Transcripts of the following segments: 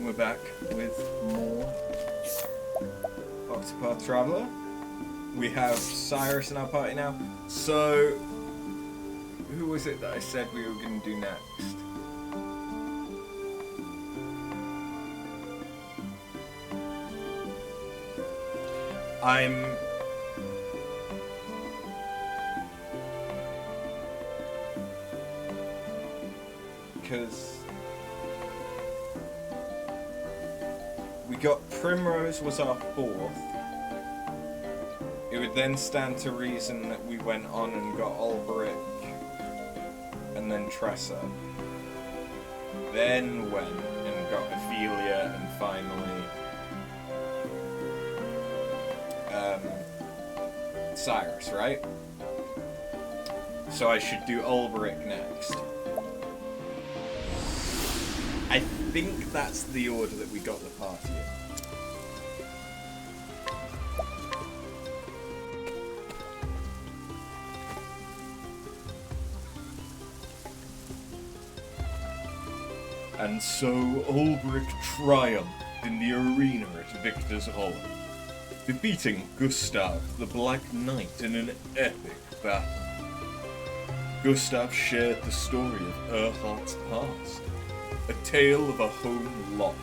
we're back with more Octopath Traveler. We have Cyrus in our party now. So, who was it that I said we were going to do next? Because we got Primrose was our fourth. It would then stand to reason that we went on and got Ulbrich and then Tressa. Then went and got Ophelia and finally Cyrus, right? So I should do Ulbrich next. I think that's the order that we got the party in. And so Ulbrich triumphed in the arena at Victor's Hollow, defeating Gustav the Black Knight in an epic battle. Gustav shared the story of Erhardt's past, a tale of a home lost,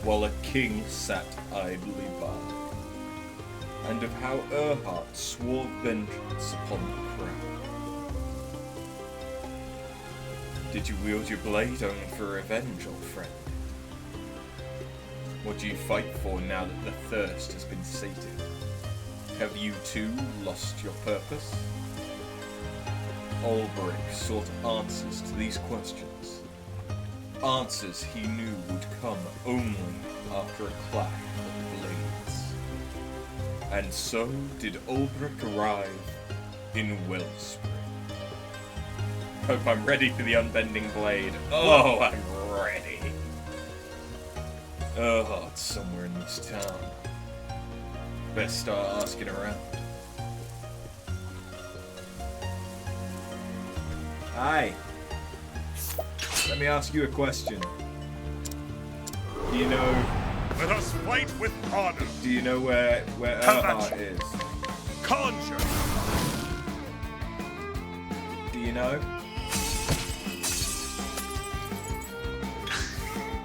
while a king sat idly by, and of how Erhardt swore vengeance upon the crown. Did you wield your blade only for revenge, old friend? What do you fight for now that the thirst has been sated? Have you too lost your purpose? Ulbrich sought answers to these questions. Answers he knew would come only after a clash of blades. And so did Ulbrich arrive in Wellspring. Hope I'm ready for the unbending blade. Oh, I'm ready. Erhardt's somewhere in this town. Best start asking around. Hi. Let me ask you a question. Do you know... Let us fight with honor. Do you know where Erhardt is? Conjure. Do you know?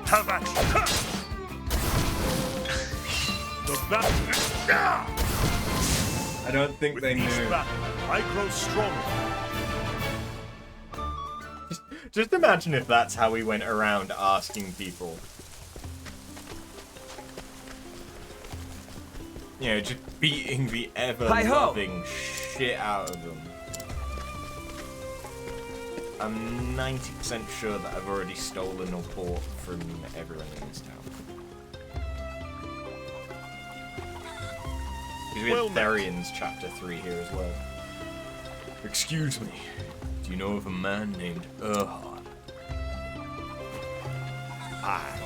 Have at you. The battle. I don't think With they each knew. battle, I grow stronger. Just imagine if that's how we went around asking people. You know, just beating the ever-loving shit out of them. I'm 90% sure that I've already stolen or bought from everyone in this town. Because we have Therian's chapter 3 here as well. Excuse me, do you know of a man named Erhard? Aye.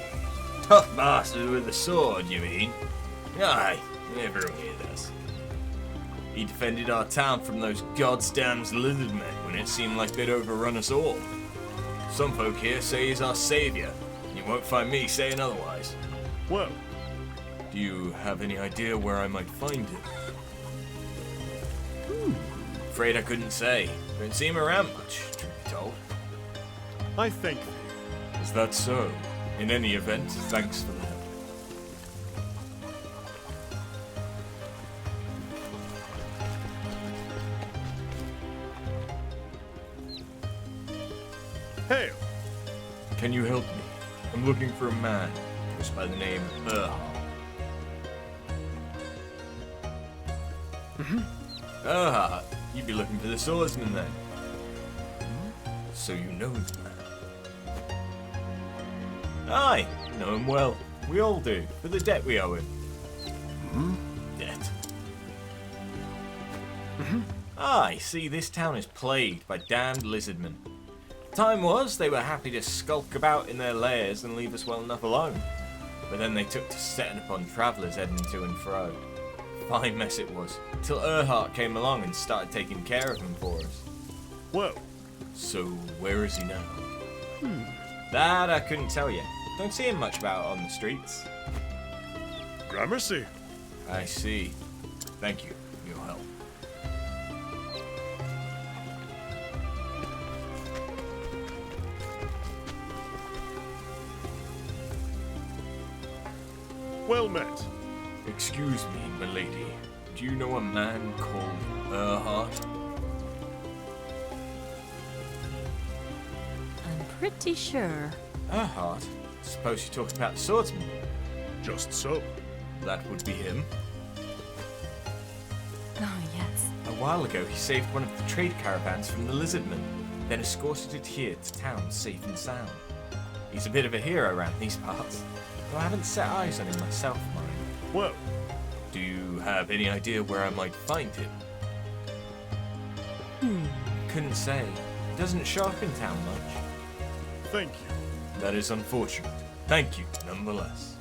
Tough bastard with a sword, you mean? Aye, everyone here does. He defended our town from those goddamn lizard men when it seemed like they'd overrun us all. Some folk here say he's our savior. You won't find me saying otherwise. Well, do you have any idea where I might find him? Afraid I couldn't say. Don't see him around much, truth be told. I thank thee. Is that so? In any event, thanks for the help. Hail. Can you help me? I'm looking for a man, just by the name Erhard. Erhard, you'd be looking for the swordsman then. So you know the man. Aye, know him well. We all do, for the debt we owe him. Debt. Aye, see, this town is plagued by damned lizardmen. Time was, they were happy to skulk about in their lairs and leave us well enough alone. But then they took to setting upon travellers heading to and fro. Fine mess it was, till Erhardt came along and started taking care of him for us. Well. So, where is he now? That I couldn't tell you. Don't see him much about on the streets. Gramercy. I see. Thank you for your help. Well met. Excuse me, milady. Do you know a man called Erhard? I'm pretty sure. Erhard? Suppose you talked about the swordsman. Just so. That would be him. Oh, yes. A while ago, he saved one of the trade caravans from the lizardmen, then escorted it here to town safe and sound. He's a bit of a hero around these parts, though I haven't set eyes on him myself, mind. Well, Do you have any idea where I might find him? Couldn't say. He doesn't show up in town much. thank you. That is unfortunate. Thank you, nonetheless.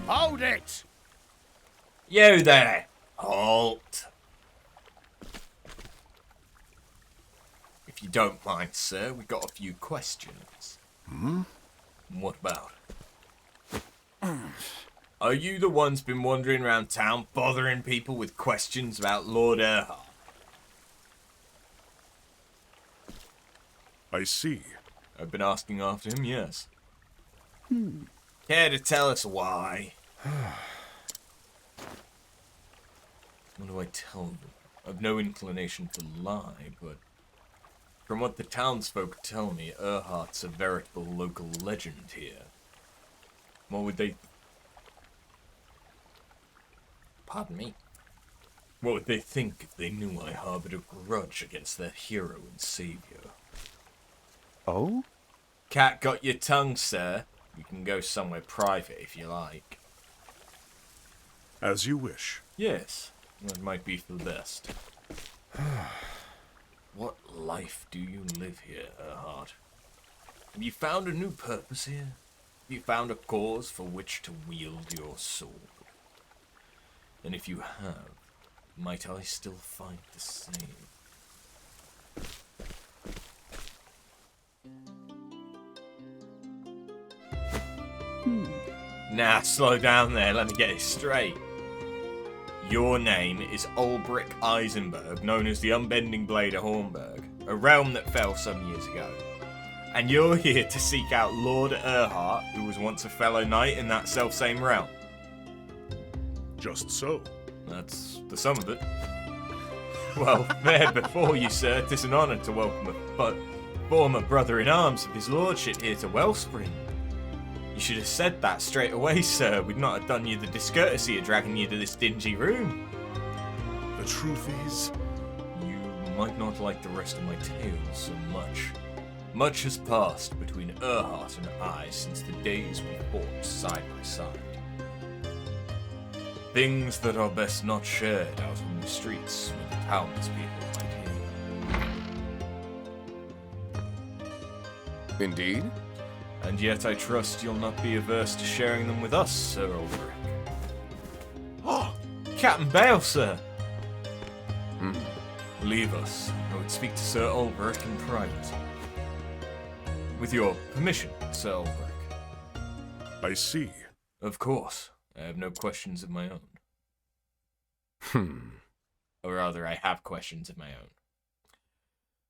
Hold it! You there! Halt! If you don't mind, sir, we got a few questions. What about? Are you the ones been wandering around town bothering people with questions about Lord Erhard? I see. I've been asking after him, yes. Care to tell us why? What do I tell them? I've no inclination to lie, but from what the townsfolk tell me, Erhard's a veritable local legend here. What would they... Pardon me? What would they think if they knew I harbored a grudge against their hero and savior? Oh? Cat got your tongue, sir. You can go somewhere private if you like. As you wish. Yes, that might be for the best. What life do you live here, Erhard? Have you found a new purpose here? Have you found a cause for which to wield your sword? And if you have, might I still find the same? Now, slow down there, let me get it straight. Your name is Ulbrich Eisenberg, known as the Unbending Blade of Hornburg, a realm that fell some years ago. And you're here to seek out Lord Erhard, who was once a fellow knight in that self-same realm. Just so. That's the sum of it. Well, there before you, sir, 'tis an honour to welcome a former brother-in-arms of his lordship here to Wellspring. You should have said that straight away, sir. We'd not have done you the discourtesy of dragging you to this dingy room. The truth is, You might not like the rest of my tale so much. Much has passed between Erhard and I since the days we fought side by side. Things that are best not shared out on the streets where the townspeople might hear. Indeed? And yet I trust you'll not be averse to sharing them with us, Sir Ulbrich. Oh, Captain Bale, sir! Leave us. I would speak to Sir Ulbrich in private. With your permission, Sir Ulbrich. I see. Of course. I have no questions of my own. Or rather, I have questions of my own.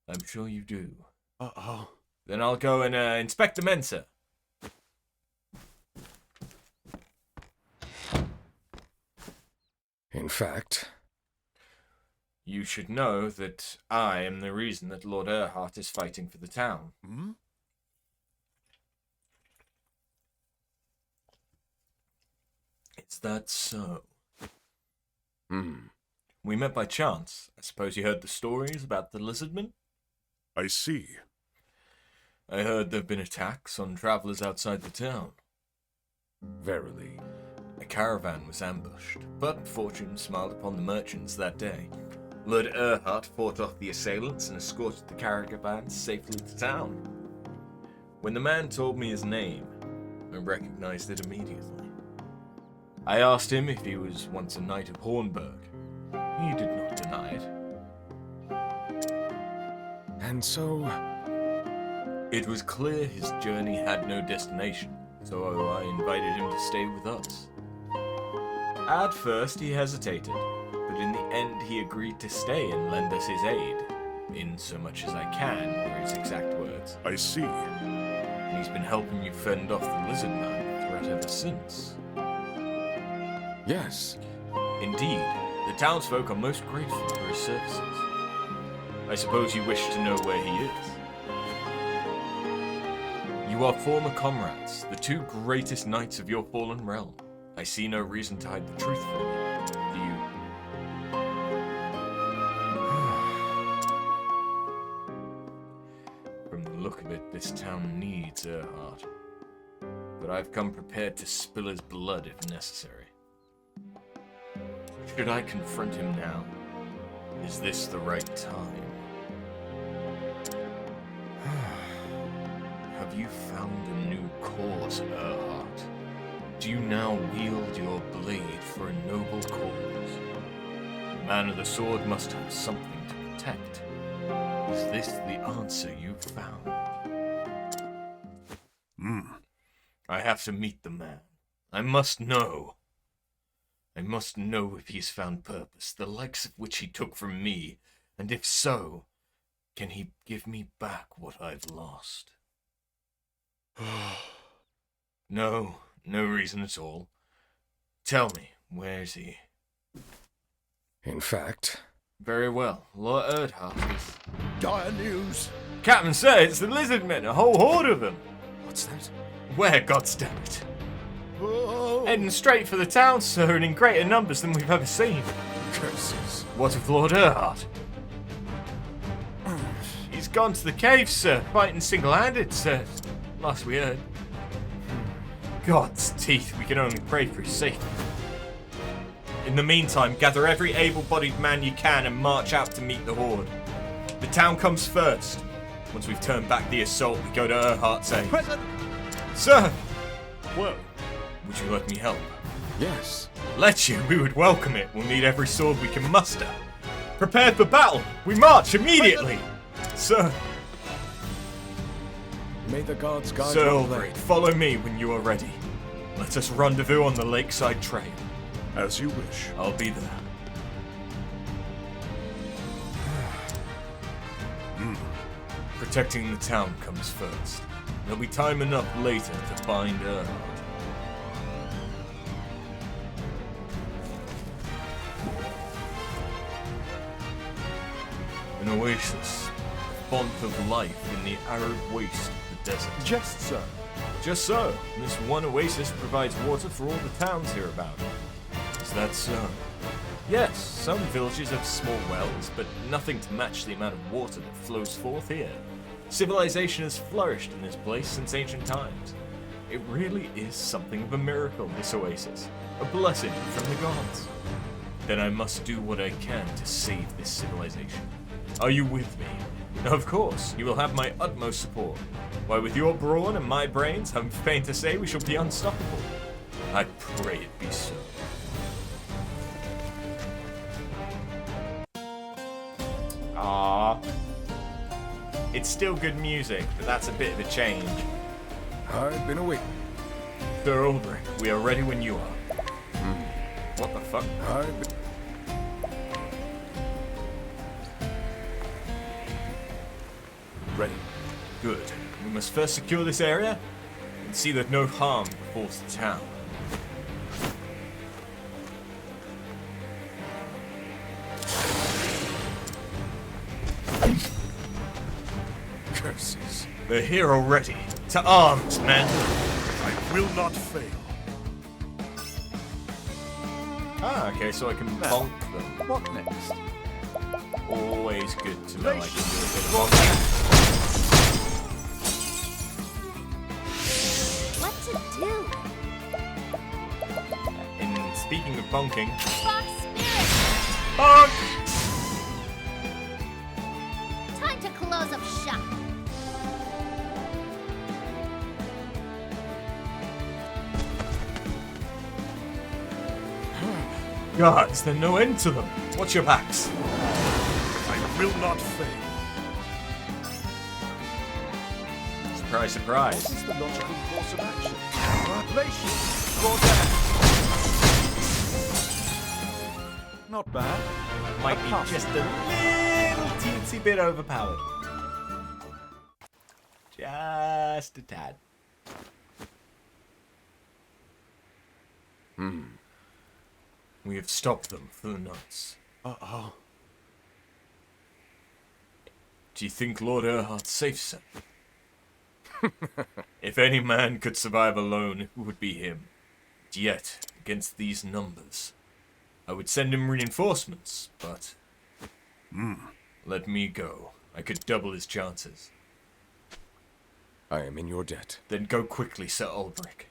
I'm sure you do. Uh-oh. Then I'll go and inspect the men, sir. In fact, You should know that I am the reason that Lord Erhard is fighting for the town. Is that so? We met by chance. I suppose you heard the stories about the lizardmen? I see. I heard there have been attacks on travellers outside the town. verily. A caravan was ambushed, but fortune smiled upon the merchants that day. Lord Erhard fought off the assailants and escorted the caravan safely to town. When the man told me his name, I recognized it immediately. I asked him if he was once a knight of Hornburg. He did not deny it. And so... It was clear his journey had no destination, so I invited him to stay with us. At first he hesitated, but in the end he agreed to stay and lend us his aid, in so much as I can, were his exact words. I see. And he's been helping you fend off the lizard man threat ever since. Yes. Indeed, the townsfolk are most grateful for his services. I suppose you wish to know where he is. You are former comrades, the two greatest knights of your fallen realm. I see no reason to hide the truth from you. Do you? From the look of it, this town needs Erhardt. But I've come prepared to spill his blood if necessary. Should I confront him now? Is this the right time? Have you found a new cause, Erhardt? Do you now wield your blade for a noble cause? The man of the sword must have something to protect. Is this the answer you've found? I have to meet the man. I must know. I must know if he's found purpose, the likes of which he took from me, and if so, can he give me back what I've lost? No reason at all. Tell me, where's he? In fact... Very well, Lord Erdhart is... Dire news. Captain, sir, it's the lizard men, a whole horde of them. What's that? Where, goddamn it? Oh. Heading straight for the town, sir, and in greater numbers than we've ever seen. Curses. What of Lord Erhardt? He's gone to the cave, sir, fighting single-handed, sir. Last we heard. God's teeth, we can only pray for his safety. In the meantime, gather every able-bodied man you can and march out to meet the horde. The town comes first. Once we've turned back the assault, we go to Erhardt's aid. Present. Sir! Well, Would you let me help? Yes. Let you? We would welcome it. We'll need every sword we can muster. Prepared for battle! We march immediately! Sir! May the gods guide Sir your Ulrich, blade. follow me when you are ready. Let us rendezvous on the lakeside trail. as you wish. I'll be there. Protecting the town comes first. There'll be time enough later to find Erhardt. An oasis, a font of life in the arid waste of the desert. Just so. Just so, this one oasis provides water for all the towns hereabout. Is that so? Yes, some villages have small wells, but nothing to match the amount of water that flows forth here. Civilization has flourished in this place since ancient times. It really is something of a miracle, this oasis. A blessing from the gods. Then I must do what I can to save this civilization. Are you with me? Of course, you will have my utmost support. Why, with your brawn and my brains, I'm fain to say we shall be unstoppable. I pray it be so. Aww. It's still good music, but that's a bit of a change. I've been away. Sir Ulrich, we are ready when you are. What the fuck? I've been... Ready. Good. We must first secure this area and see that no harm befalls the town. Curses. They're here already. To arms, men! I will not fail. Ah, okay, so I can bonk them. What next? Always good to know I can do a bit of What bonking. What to do? And speaking of bonking, Fox Spirit! bonk! Time to close up shop. God, is there no end to them? Watch your backs. I will not fail. Surprise, surprise. What is the logical course of action? Revelation. Draw down. Not bad. Might be just a little teensy bit overpowered. Just a tad. We have stopped them for the nonce. Uh-oh. Do you think Lord Erhard's safe, sir? If any man could survive alone, it would be him. Yet, against these numbers, I would send him reinforcements, but... Let me go. I could double his chances. I am in your debt. Then go quickly, Sir Ulbrich.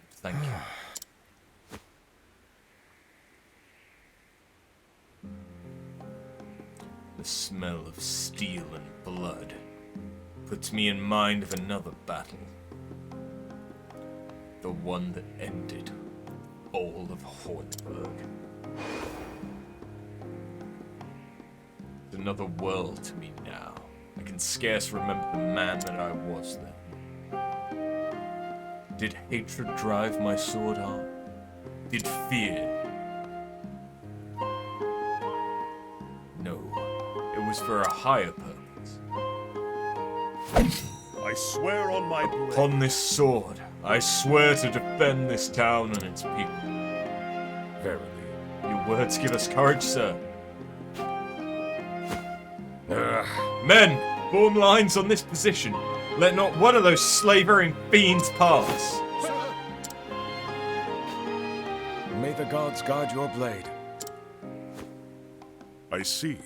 Thank you. The smell of steel and blood puts me in mind of another battle. The one that ended all of Hornburg. It's another world to me now. I can scarce remember the man that I was then. Did hatred drive my sword arm? Did fear? No, it was for a higher purpose. I swear on my blade. Upon this sword, I swear to defend this town and its people. Verily. Your words give us courage, sir. Men, form lines on this position. Let not one of those slavering fiends pass. May the gods guard your blade. I see.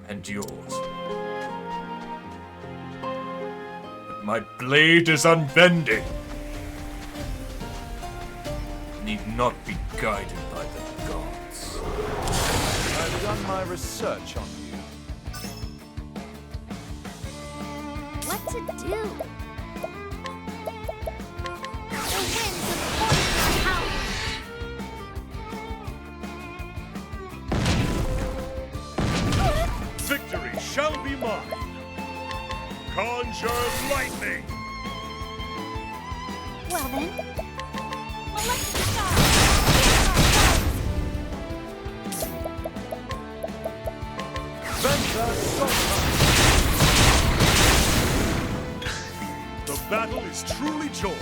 And yours. But my blade is unbending. Need not be guided by the gods. I've done my research on you. What to do? The winds of fortune are howling. Victory shall be mine. Conjure lightning. Well then, let's start. Venta Sopra. The battle is truly joy.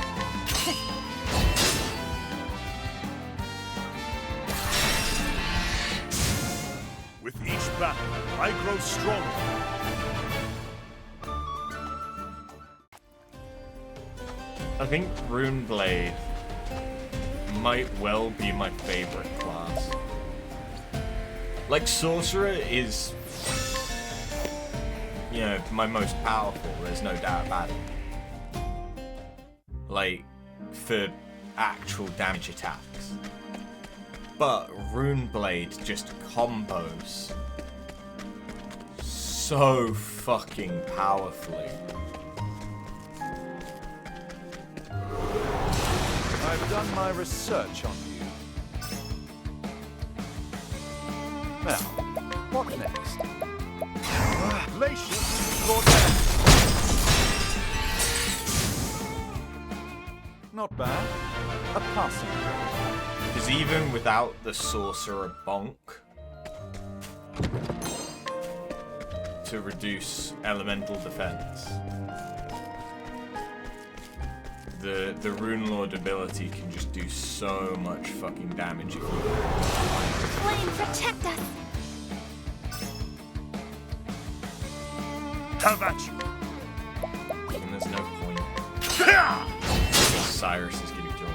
With each battle, I grow stronger. I think Runeblade might well be my favorite class. Like, Sorcerer is, you know, my most powerful, there's no doubt about it. Like, for actual damage attacks. But Runeblade just combos so fucking powerfully. I've done my research on you. Now, what next? Glacius, Lord Death. Not bad. A passing. Because even without the Sorcerer bonk to reduce elemental defense, the Rune Lord ability can just do so much fucking damage if you Flame, protect us! Have at you. and there's no point. Cyrus is gonna kill me.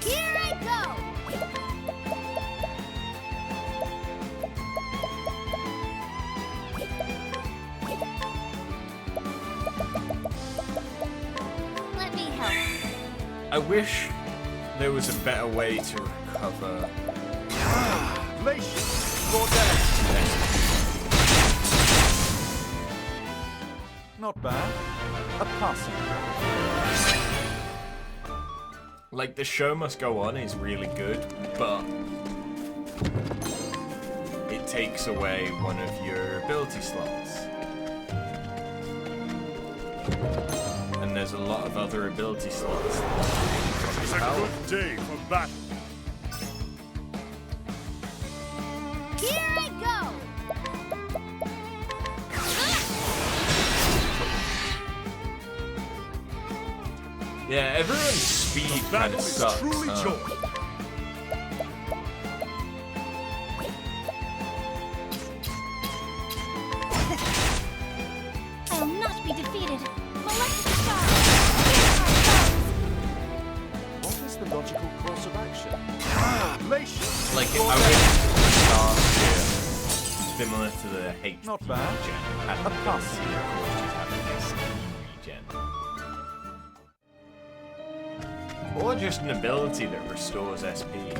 Here I go! Let me help. I wish there was a better way to recover. Glacius, Lord Death. Not bad. A passing. Like, the show must go on is really good, but it takes away one of your ability slots. And there's a lot of other ability slots. It's a good day for battle. Here I go! Yeah, everyone's speed kind Battle of is sucks. truly huh? joy. I'll not be defeated. Molecular star! What is the logical course of action? Relation. Like, I would start here, similar to the HP Not bad. regen. At the ability, of course, just have an SP regen. Or just an ability that restores SP.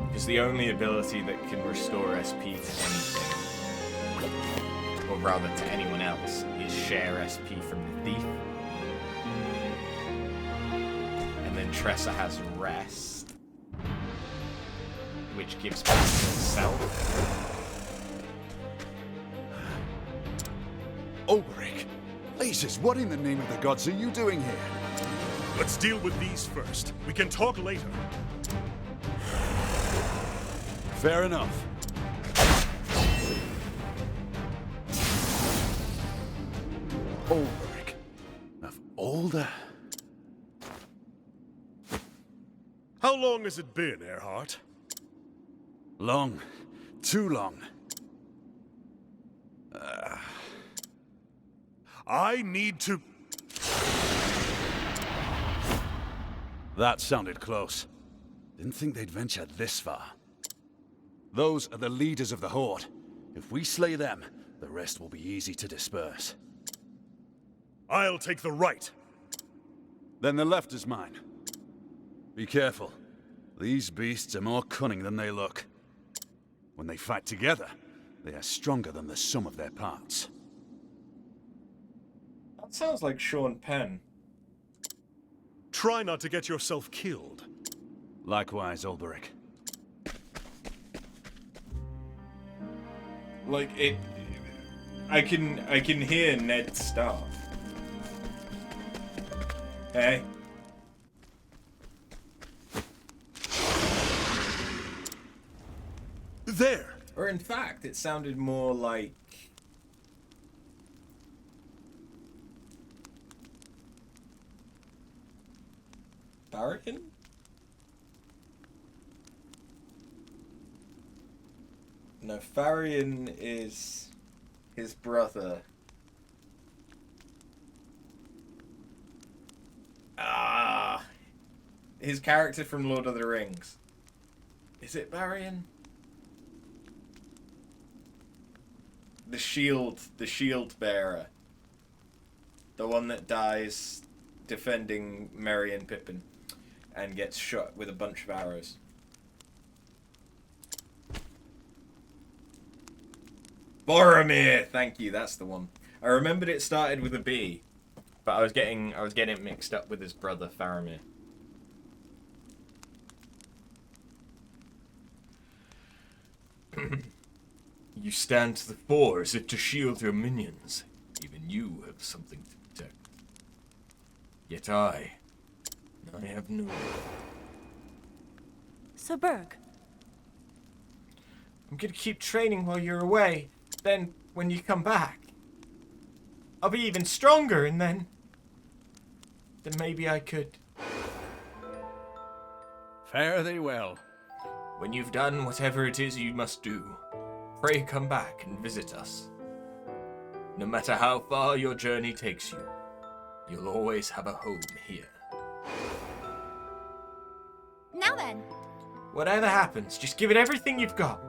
Because the only ability that can restore SP to anything, or rather to anyone else, is share SP from the thief. And then Tressa has rest, which gives back to itself. Ulrich. Lasers, what in the name of the gods are you doing here? Let's deal with these first. We can talk later. Fair enough. Ulrich. Of older. How long has it been, Earhart? Long. Too long. I need to... That sounded close. Didn't think they'd venture this far. Those are the leaders of the Horde. If we slay them, the rest will be easy to disperse. I'll take the right. Then the left is mine. Be careful. These beasts are more cunning than they look. When they fight together, they are stronger than the sum of their parts. That sounds like Sean Penn. Try not to get yourself killed. Likewise, Ulberich. Like it, I can hear Ned Stark. Hey. There! Or in fact, it sounded more like Barragan? No, Farian is his brother. His character from Lord of the Rings. Is it Barragan? The shield bearer. The one that dies defending Merry and Pippin and gets shot with a bunch of arrows. Boromir, thank you, that's the one. I remembered it started with a B, but I was getting it mixed up with his brother Faramir. You stand to the fore as if to shield your minions. Even you have something to protect. Yet I have no. So, Berg, I'm gonna keep training while you're away. Then, when you come back, I'll be even stronger, and then maybe I could. Fare thee well. When you've done whatever it is you must do, pray come back and visit us. No matter how far your journey takes you, you'll always have a home here. Now then, Whatever happens, just give it everything you've got.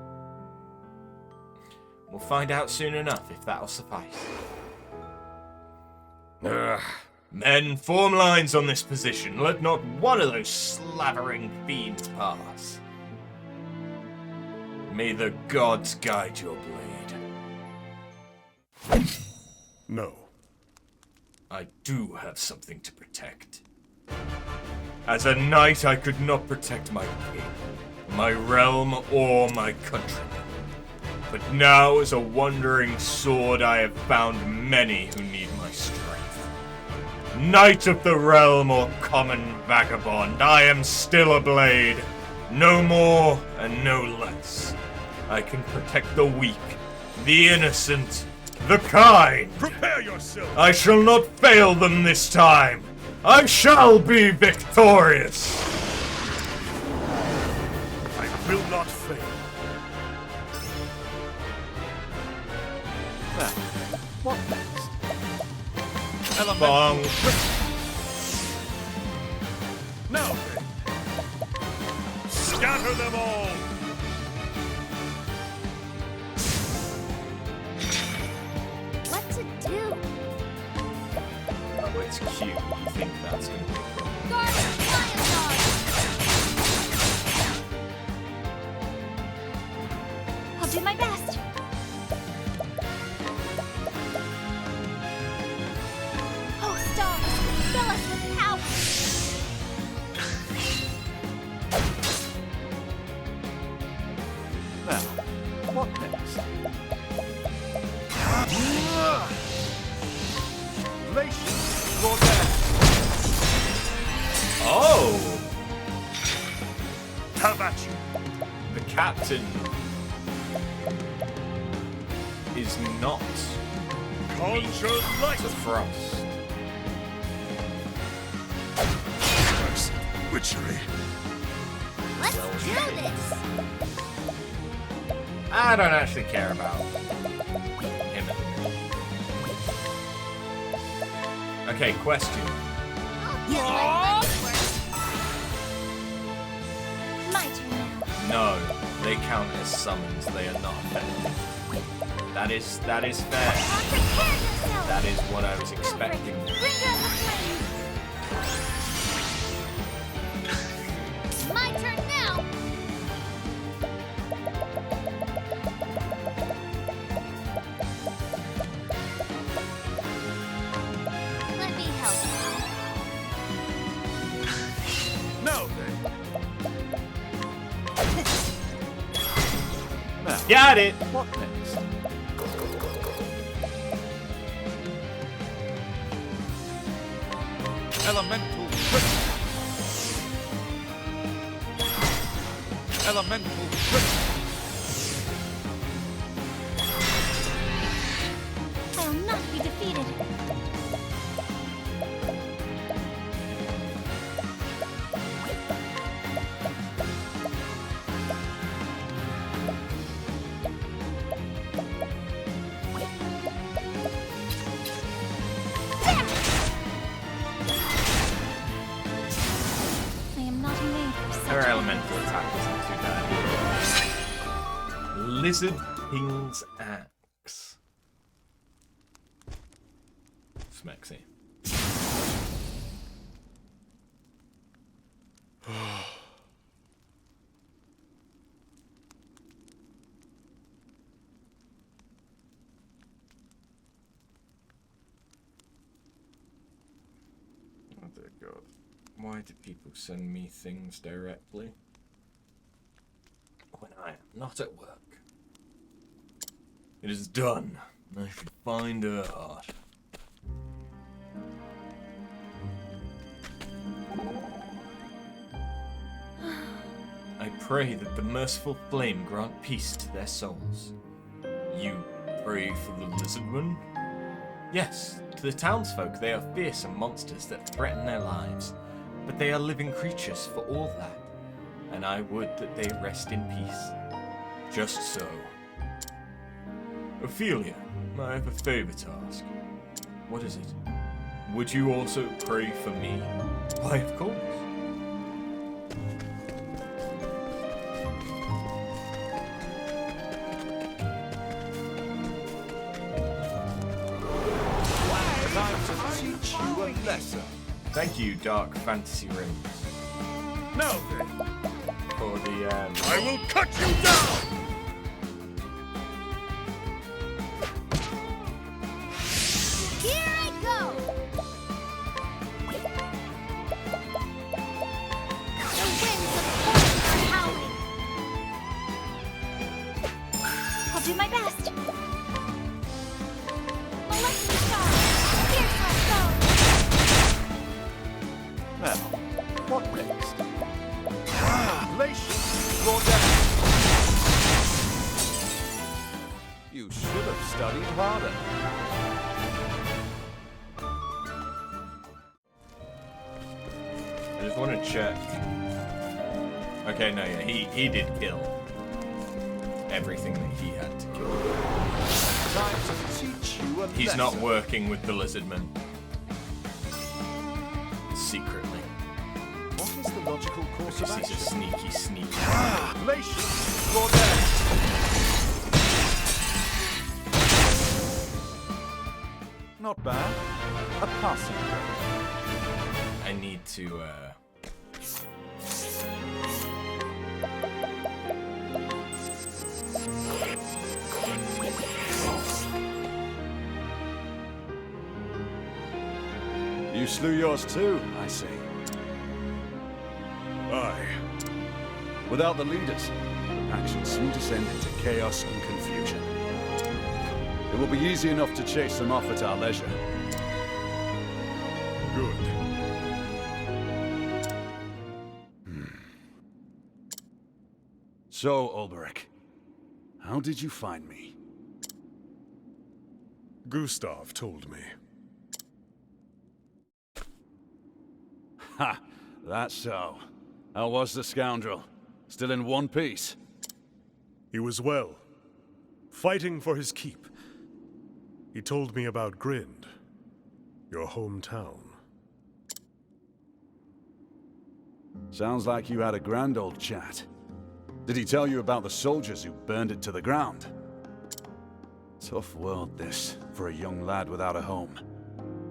We'll find out soon enough if that'll suffice. Men, form lines on this position. Let not one of those slavering fiends pass. May the gods guide your blade. No. I do have something to protect. As a knight, I could not protect my king, my realm, or my country. But now, as a wandering sword, I have found many who need my strength. Knight of the realm or common vagabond, I am still a blade. No more and no less. I can protect the weak, the innocent, the kind. Prepare yourself! I shall not fail them this time. I shall be victorious. I will not fail. Now, what next? Bong. Now then. Scatter them all! What to do? Oh, it's cute. You think that's gonna be cool. Guardian Lion Dog! I'll do my best. Oh, stars, fill us with power. Now, what next? Relation for them. Oh! How about you? The captain is not Conjure light! to frost. Witchery. Let's do this. I don't actually care about him. Okay, question. I'll get my money's worth. My turn now. No, they count as summons. They are not effective. That is fair. Prepare yourself. That is what I was expecting. Bring down the flame. My turn now. Let me help. Now then. Now, Got it! what next? Elemental Crystal. Elemental Crystal. I'll not be defeated. I am not made for such Her a elemental attack isn't too bad. Lizard King's Axe. Smexy. Oh dear God. Why do people send me things directly when I am not at work? It is done. I should find her heart. I pray that the merciful flame grant peace to their souls. You pray for the lizardmen? Yes, to the townsfolk they are fearsome monsters that threaten their lives, but they are living creatures for all that, and I would that they rest in peace. Just so. Ophelia, I have a favor to ask. What is it? Would you also pray for me? Why, of course. Time to teach you a lesson. Thank you, Dark Fantasy Rings, Now then, for the I will cut you down! Here I go! The winds of force are howling. do my best. Molecular charge. Here's my foe. Now, what next? Glacial draw down. You should have studied harder. I just want to check. Okay, no, yeah, he did kill everything that he had to kill. Time to teach you a He's not lesson. working with the lizardmen. Secretly. What is the logical course of Because he's a action? sneaky. Glacial draw down. Not bad. A passing grade. I need to, You slew yours too, I see. Aye. Without the leaders, the pack should soon descend into chaos and confusion. It will be easy enough to chase them off at our leisure. Good. So, Ulberich, how did you find me? Gustav told me. Ha! That's so. How was the scoundrel? Still in one piece? He was well, fighting for his keep. He told me about Grind, your hometown. Sounds like you had a grand old chat. Did he tell you about the soldiers who burned it to the ground? Tough world, this, for a young lad without a home.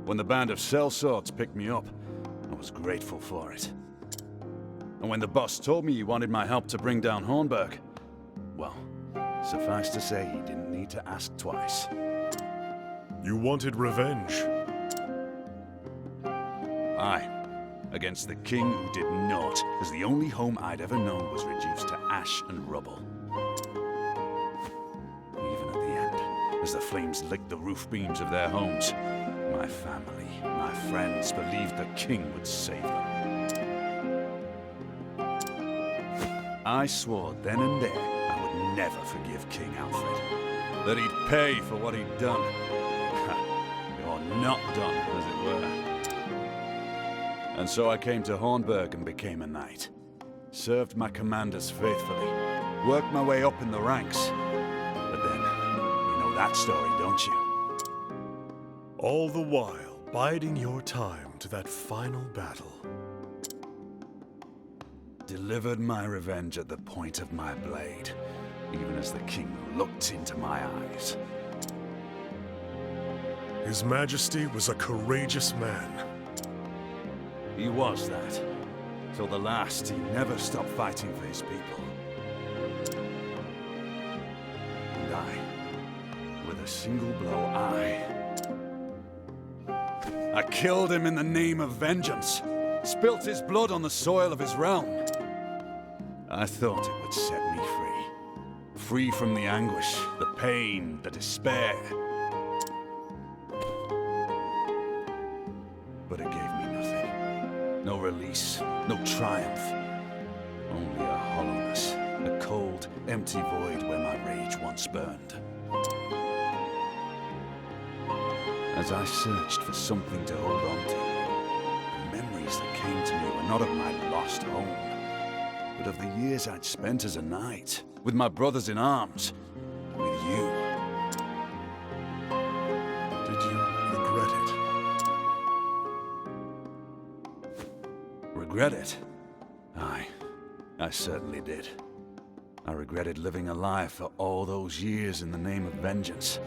When the band of sellswords picked me up, I was grateful for it. And when the boss told me he wanted my help to bring down Hornburg, well, suffice to say he didn't need to ask twice. You wanted revenge. Aye, against the king who did naught, as the only home I'd ever known was reduced to ash and rubble. Even at the end, as the flames licked the roof beams of their homes, my family, my friends believed the king would save them. I swore then and there I would never forgive King Alfred. That he'd pay for what he'd done. Or not done, as it were. And so I came to Hornburg and became a knight. Served my commanders faithfully. Worked my way up in the ranks. But then, you know that story, don't you? All the while, biding your time to that final battle. Delivered my revenge at the point of my blade, even as the king looked into my eyes. His Majesty was a courageous man. He was that. Till the last, he never stopped fighting for his people. And I, with a single blow, I killed him in the name of vengeance. Spilt his blood on the soil of his realm. I thought it would set me free. Free from the anguish, the pain, the despair. But it gave me nothing. No release, no triumph. Only a hollowness, a cold, empty void where my rage once burned. As I searched for something to hold on to, the memories that came to me were not of my lost home, but of the years I'd spent as a knight, with my brothers in arms, with you. Did you regret it? Regret it? Aye, I certainly did. I regretted living a lie for all those years in the name of vengeance.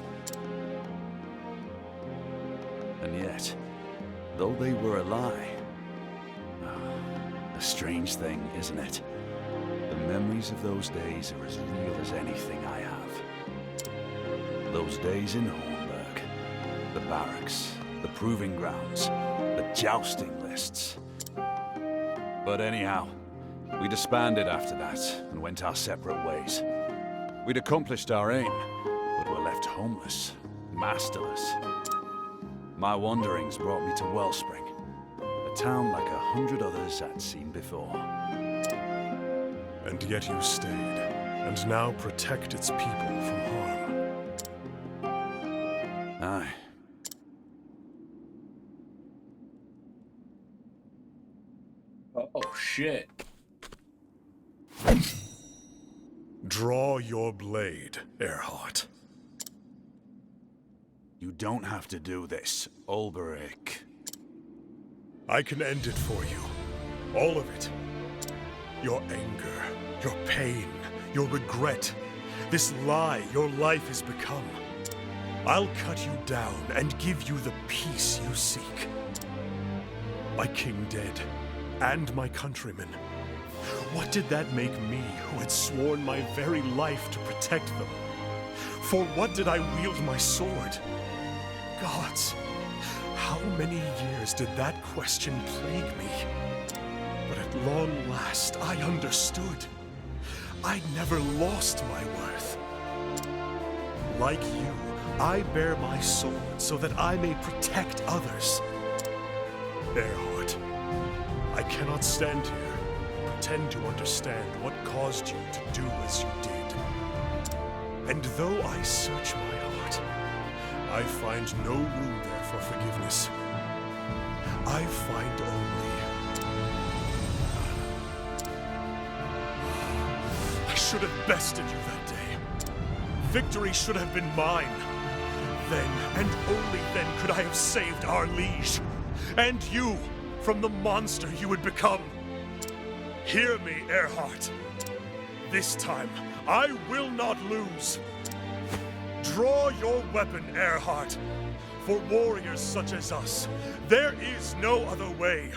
And yet, though they were a lie, a strange thing, isn't it? The memories of those days are as real as anything I have. Those days in Hornburg, the barracks, the proving grounds, the jousting lists. But anyhow, we disbanded after that and went our separate ways. We'd accomplished our aim, but were left homeless, masterless. My wanderings brought me to Wellspring, a town like 100 others I'd seen before. And yet you stayed, and now protect its people from harm. Aye. Oh, shit. Draw your blade, Earhart. You don't have to do this, Ulberich. I can end it for you. All of it. Your anger, your pain, your regret. This lie your life has become. I'll cut you down and give you the peace you seek. My king dead, and my countrymen. What did that make me, who had sworn my very life to protect them? For what did I wield my sword? Gods, how many years did that question plague me? But at long last, I understood. I never lost my worth. Like you, I bear my sword so that I may protect others. Earhart, I cannot stand here, pretend to understand what caused you to do as you did. And though I search my heart, I find no room there for forgiveness. I find only... I should have bested you that day. Victory should have been mine. Then, and only then, could I have saved our liege. And you, from the monster you would become. Hear me, Earhart. This time, I will not lose. Draw your weapon, Earhart. For warriors such as us, there is no other way.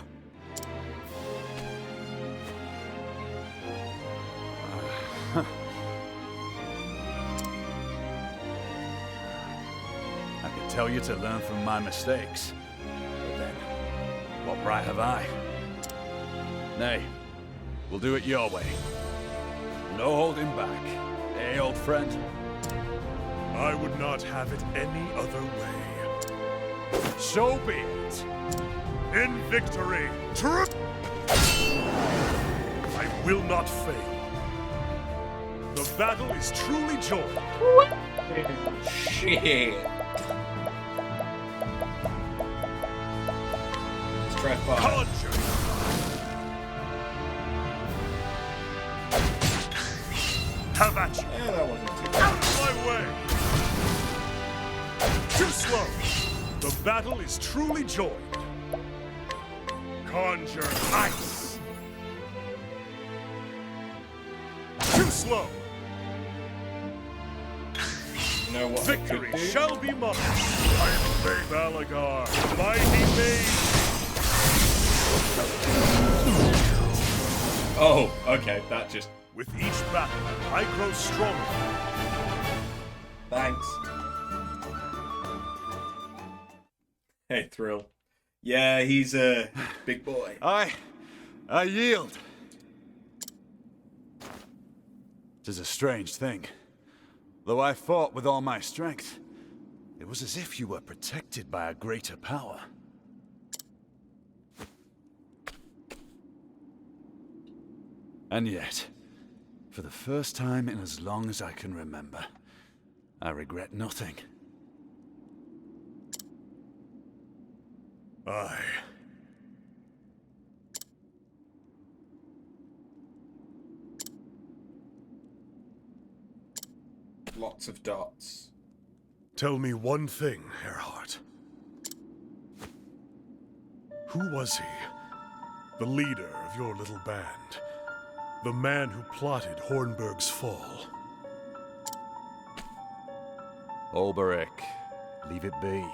I could tell you to learn from my mistakes. But then, what right have I? Nay, we'll do it your way. No holding back. Eh, old friend? I would not have it any other way. So be it. In victory, I will not fail. The battle is truly joined. Shit. Let's try fire. Conjure! Have at you! Yeah, that wasn't too Out bad. of my way! Too slow! The battle is truly joined. Conjure ice! Too slow! You know what Victory I could do? shall be mine! I am Balagar, mighty maid! Oh, okay, that just... With each battle, I grow stronger. Thanks. Hey, Thrill. Yeah, he's a big boy. I yield. 'Tis a strange thing. Though I fought with all my strength, it was as if you were protected by a greater power. And yet, for the first time in as long as I can remember, I regret nothing. Aye. Lots of dots. Tell me one thing, Earhart. Who was he? The leader of your little band? The man who plotted Hornburg's fall? Ulberich, leave it be.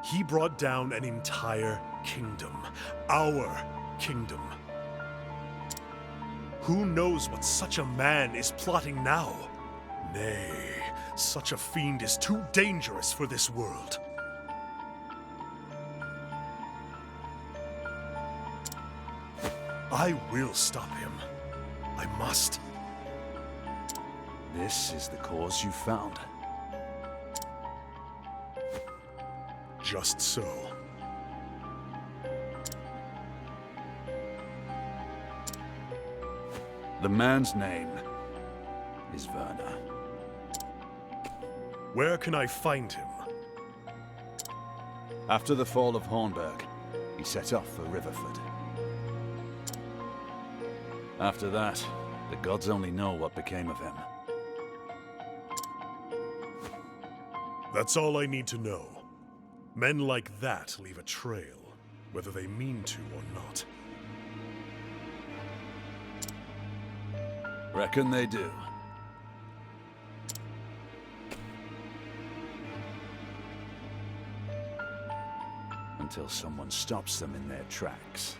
He brought down an entire kingdom. Our kingdom. Who knows what such a man is plotting now? Nay, such a fiend is too dangerous for this world. I will stop him. I must. This is the cause you found. Just so. The man's name is Werner. Where can I find him? After the fall of Hornburg, he set off for Riverford. After that, the gods only know what became of him. That's all I need to know. Men like that leave a trail, whether they mean to or not. Reckon they do. Until someone stops them in their tracks.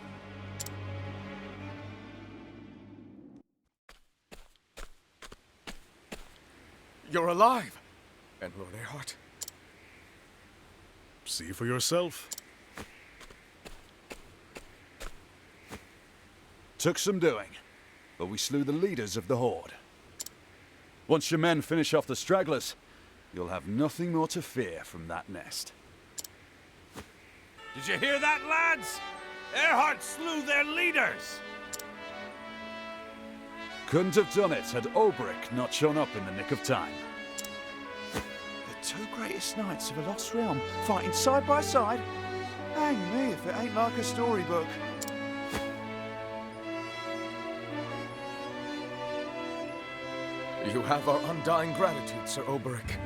You're alive! And Lord Earhart? See for yourself. Took some doing, but we slew the leaders of the Horde. Once your men finish off the stragglers, you'll have nothing more to fear from that nest. Did you hear that, lads? Earhart slew their leaders! Couldn't have done it had Ulbricht not shown up in the nick of time. The two greatest knights of a lost realm fighting side by side? Hang me if it ain't like a storybook. You have our undying gratitude, Sir Ulbricht.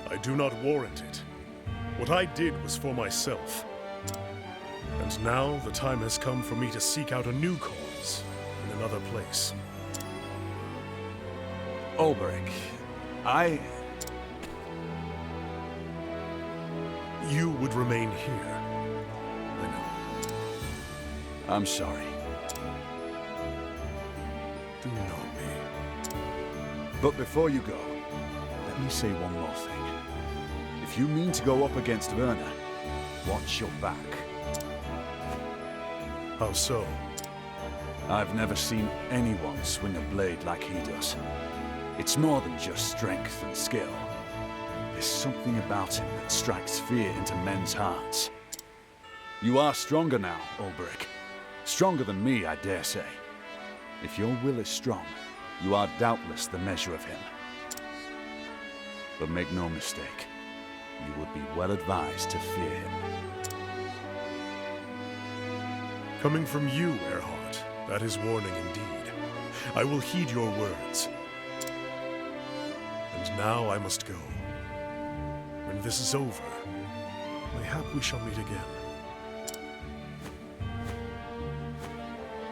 I do not warrant it. What I did was for myself. And now the time has come for me to seek out a new cause in another place. Ulbricht, You would remain here. I know. I'm sorry. Do not be. But before you go, let me say one more thing. If you mean to go up against Werner, watch your back. How so? I've never seen anyone swing a blade like he does. It's more than just strength and skill. There's something about him that strikes fear into men's hearts. You are stronger now, Ulbricht. Stronger than me, I dare say. If your will is strong, you are doubtless the measure of him. But make no mistake, you would be well advised to fear him. Coming from you, Earhart, that is warning indeed. I will heed your words. And now I must go. When this is over, mayhap we shall meet again.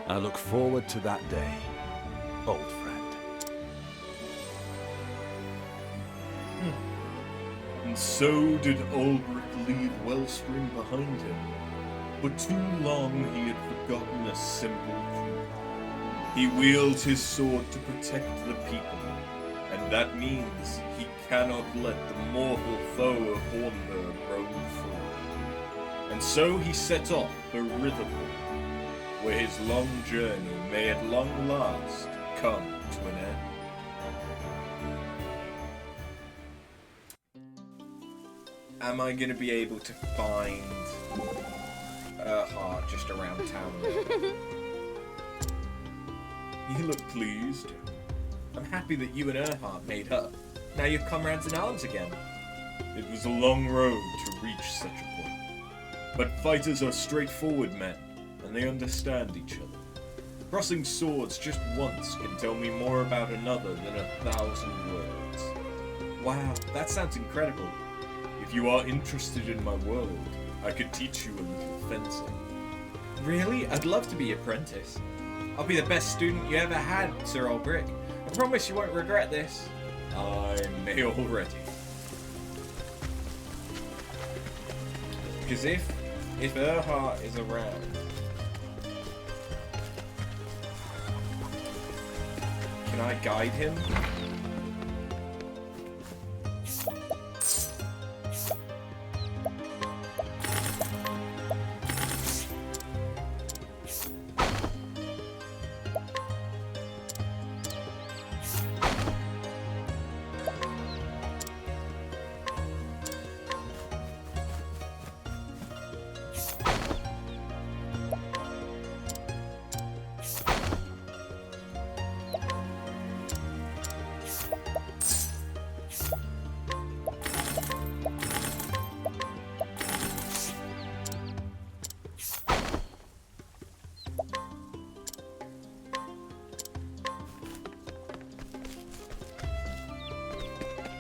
I look forward to that day, old friend. And so did Ulbricht leave Wellspring behind him. For too long he had forgotten a simple truth. He wields his sword to protect the people, and that means he cannot let the mortal foe of Hornburg roam free. And so he set off for Riverford, where his long journey may at long last come to an end. Am I going to be able to find Earhart just around town? You look pleased. I'm happy that you and Earhart made up. Now you're comrades in arms again. It was a long road to reach such a point. But fighters are straightforward men, and they understand each other. Crossing swords just once can tell me more about another than 1,000 words. Wow, that sounds incredible. If you are interested in my world, I could teach you a little fencing. Really? I'd love to be your apprentice. I'll be the best student you ever had, Sir Ulbricht. I promise you won't regret this. I may already. Because if Earhart is around, can I guide him?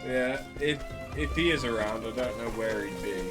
Yeah, if he is around, I don't know where he'd be.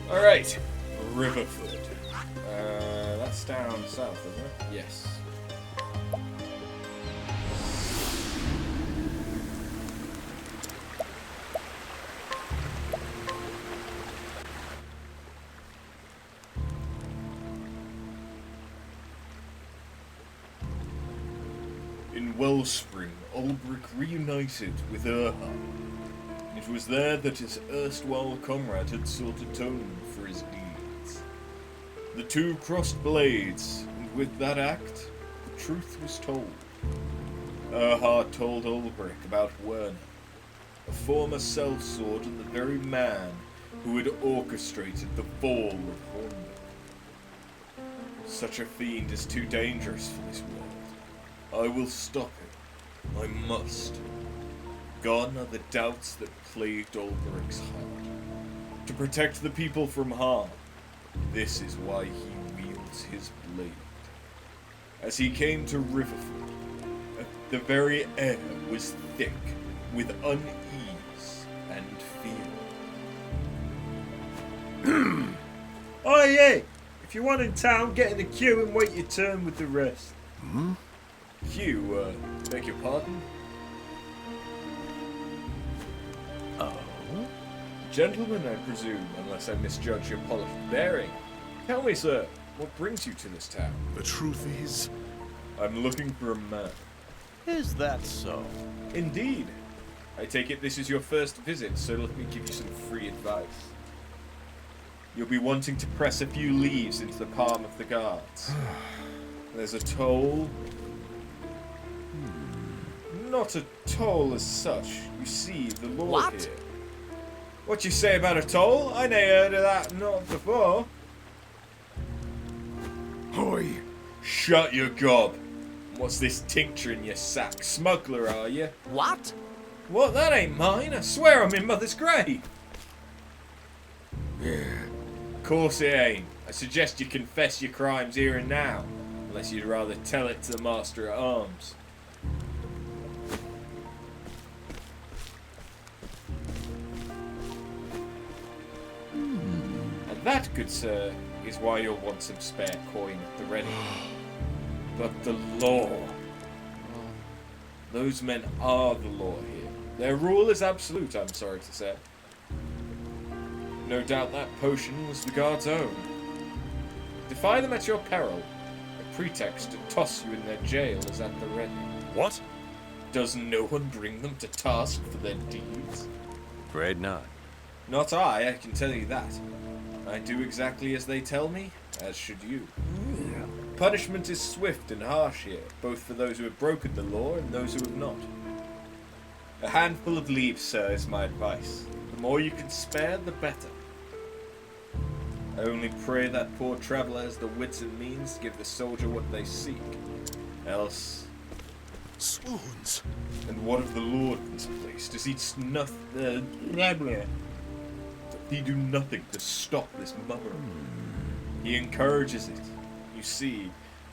Alright, Riverfoot. That's down south, isn't it? Yes. In Wellspring, Ulbrich reunited with Erha. It was there that his erstwhile comrade had sought atonement for his deeds. The two crossed blades, and with that act, the truth was told. Erha told Ulbrich about Werner, a former sellsword and the very man who had orchestrated the fall of Hornbeck. Such a fiend is too dangerous for this world. I will stop him. I must. Gone are the doubts that plagued Ulbrich's heart. To protect the people from harm, this is why he wields his blade. As he came to Riverfoot, the very air was thick with unease and fear. Oh yeah! If you want in town, get in the queue and wait your turn with the rest. Q, beg your pardon? Gentlemen, I presume, unless I misjudge your polished bearing. Tell me, sir, what brings you to this town? The truth is, I'm looking for a man. Is that so? Indeed. I take it this is your first visit, so let me give you some free advice. You'll be wanting to press a few leaves into the palm of the guards. There's a toll. Not a toll as such. You see, the law here. What you say about a toll? I never heard of that not before. Hoy! Shut your gob. What's this tincture in your sack? Smuggler, are you? What? What? That ain't mine. I swear I'm in mother's grave. Of course it ain't. I suggest you confess your crimes here and now, unless you'd rather tell it to the Master at Arms. And that, good sir, is why you'll want some spare coin at the ready. But the law. Those men are the law here. Their rule is absolute, I'm sorry to say. No doubt that potion was the guard's own. Defy them at your peril. A pretext to toss you in their jail is at the ready. What? Does no one bring them to task for their deeds? Afraid not. Not I can tell you that. I do exactly as they tell me, as should you. Punishment is swift and harsh here, both for those who have broken the law and those who have not. A handful of leaves, sir, is my advice. The more you can spare, the better. I only pray that poor traveller has the wits and means to give the soldier what they seek. Else... Swoons. And what of the Lord in this place? Does he he do nothing to stop this mummering? He encourages it. You see,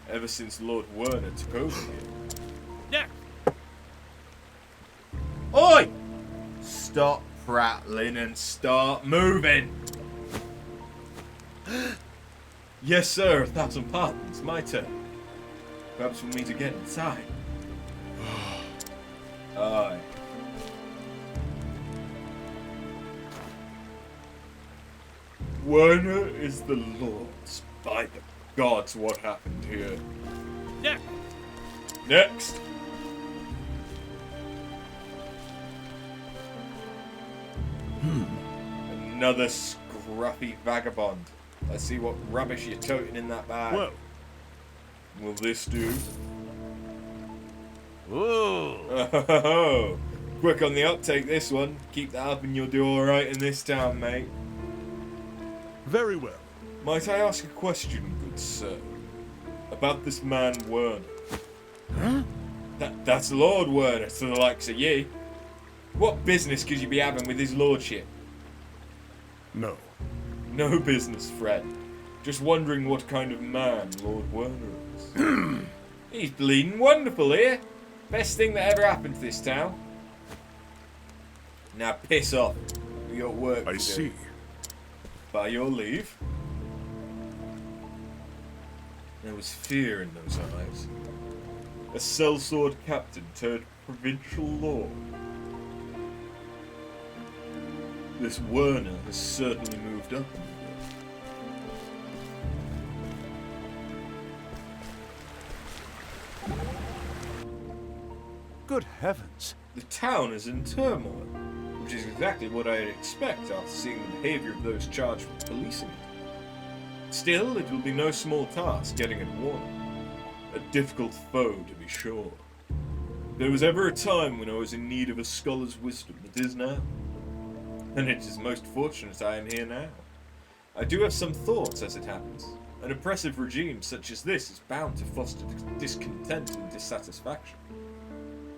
ever since Lord Werner took over here. Oi! Stop prattling and start moving! Yes, sir, 1,000 pardons. My turn. Perhaps we'll meet again inside. Aye. Werner is the Lord's. By the gods, what happened here? Next! Another scruffy vagabond. Let's see what rubbish you're toting in that bag. Well, Will this do? Ooh. Quick on the uptake, this one. Keep that up and you'll do alright in this town, mate. very well. Might I ask a question, good sir? About this man Werner. Huh? That's Lord Werner to the likes of ye. What business could you be having with his lordship? No. No business, friend. Just wondering what kind of man Lord Werner is. He's bleeding wonderful here. Best thing that ever happened to this town. Now piss off. We got work to I do. see. By your leave. There was fear in those eyes. A sellsword captain turned provincial lord. This Werner has certainly moved up. Good heavens. The town is in turmoil, which is exactly what I'd expect after seeing the behaviour of those charged with policing it. Still, it will be no small task getting at one. A difficult foe, to be sure. If there was ever a time when I was in need of a scholar's wisdom, it is now. And it is most fortunate I am here now. I do have some thoughts, as it happens. An oppressive regime such as this is bound to foster discontent and dissatisfaction.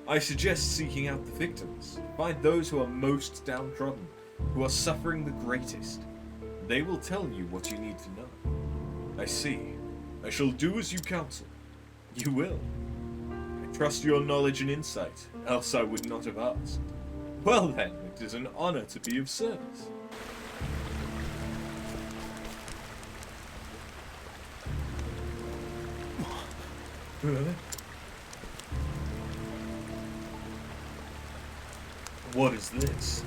I suggest seeking out the victims. Find those who are most downtrodden, who are suffering the greatest. They will tell you what you need to know. I see. I shall do as you counsel. You will. I trust your knowledge and insight, else I would not have asked. Well then, it is an honor to be of service. What is this?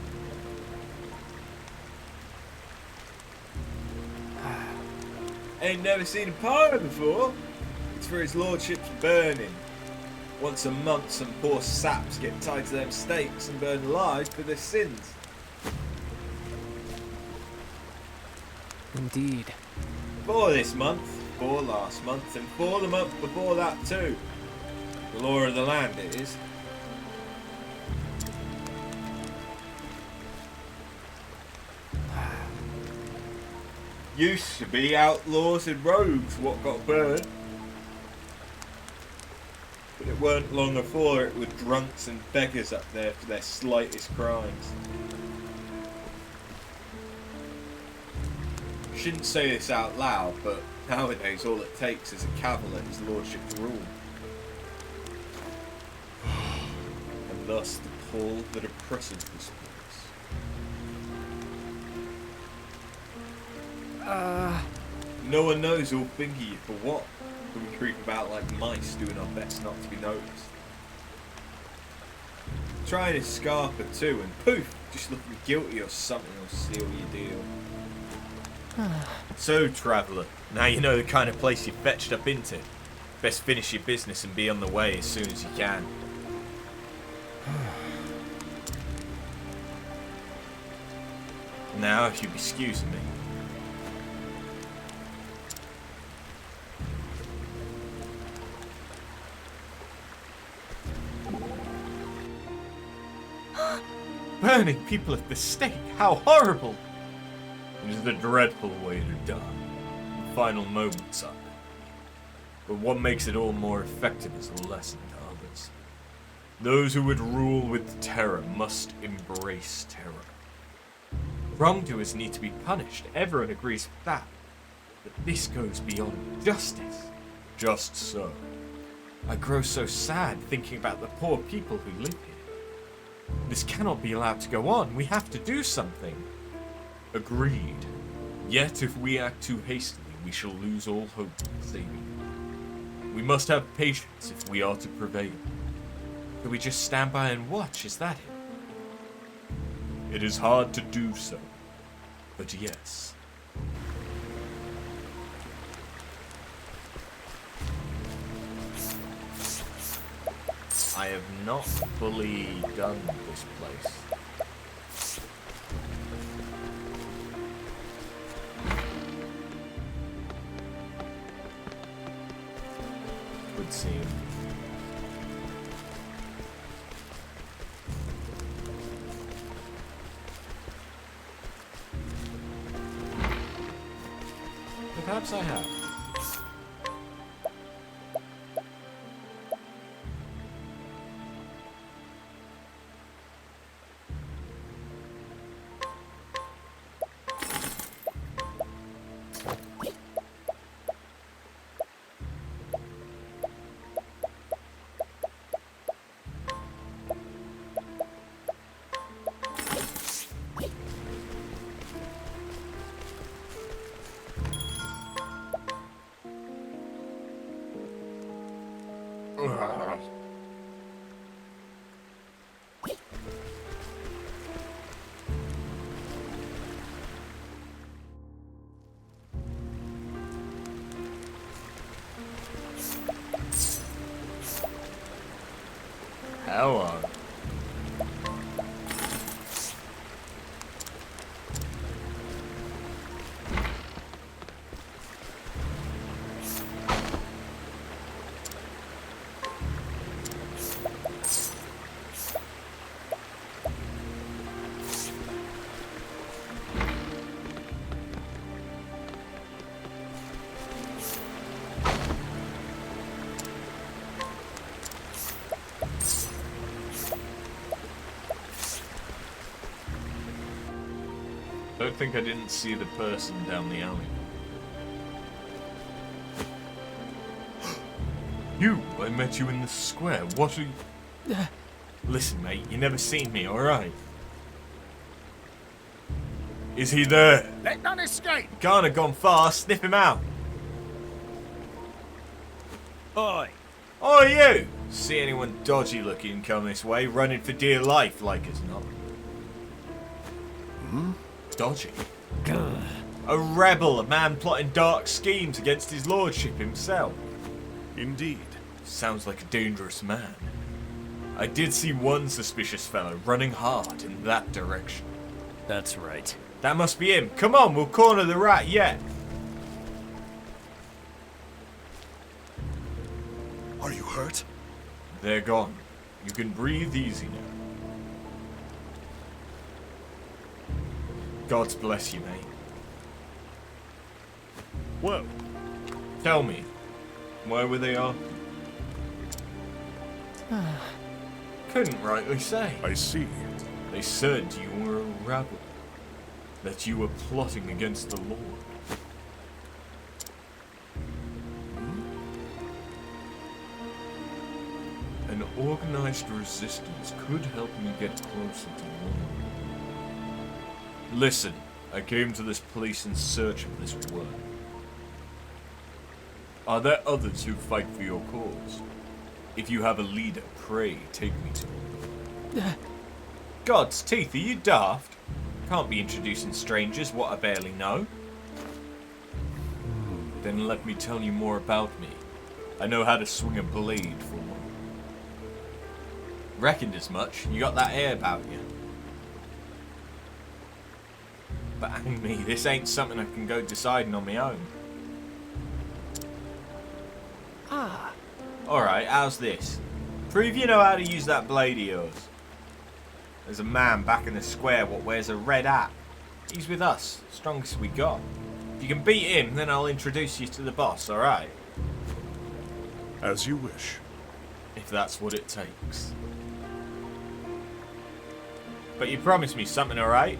Ain't never seen a pyre before. It's for his lordship's burning. Once a month some poor saps get tied to them stakes and burned alive for their sins. Indeed. For this month, for last month, and for the month before that too. The law of the land it is. Used to be outlaws and rogues what got burned. But it weren't long afore it were drunks and beggars up there for their slightest crimes. Shouldn't say this out loud, but nowadays all it takes is a cavil at his lordship's rule. And thus the pull that oppresses this place. No one knows who'll finger you for what. So we creep about like mice, doing our best not to be noticed. Try and escape it too, and poof, just looking guilty or something will seal your deal. So, traveller, now you know the kind of place you're fetched up into. Best finish your business and be on the way as soon as you can. Now, if you'll be excusing me. Burning people at the stake, how horrible! It is a dreadful way to die. The final moments of it. But what makes it all more effective is a lesson to others. Those who would rule with terror must embrace terror. Wrongdoers need to be punished, everyone agrees with that. But this goes beyond justice. Just so. I grow so sad thinking about the poor people who live here. This cannot be allowed to go on. We have to do something. Agreed. Yet if we act too hastily, we shall lose all hope of saving it. We must have patience if we are to prevail. Do we just stand by and watch? Is that it? It is hard to do so, but yes. I have not fully done this place. Perhaps I have. Hello. Don't think I didn't see the person down the alley. You! I met you in the square. What are you... Listen, mate, you never seen me, alright? Is he there? Let none escape! Can't have gone far. Sniff him out. Oi! Oh, you! See anyone dodgy looking come this way, running for dear life like as not. Dodgy? A rebel, a man plotting dark schemes against his lordship himself. Indeed. Sounds like a dangerous man. I did see one suspicious fellow running hard in that direction. That's right. That must be him. Come on, we'll corner the rat yet. Are you hurt? They're gone. You can breathe easy now. God's bless you, mate. Well, Tell me, why were they after you? Couldn't rightly say. I see. They said you were a rebel. That you were plotting against the Lord. An organized resistance could help me get closer to the Lord. Listen, I came to this place in search of this word. Are there others who fight for your cause? If you have a leader, pray take me to him. God's teeth, are you daft? Can't be introducing strangers what I barely know. Then let me tell you more about me. I know how to swing a blade for one. Reckoned as much. You got that air about you. But hang me, this ain't something I can go deciding on my own. Alright, how's this? Prove you know how to use that blade of yours. There's a man back in the square what wears a red hat. He's with us, strongest we got. If you can beat him, then I'll introduce you to the boss, alright? As you wish. If that's what it takes. But you promised me something, alright?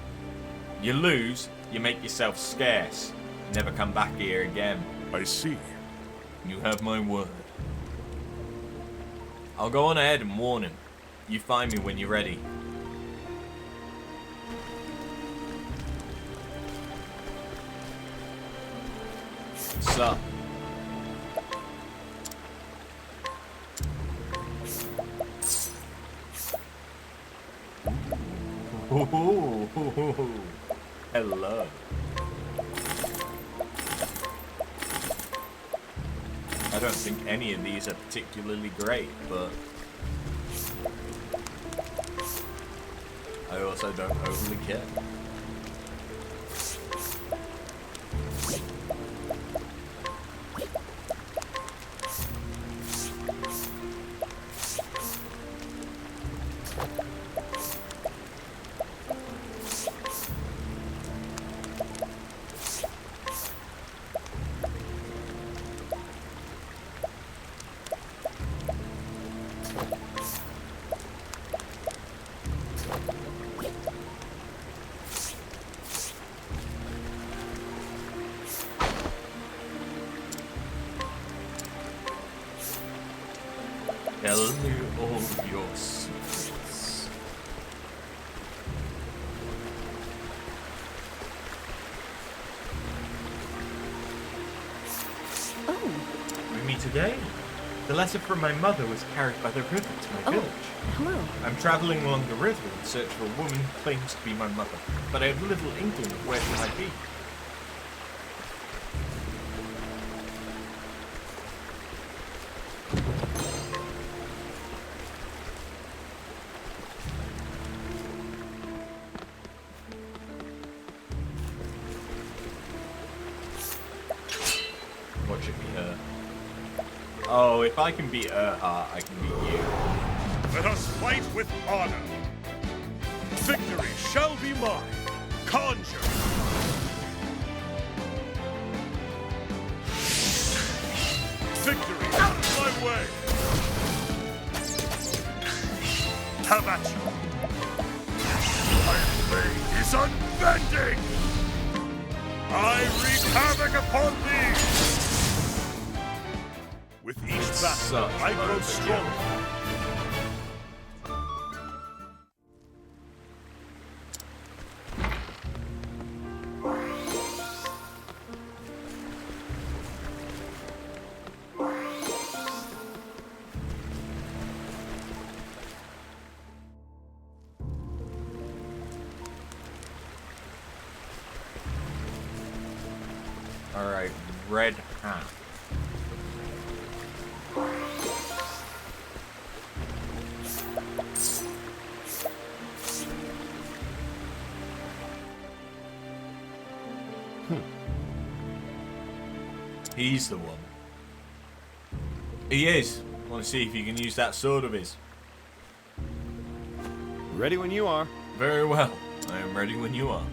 You lose, you make yourself scarce. Never come back here again. I see. You have my word. I'll go on ahead and warn him. You find me when you're ready. Sup? Hello. I don't think any of these are particularly great, but I also don't overly care. Tell me all your secrets. Oh, We meet again. The letter from my mother was carried by the river to my village. hello. I'm travelling along the river in search of a woman who claims to be my mother, but I have little inkling of where she might be. What should be her? Oh, if I can beat her heart, I can beat you. Let us fight with honor. Victory shall be mine. Conjure. Victory out of my way. Have at you. My blade is unbending. I wreak havoc upon thee. With each battle, Such I grow perfect stronger. Alright, red hat. He's the one. He is. I want to see if he can use that sword of his. Ready when you are. Very well. I am ready when you are.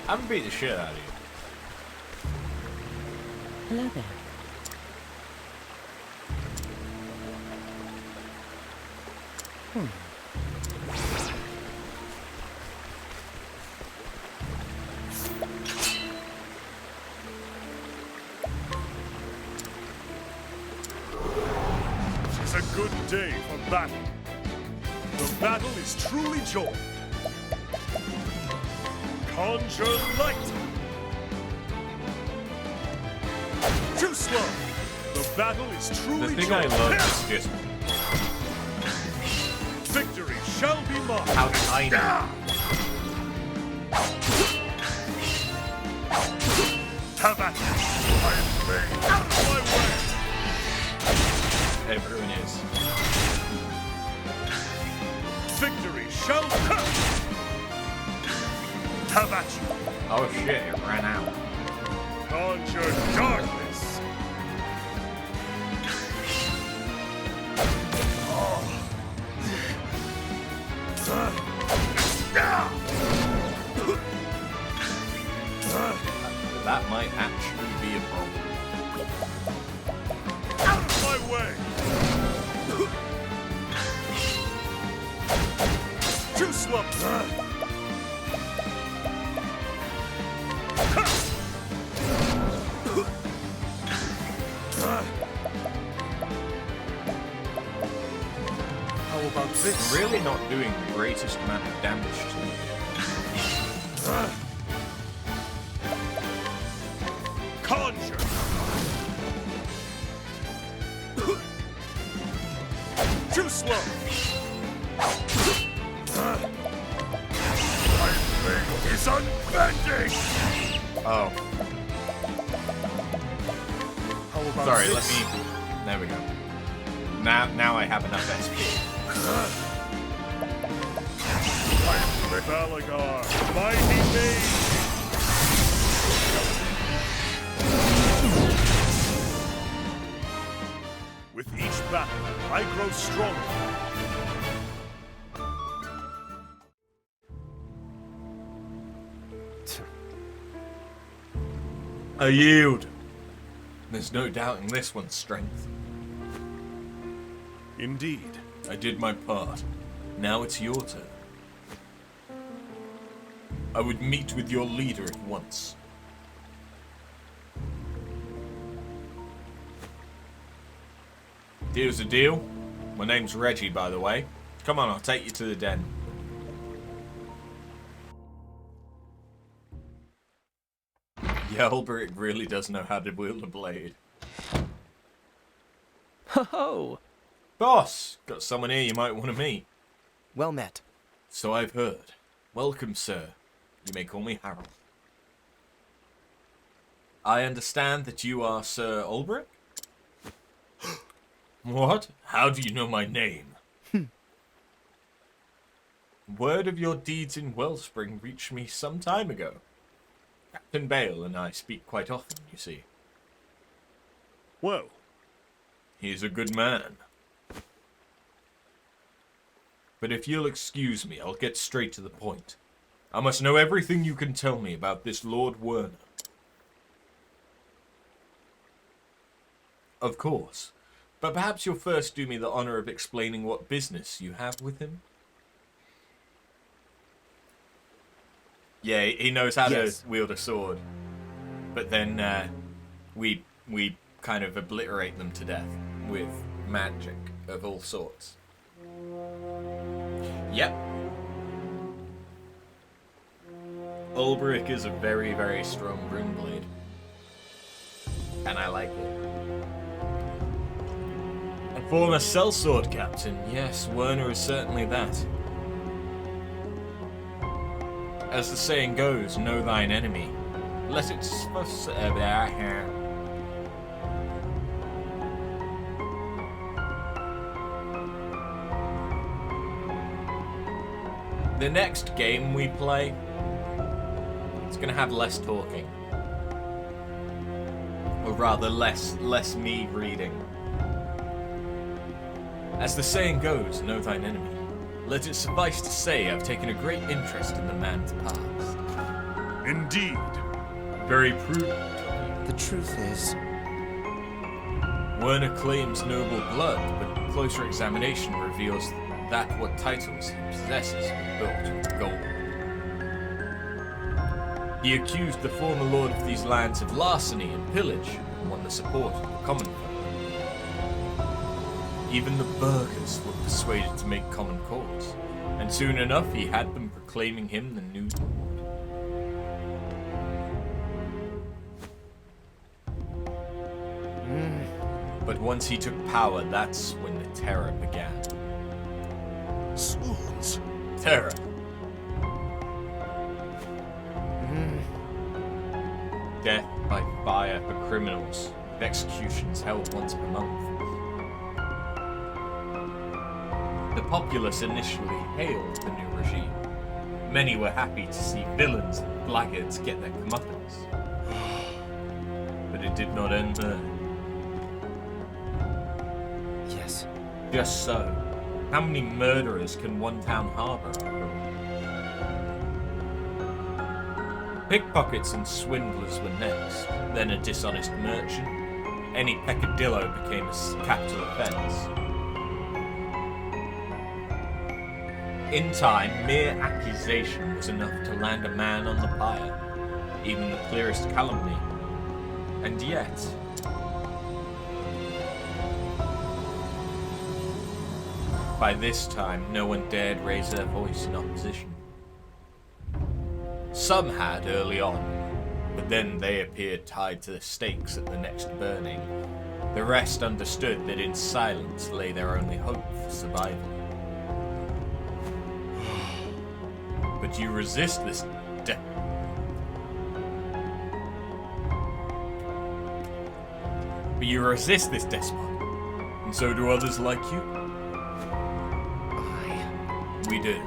I'm gonna beat the shit out of you. Hello there. It's a good day for battle. The battle is truly joined. Conjure light. Too slow. The battle is The truly thing I joined. love is just Victory shall be mine. how tiny. Have at it. I am made out of my way. Everyone is. Victory shall come. Have at you. Oh shit, it ran out. Conjure darkness. That might actually be a problem. Out of my way. Too slow. How about this? Really not doing the greatest amount of damage to me. Conjure. Too slow. My blade is unbending. Oh, How about sorry, this? let me... There we go. Now I have enough SP. Balagar, mighty mage. With each battle, I grow stronger. I yield. There's no doubting this one's strength. Indeed. I did my part. Now it's your turn. I would meet with your leader at once. Deal's a deal. My name's Reggie, by the way. Come on, I'll take you to the den. Yeah, Ulbricht really does know how to wield a blade. Ho-ho! Boss! Got someone here you might want to meet. Well met. So I've heard. Welcome, sir. You may call me Harold. I understand that you are Sir Ulbricht? What? How do you know my name? Word of your deeds in Wellspring reached me some time ago. Captain Bale and I speak quite often, you see. Well, He's a good man. But if you'll excuse me, I'll get straight to the point. I must know everything you can tell me about this Lord Werner. Of course. But perhaps you'll first do me the honor of explaining what business you have with him? Yeah, he knows how to wield a sword. But then we kind of obliterate them to death with magic of all sorts. Yep. Ulbricht is a very, very strong rune blade. And I like it. A former sellsword captain. Yes, Werner is certainly that. As the saying goes, know thine enemy. Let it The next game we play, it's gonna have less talking. Or rather, less me reading. As the saying goes, know thine enemy. Let it suffice to say I've taken a great interest in the man's past. indeed. Very prudent. The truth is, Werner claims noble blood, but closer examination reveals that what titles he possesses were built with gold. He accused the former lord of these lands of larceny and pillage, and won the support of the common folk. Even the burghers were persuaded to make common cause, and soon enough he had them proclaiming him the new lord. But once he took power, that's when the terror began. Swoons. Terror. Death by fire for criminals, with executions held once per month. The populace initially hailed the new regime. Many were happy to see villains and blackguards get their comeuppance. But it did not end there. yes. Just so. How many murderers can one town harbor? Pickpockets and swindlers were next, then a dishonest merchant. Any peccadillo became a capital offence. In time, mere accusation was enough to land a man on the pyre, even the clearest calumny. And yet, by this time, no one dared raise their voice in opposition. Some had early on, but then they appeared tied to the stakes at the next burning. The rest understood that in silence lay their only hope for survival. But you resist this despot, and so do others like you. We do.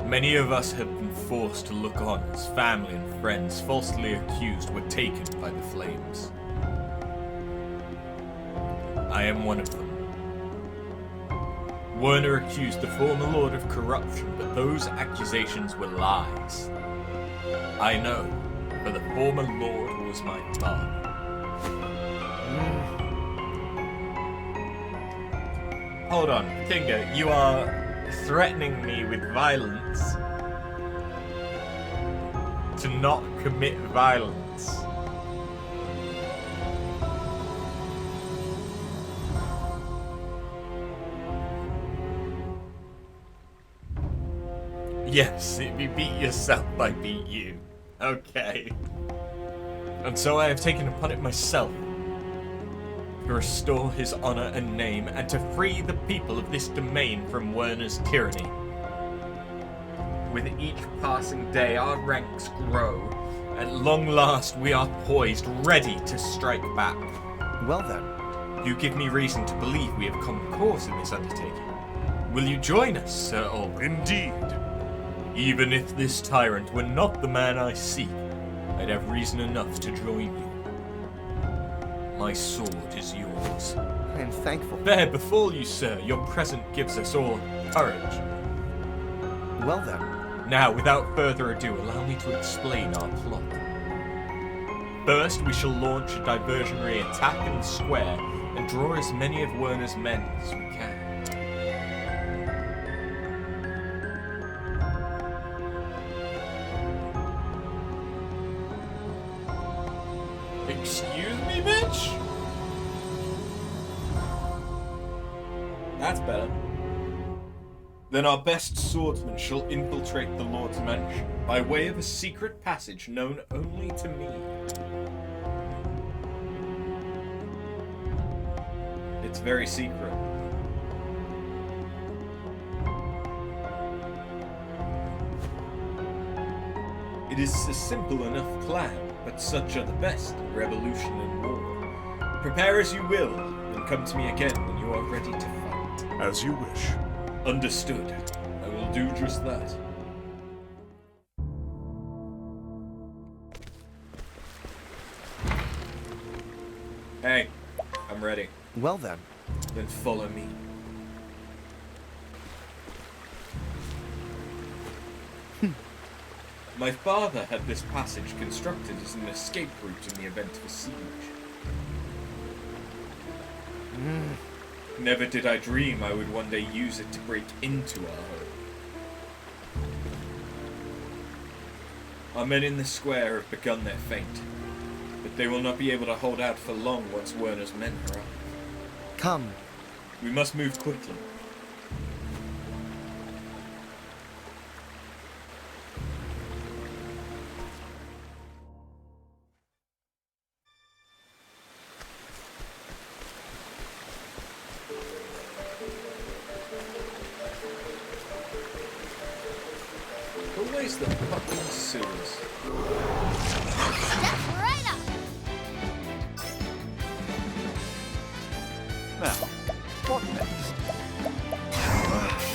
Many of us have been forced to look on as family and friends falsely accused were taken by the flames. I am one of them. Werner accused the former lord of corruption, but those accusations were lies. I know, for the former lord was my father. Hold on, Kinga, you are threatening me with violence to not commit violence. Yes, if you beat yourself, I beat you. Okay. And so I have taken upon it myself to restore his honor and name, and to free the people of this domain from Werner's tyranny. With each passing day, our ranks grow. At long last, we are poised, ready to strike back. Well then, You give me reason to believe we have come course in this undertaking. Will you join us, Sir Ulrich? Indeed. Even if this tyrant were not the man I seek, I'd have reason enough to join you. My sword is yours. I am thankful. There before you, sir, your present gives us all courage. Well then, Now, without further ado, allow me to explain our plot. First, we shall launch a diversionary attack in the square and draw as many of Werner's men as we can. Excuse me, bitch? That's better. Then our best swordsman shall infiltrate the Lord's mansion by way of a secret passage known only to me. It's very secret. It is a simple enough plan, but such are the best in revolution and war. Prepare as you will, and come to me again when you are ready to fight. As you wish. Understood. I will do just that. Hey, I'm ready. well then, Then follow me. My father had this passage constructed as an escape route in the event of a siege. Never did I dream I would one day use it to break into our home. Our men in the square have begun their feint, but they will not be able to hold out for long once Werner's men arrive. come. We must move quickly. Always the fucking sewers. Step right up. Now, what next?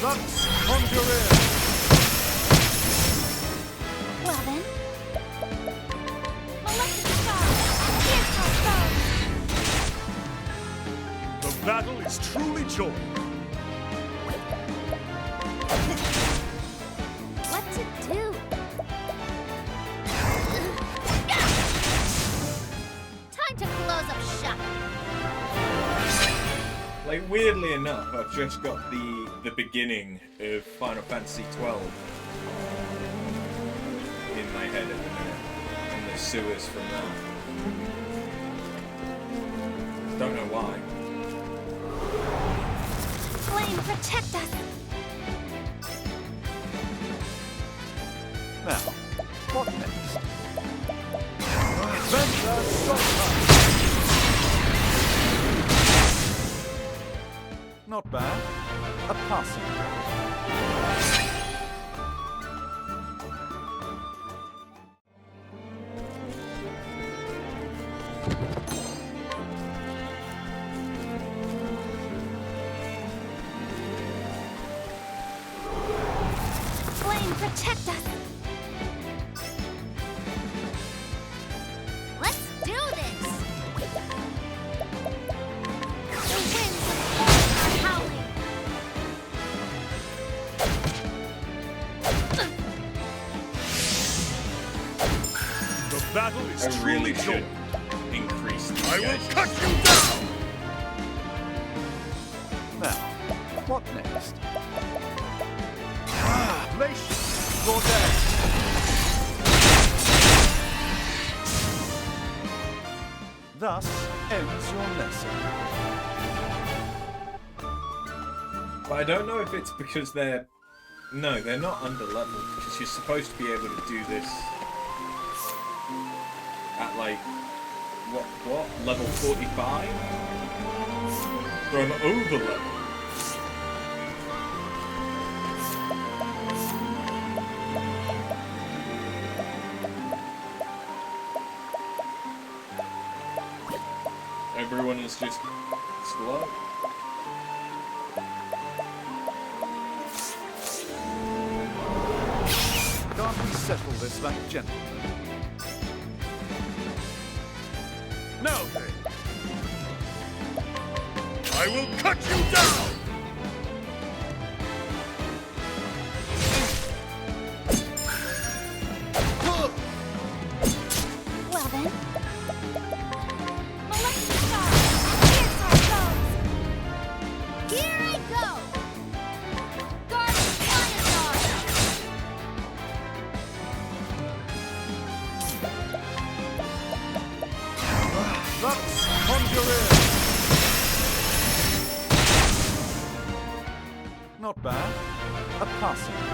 Lux Conjurer! Well then. Molecular charge. Here's our foe. The battle is truly joined. What's it do? Time to close up shop. Like, weirdly enough, I've just got the beginning of Final Fantasy XII in my head at the minute, and the sewers from that. Don't know why. Flame, protect us. Now, what next? Adventure Shotgun! Not bad. A passing grade. Flame, protect us. Let's do this. The winds of force are howling. The battle is I truly really should joined. increase the I will guys' cut you down! Now, what next? Glacier, Goddess! Thus ends your lesson. But I don't know if it's because they're No, they're not under-leveled, because you're supposed to be able to do this at, like, what? Level 45? So I'm over-leveled. Everyone is just slow. Can't we settle this like gentlemen? Now then, I will cut you down! Well then. Molesting star! Here's our foes! Here I go! Guardian Star! Lux, conjure in! Not bad. A passing grade.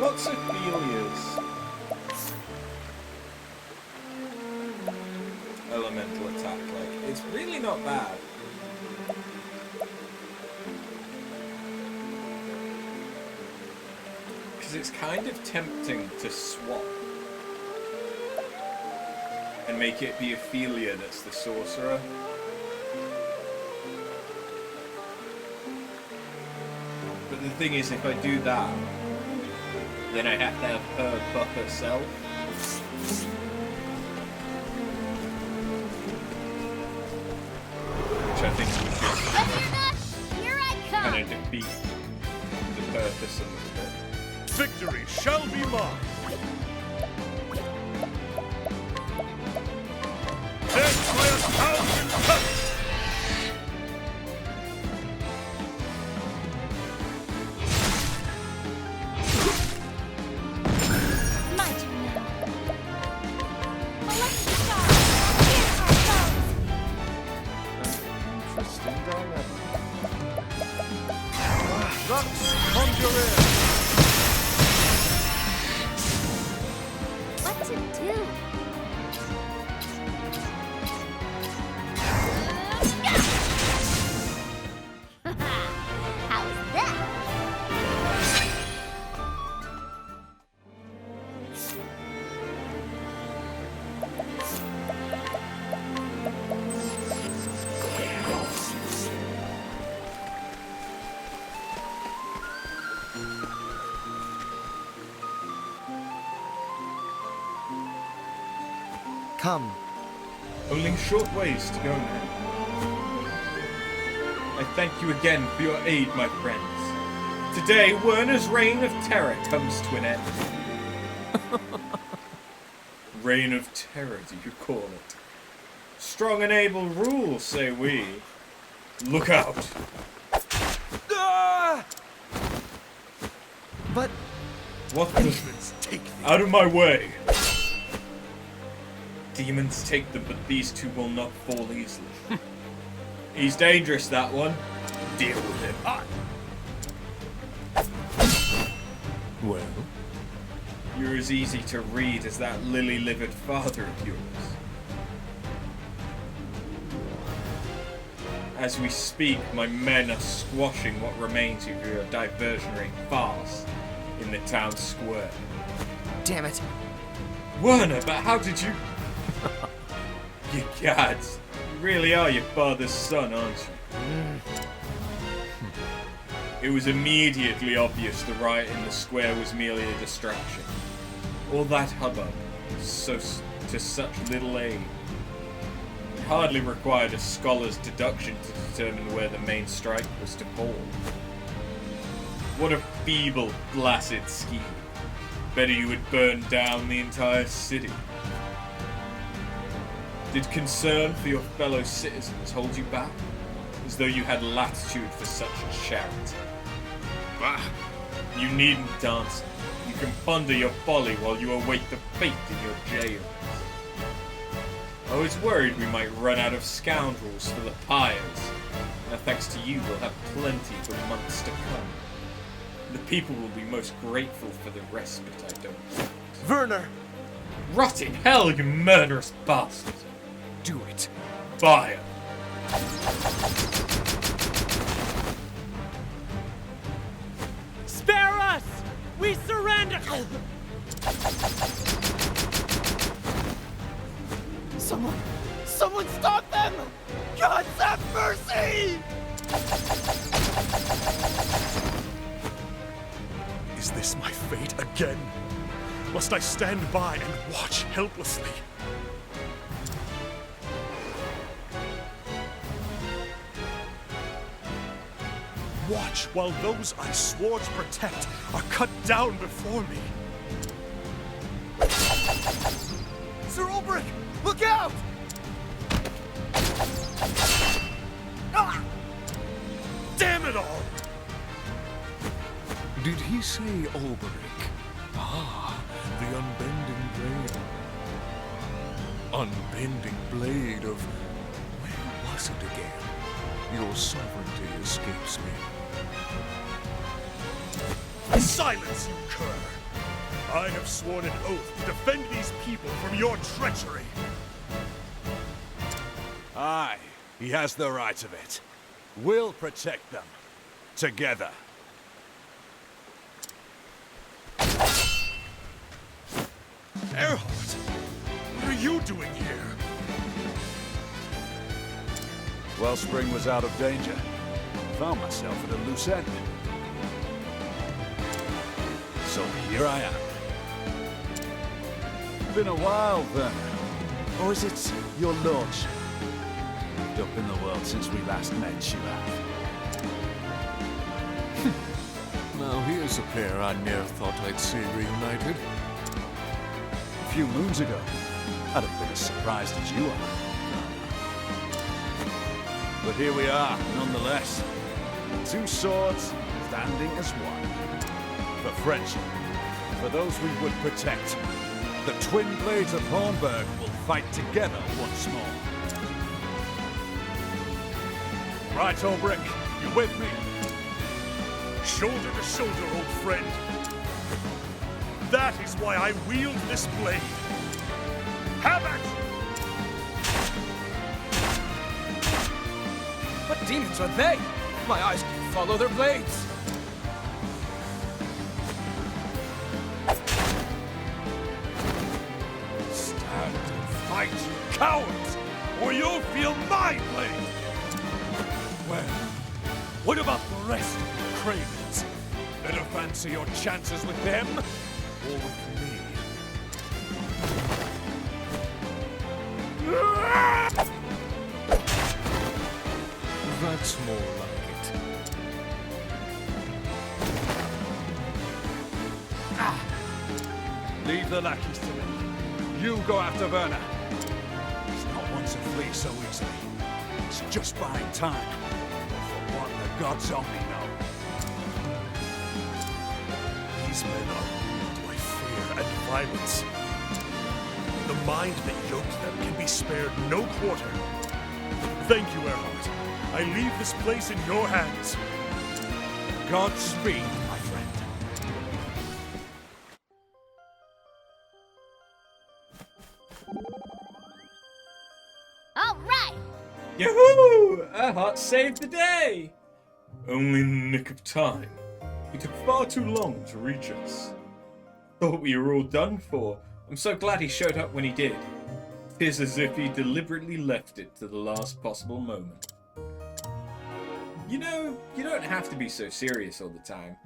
What's Ophelia's elemental attack like? It's really not bad. Because it's kind of tempting to swap and make it be Ophelia that's the sorcerer. But the thing is, if I do that, then I have to have her buff herself. Which I think would just Ready or not, here I come! kind of defeat the purpose a little bit. Victory shall be mine! Death by 1,000 cuts! My turn now. Molesting star! Here's our foes! Interesting dilemma. Lux, conjure in! What to do? How's that? Come. Only short ways to go now. I thank you again for your aid, my friends. Today, Werner's reign of terror comes to an end. Reign of terror, do you call it? Strong and able rule, say we. Look out! Ah! But What the... Out of my way! Demons take them, but these two will not fall easily. He's dangerous, that one. Deal with him. Well, You're as easy to read as that lily-livered father of yours. As we speak, my men are squashing what remains of your diversionary farce in the town square. damn it. Werner, but how did you... You gads. You really are your father's son, aren't you? It was immediately obvious the riot in the square was merely a distraction. All that hubbub to such little aid. It hardly required a scholar's deduction to determine where the main strike was to fall. What a feeble, blasted scheme. Better you would burn down the entire city. Did concern for your fellow citizens hold you back? As though you had latitude for such charity. Bah! You needn't dance. You can ponder your folly while you await the fate in your jail. I was worried we might run out of scoundrels for the pyres. Now thanks to you, we'll have plenty for months to come. The people will be most grateful for the respite, I don't think. Werner! Rot in hell, you murderous bastard! Do it. Fire! Spare us! We surrender! Someone stop them! God have mercy! Is this my fate again? Must I stand by and watch helplessly? Watch while those I swore to protect are cut down before me. Sir Ulbrich, look out! Ah! Damn it all! Did he say Ulbrich? Ah, the unbending blade. Unbending blade of... Where was it again? Your sovereignty escapes me. Silence, you cur! I have sworn an oath to defend these people from your treachery. Aye, he has the right of it. We'll protect them. Together. Erhard, what are you doing here? Wellspring was out of danger. Found myself at a loose end. So here I am. Been a while, Werner. Or is it your lordship? Moved up in the world since we last met, you have. Now here's a pair I ne'er thought I'd see reunited. A few moons ago, I'd have been as surprised as you are. But here we are, nonetheless. Two swords, standing as one. For friendship, for those we would protect. The twin blades of Hornburg will fight together once more. Right, Ulbrich, you with me? Shoulder to shoulder, old friend. That is why I wield this blade. Have at you! What demons are they? My eyes can follow their blades. Stand and fight, you cowards, or you'll feel my blade! Well, what about the rest of you cravens? Better fancy your chances with them, or with me? That's more like it. Leave the lackeys to me. You go after Werner. He's not one to flee so easily. He's just buying time. For what the gods only know. These men are ruled by fear and violence. The mind that yoked them can be spared no quarter. Thank you, Erhard. I leave this place in your hands. Godspeed, my friend. All right. Yahoo! Erhard saved the day! Only in the nick of time. He took far too long to reach us. Thought we were all done for. I'm so glad he showed up when he did. It's as if he deliberately left it to the last possible moment. You know, you don't have to be so serious all the time.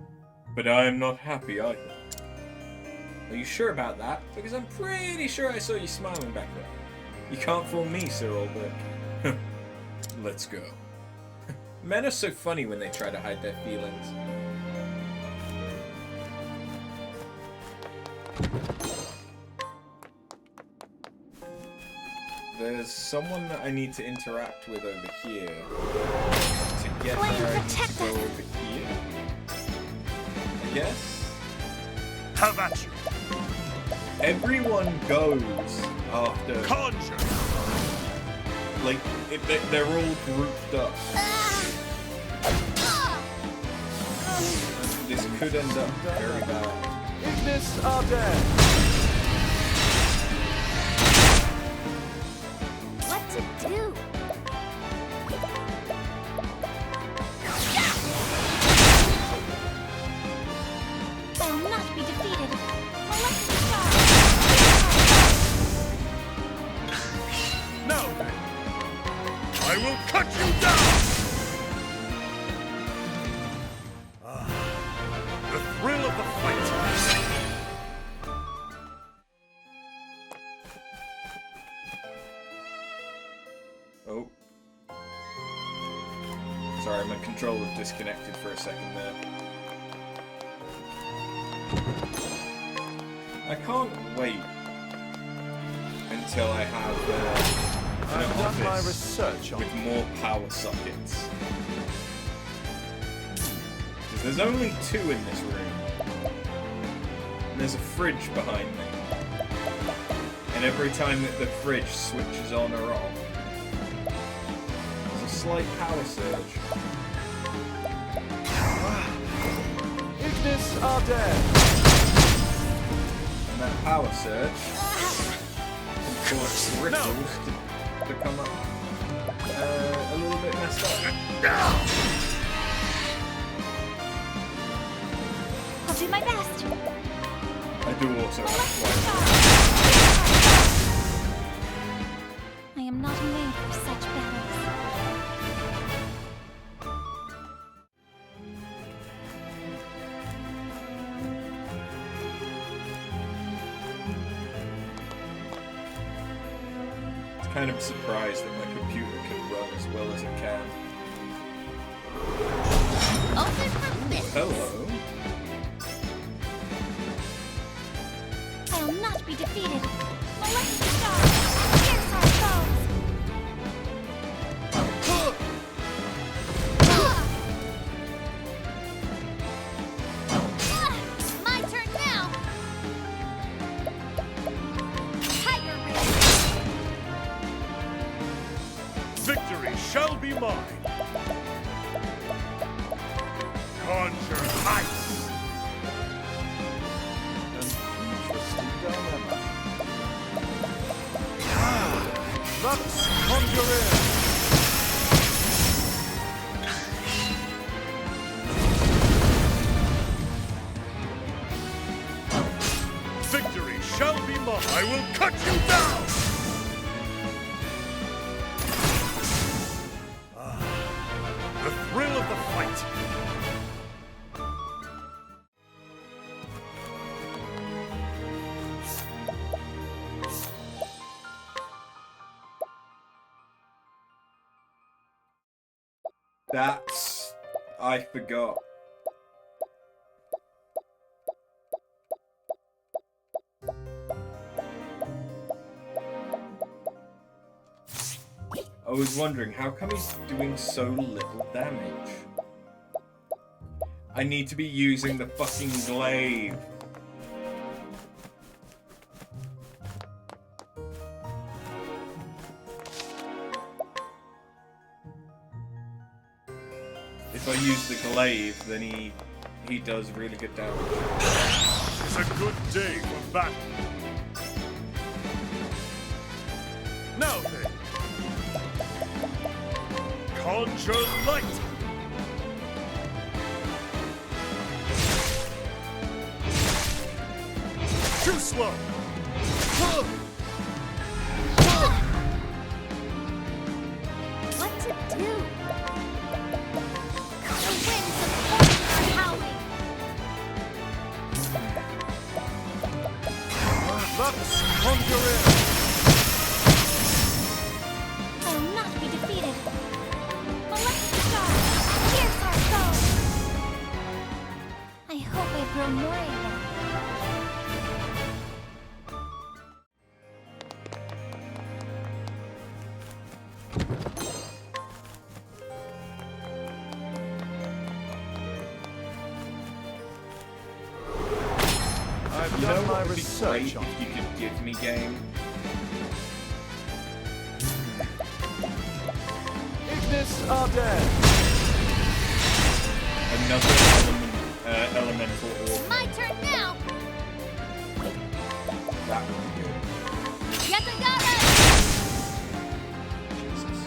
But I am not happy either. Are you sure about that? Because I'm pretty sure I saw you smiling back there. You can't fool me, Sir Ulbrich. Let's go. Men are so funny when they try to hide their feelings. There's someone that I need to interact with over here. To get Flame, there, I need protect to go us. over here. I guess. Have at you. Everyone goes after. Conjure. Like, they're all grouped up. This could end up very bad. Ignis are dead. What to do? I will not be defeated. Electric star. Now then, I will cut you down! The thrill of the fight! Oh. Sorry, my controller disconnected for a second there. I can't wait until I have I've an done my office research on with more power sockets. Because there's only 2 in this room. And there's a fridge behind me. And every time that the fridge switches on or off, there's a slight power surge. Ignis are dead. And that power surge can cause ripples to come up a little bit messed up. I'll do my best. I do also have I am not made for such battles. kind of surprised that my computer can run as well as it can. Open for business. Hello. I will not be defeated. Electric star. Pierce our foes. My turn now. Tiger Race. Victory shall be mine. Conjure ice. Interesting dilemma. Lux conjure in. Victory shall be mine. I will cut you down. The thrill of the fight. That's... I forgot. I was wondering, how come he's doing so little damage? I need to be using the fucking glaive. If I use the glaive, then he does really good damage. It's a good day for battle. Now then, conjure light. Too slow. What to do? The winds of fortune are howling. Lux conjure in. I will not be defeated. Electric star, pierce our foes. I hope I grow more able. You know done my what would be great research on if you could give me game? Ignis are dead. Another elemental orb. My turn now! That would be good. Yes, I got it! Jesus.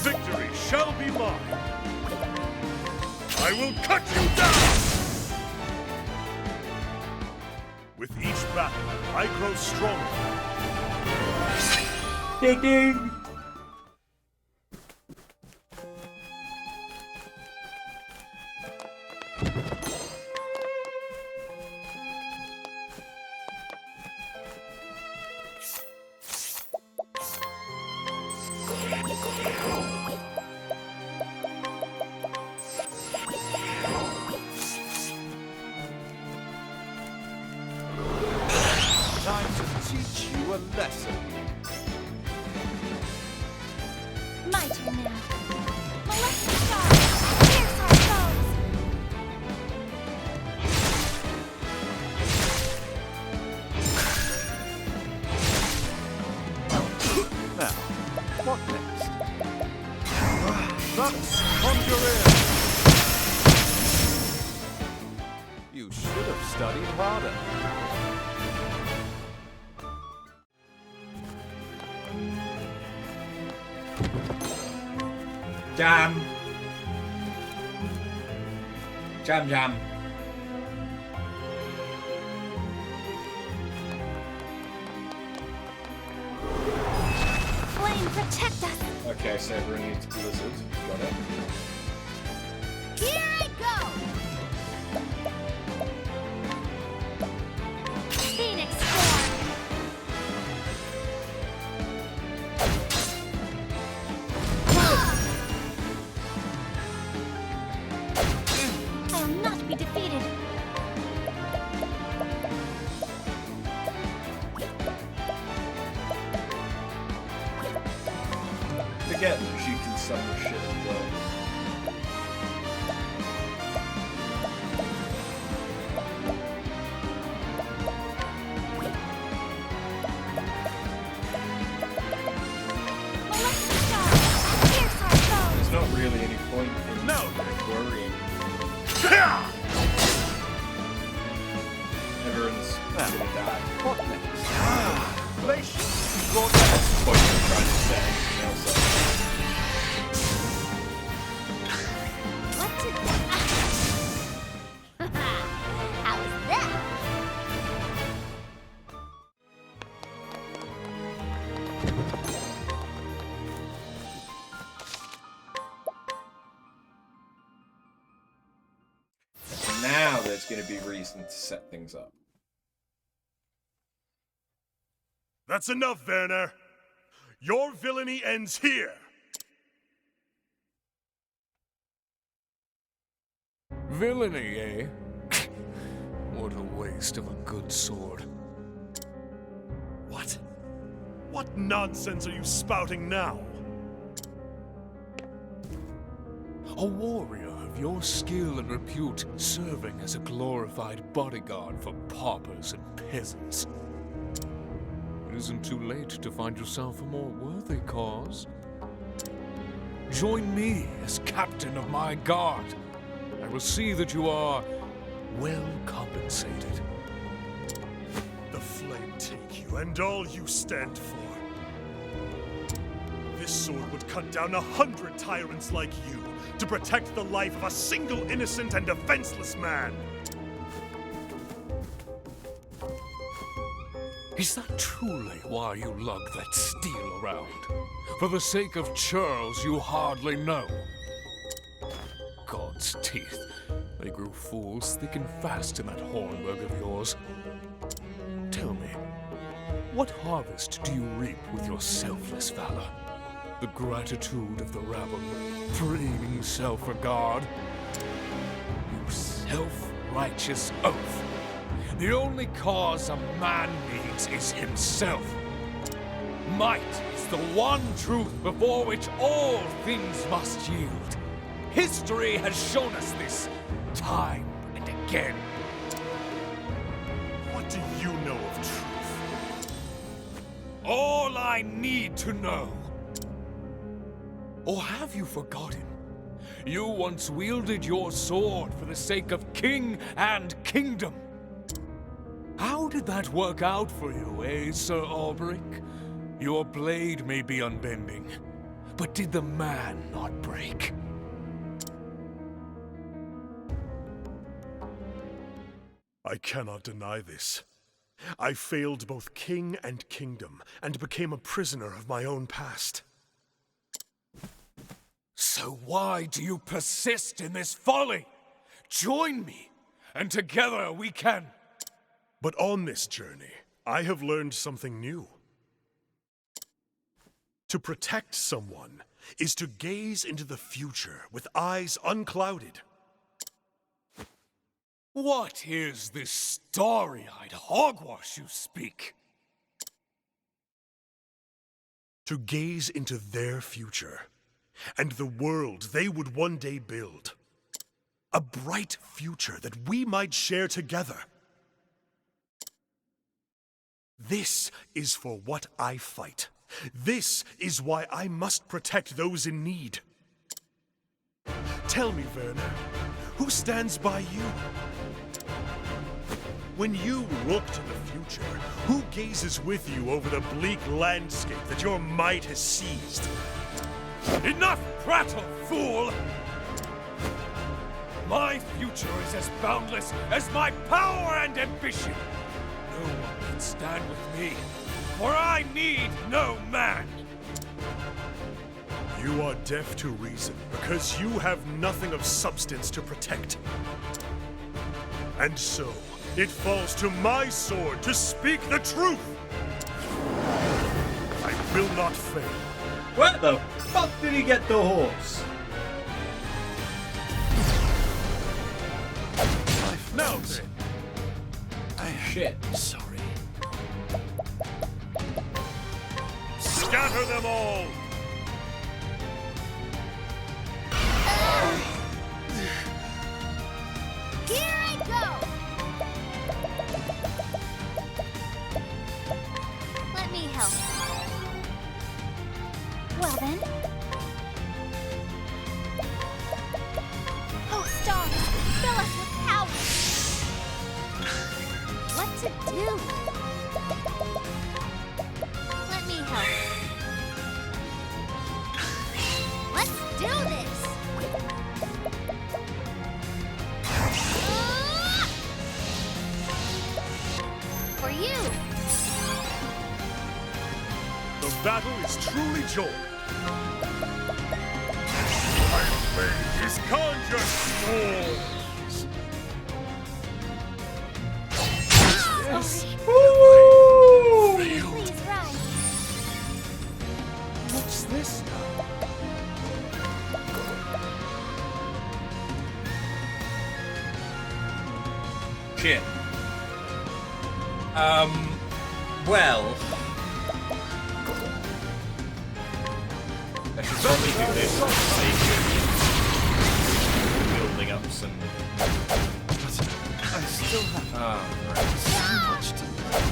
Victory shall be mine. I will cut you down! With each battle, I grow stronger. Ding ding! Time to teach you a lesson. My turn now. Molesting star! Pierce our foes! Now, what next? Lux, conjure in. You should have studied harder. Jam! Jam jam. Flame, protect us! Okay, so everyone needs Blizzard. Got it. Here I go! Phoenix form! I will not be defeated! Forget that you can summon shit as well. Molesting star! Pierce our foes! There's not really any point in worrying. Everyone's gonna die. What next? Glacier. Point in trying to set anything else up. What's it? How is that? Now there's going to be reason to set things up. That's enough, Werner. Your villainy ends here. Villainy, eh? What a waste of a good sword. What? What nonsense are you spouting now? A warrior of your skill and repute serving as a glorified bodyguard for paupers and peasants. It isn't too late to find yourself a more worthy cause. Join me as captain of my guard. I will see that you are well compensated. The flame take you and all you stand for. This sword would cut down 100 tyrants like you to protect the life of a single innocent and defenseless man. Is that truly why you lug that steel around? For the sake of churls you hardly know? God's teeth. They grew fools thick and fast in that Hornburg of yours. Tell me, what harvest do you reap with your selfless valor? The gratitude of the rabble, freeing self-regard? You self-righteous oaf. The only cause a man needs is himself. Might is the one truth before which all things must yield. History has shown us this time and again. What What do you know of truth? All I need to know. Or have you forgotten? You once wielded your sword for the sake of king and kingdom. How did that work out for you, eh, Sir Alberic? Your blade may be unbending, but did the man not break? I cannot deny this. I failed both king and kingdom, and became a prisoner of my own past. So why do you persist in this folly? Join me, and together we can... But on this journey, I have learned something new. To protect someone is to gaze into the future with eyes unclouded. What is this starry-eyed hogwash you speak? To gaze into their future, and the world they would one day build. A bright future that we might share together. This is for what I fight. This is why I must protect those in need. Tell me, Werner, who stands by you? When you look to the future, who gazes with you over the bleak landscape that your might has seized? Enough prattle, fool! My future is as boundless as my power and ambition. No one can stand with me, for I need no man. You are deaf to reason because you have nothing of substance to protect. And so, it falls to my sword to speak the truth. I will not fail. Where the fuck did he get the horse? Now then. Shit. Sorry. Scatter them all! Here I go! Let me help. Well then. Oh, stars, fill us with power! What to do? Let me help. Let's do this! For you! The battle is truly joined. My blade is conjured swords. Woo! Please run. What's this now? Shit. Well... I should probably do this for the sake of building up some... I still have right. so much to learn.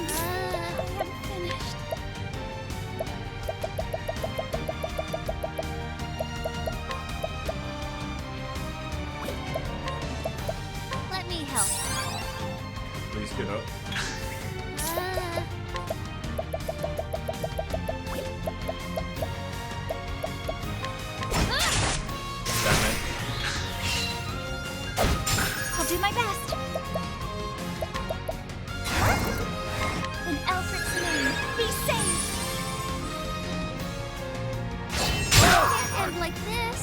I haven't finished. Let me help. Please get up. Damn it. I'll do my best. In Alfred's name, be safe. Can't end like this.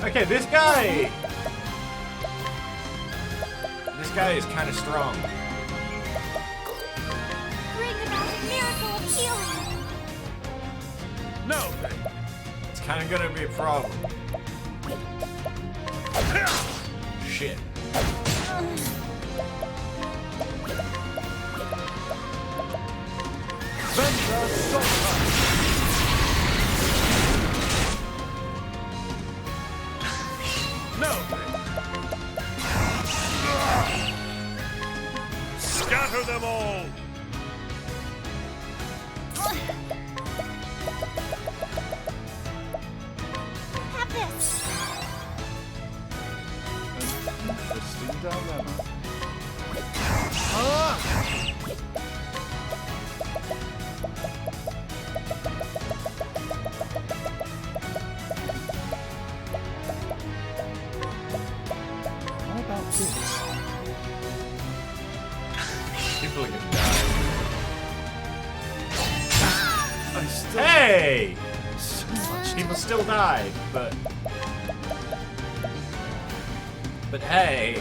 Okay, this guy is kind of strong. Bring about a miracle of healing. Now then. It's kind of gonna be a problem. Shit. Hey! So much. People still died, but hey.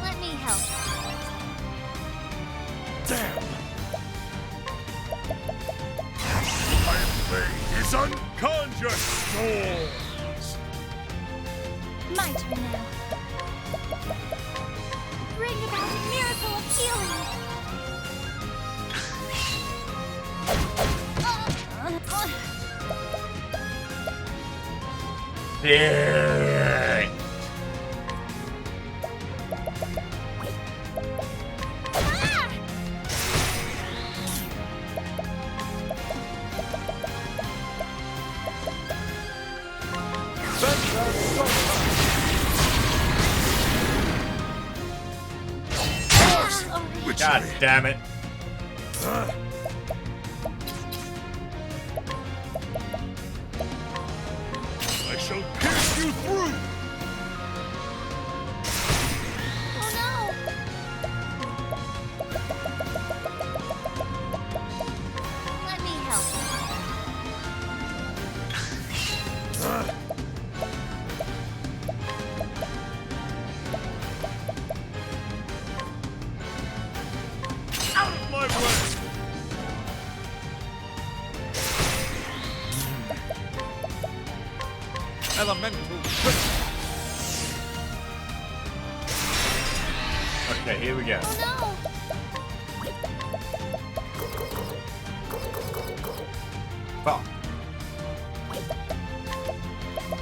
Let me help. Damn! I play his unconjured storms! My turn now. Bring about a miracle of healing. Yeah. God damn it. I shall pierce you through! Oh no! Let me help. Out of my way! Elemental. Okay, here we go. Oh no! Fuck.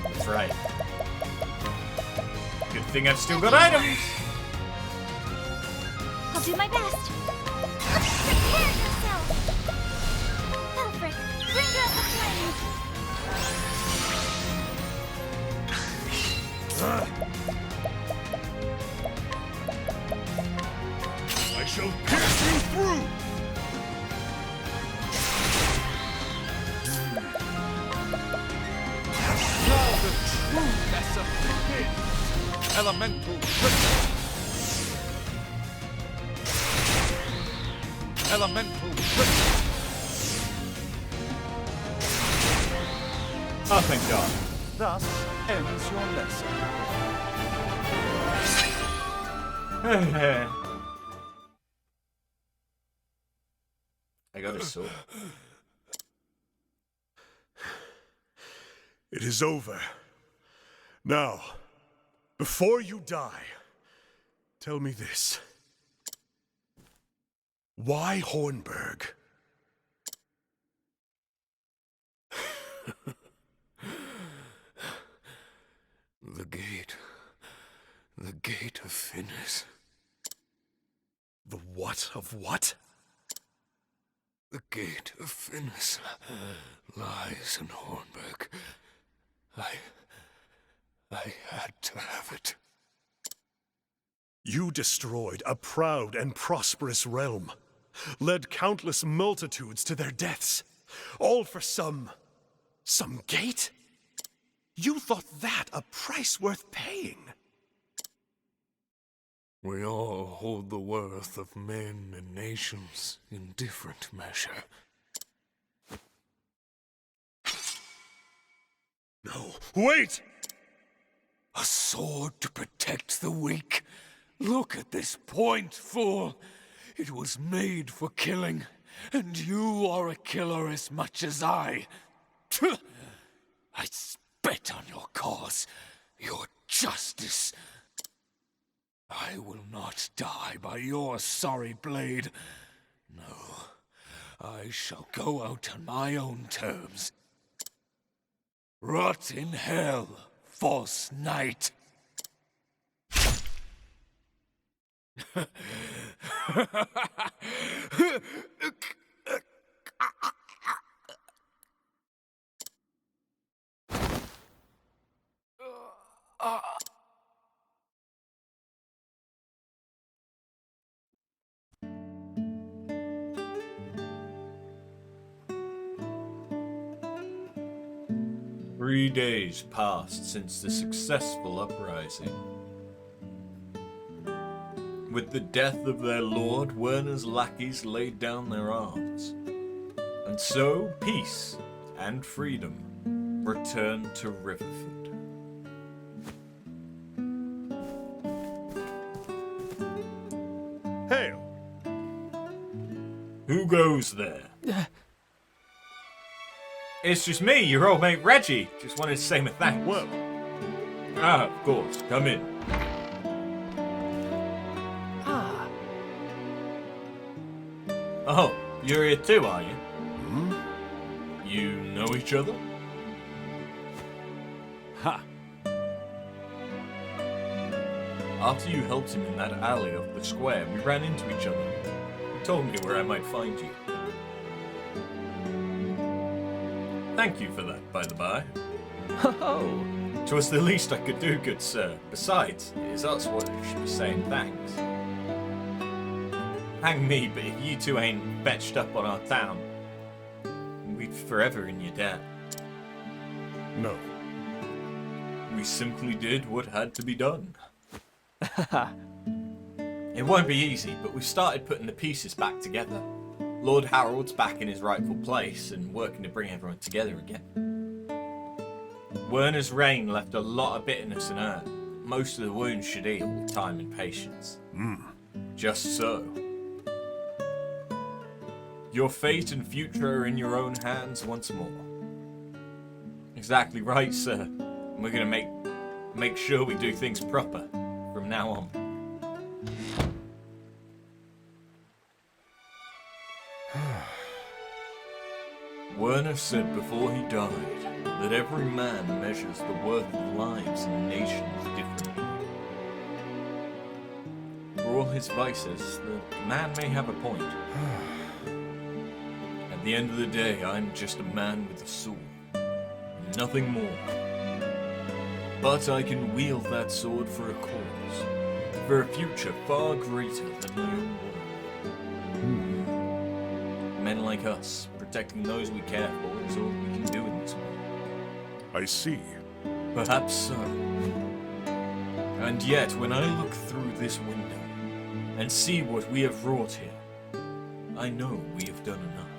That's right. Good thing I've still got items. I'll do my best. Prepare yourself. Helfric, bring out the flames. I shall pierce you through! Now the true lesson begins. Elemental. Elemental. Oh, thank God. Thus ends your lesson. I got a sword. It is over. Now, before you die, tell me this. Why Hornburg? The gate. The gate of Finis. The what of what? The gate of Finis lies in Hornburg. I had to have it. You destroyed a proud and prosperous realm, led countless multitudes to their deaths, all for some gate? You thought that a price worth paying? We all hold the worth of men and nations in different measure. No, wait! A sword to protect the weak. Look at this point, fool. It was made for killing, and you are a killer as much as I. I spit on your cause, your justice. I will not die by your sorry blade. No, I shall go out on my own terms. Rot in hell, false knight. 3 days passed since the successful uprising. With the death of their lord, Werner's lackeys laid down their arms. And so, peace and freedom returned to Riverford. Hail! Who goes there? It's just me, your old mate Reggie. Just wanted to say my thanks. Well, Of course. Come in. Oh, you're here too, are you? You know each other? Ha! After you helped him in that alley off the square, we ran into each other. You told me where I might find you. Thank you for that, by the by. Oh, 'Twas the least I could do, good sir. Besides, it is us what should be saying thanks. Hang me, but if you two ain't fetched up on our town, we'd be forever in your debt. no. We simply did what had to be done. It won't be easy, but we've started putting the pieces back together. Lord Harold's back in his rightful place and working to bring everyone together again. Werner's reign left a lot of bitterness and hurt. Most of the wounds should heal with time and patience. Just so. Your fate and future are in your own hands once more. Exactly right, sir. And we're gonna make sure we do things proper from now on. Werner said before he died that every man measures the worth of lives and nations differently. For all his vices, the man may have a point. At the end of the day, I'm just a man with a sword. Nothing more. But I can wield that sword for a cause. For a future far greater than my own world. Men like us, protecting those we care for, is all we can do in this world. I see. Perhaps so. And yet, when I look through this window and see what we have wrought here, I know we have done enough.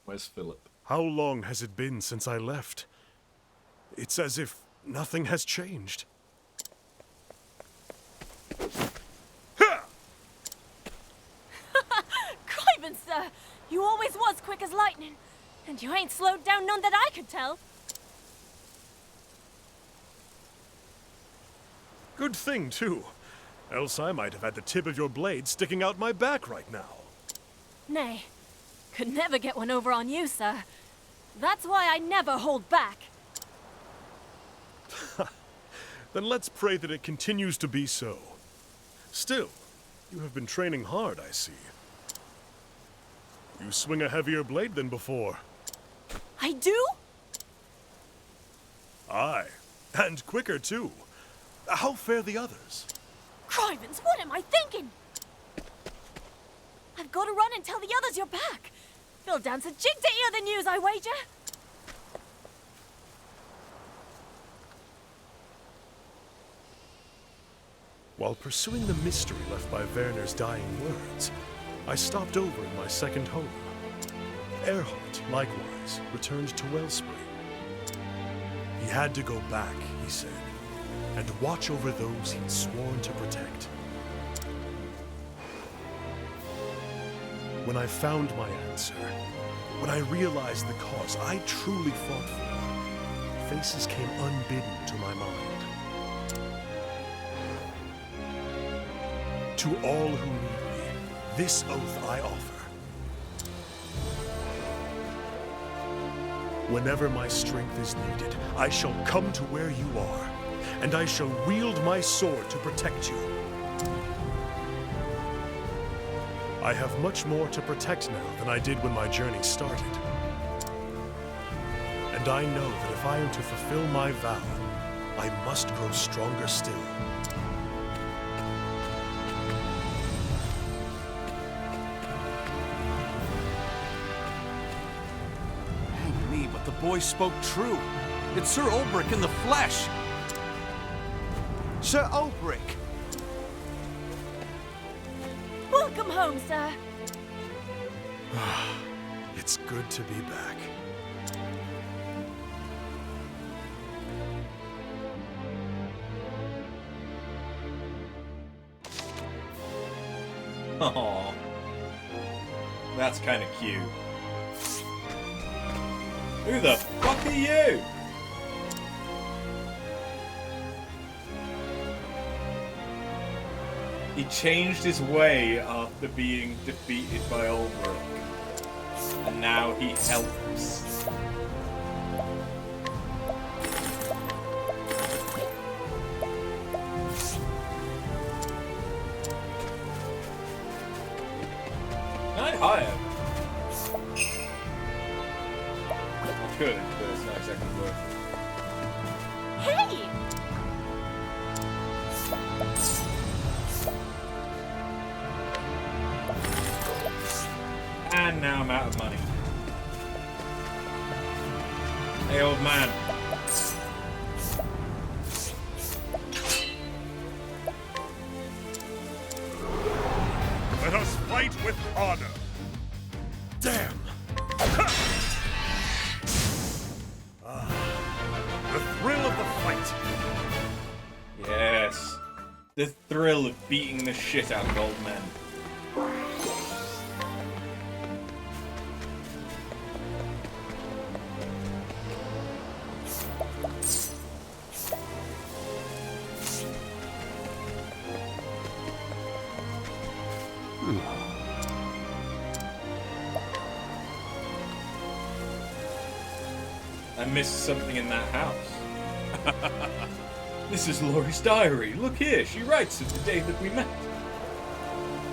Where's Philip? How long has it been since I left? It's as if nothing has changed. Criven, sir! You always was quick as lightning. And you ain't slowed down none that I could tell. Good thing, too. Else I might have had the tip of your blade sticking out my back right now. Nay, could never get one over on you, sir. That's why I never hold back. Then let's pray that it continues to be so. Still, you have been training hard, I see. You swing a heavier blade than before. I do? Aye, and quicker, too. How fare the others? Crivens, what am I thinking? I've got to run and tell the others you're back. They'll dance a jig to hear the news, I wager. While pursuing the mystery left by Werner's dying words, I stopped over in my second home. Erhardt, likewise, returned to Wellspring. He had to go back, he said, and watch over those he'd sworn to protect. When I found my answer, when I realized the cause I truly fought for, faces came unbidden to my mind. To all who need me, this oath I offer. Whenever my strength is needed, I shall come to where you are, and I shall wield my sword to protect you. I have much more to protect now than I did when my journey started. And I know that if I am to fulfill my vow, I must grow stronger still. Hang me, but the boy spoke true. It's Sir Ulbric in the flesh. Sir Ulbric! Welcome home, sir. It's good to be back. Aww. That's kind of cute. Who the fuck are you? He changed his way after being defeated by Ulbric. And now he helps. Can I hire? I could, but it's not exactly worth it. Hey! And now I'm out of money. Hey, old man. Let us fight with honor. Damn! The thrill of the fight. Yes. The thrill of beating the shit out of old men. I missed something in that house. This is Laurie's diary. Look here, she writes of the day that we met.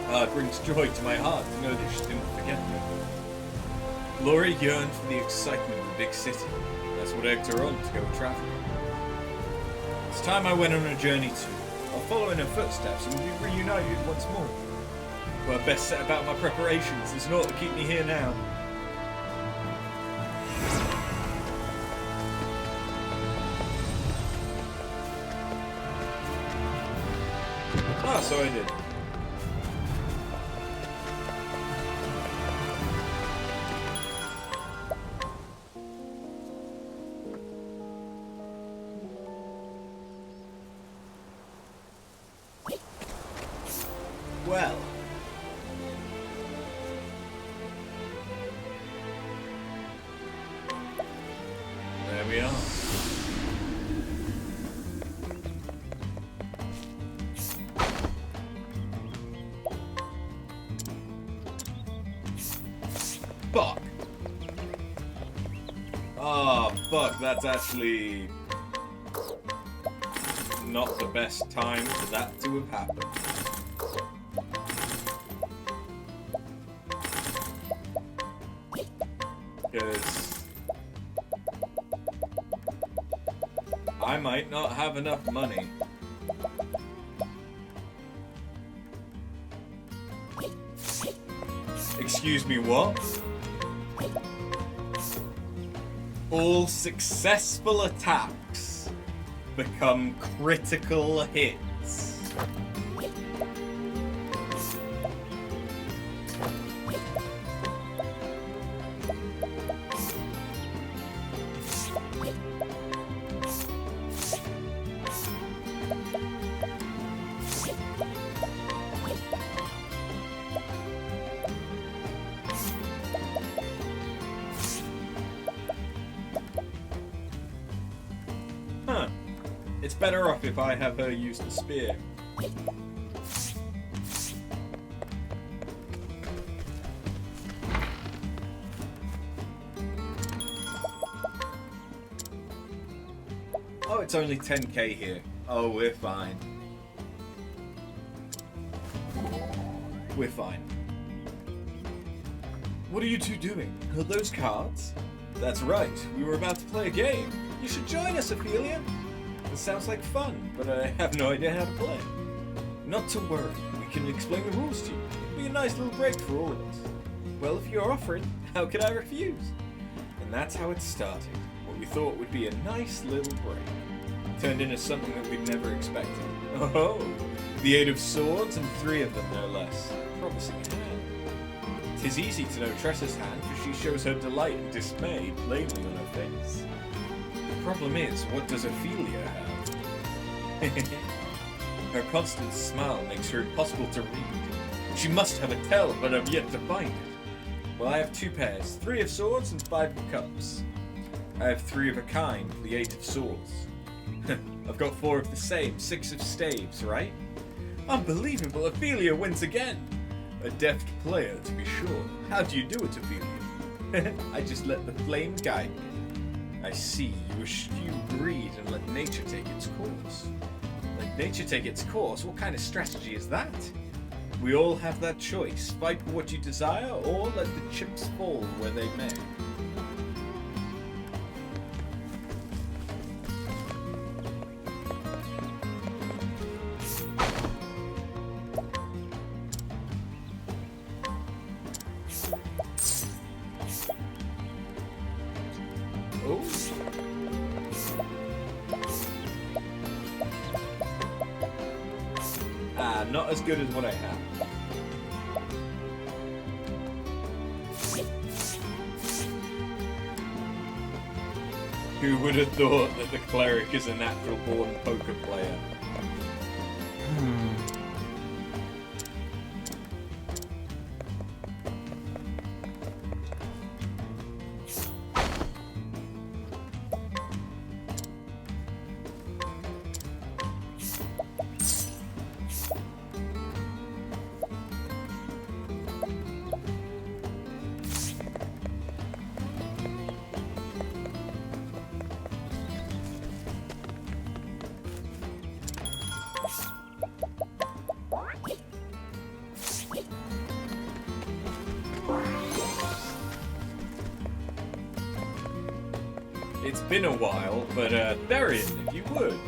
It brings joy to my heart to know that she didn't forget me. Laurie yearned for the excitement of the big city. That's what egged her on to go traveling. It's time I went on a journey too. I'll follow in her footsteps and we'll be reunited once more. But I best set about my preparations. There's naught to keep me here now. Ah, so I did. Well. There we are. Fuck. Oh, fuck, that's actually not the best time for that to have happened. Because I might not have enough money. Excuse me, what? All successful attacks become critical hits. Huh. It's better off if I have her use the spear. Oh, it's only 10k here. Oh, we're fine. We're fine. What are you two doing? Are those cards? That's right, we were about to play a game. You should join us, Ophelia. It sounds like fun, but I have no idea how to play. Not to worry, we can explain the rules to you. It'll be a nice little break for all of us. Well, if you're offering, how could I refuse? And that's how it started. What we thought would be a nice little break turned into something that we'd never expected. Oh, the 8 of Swords and 3 of them, no less. Promising hand. 'Tis easy to know Tressa's hand, for she shows her delight and dismay plainly on her face. The problem is, what does Ophelia have? Her constant smile makes her impossible to read. She must have a tell, but I've yet to find it. Well, I have 2 pairs, 3 of Swords and 5 of Cups. I have 3 of a kind, the 8 of Swords. I've got 4 of the same, 6 of Staves, right? Unbelievable, Ophelia wins again! A deft player, to be sure. How do you do it, Ophelia? I just let the flame guide me. I see, you eschew greed and let nature take its course. Let nature take its course? What kind of strategy is that? We all have that choice. Fight for what you desire, or let the chips fall where they may. Not as good as what I have. Who would have thought that the cleric is a natural born poker player? It's been a while, but Therian, if you would.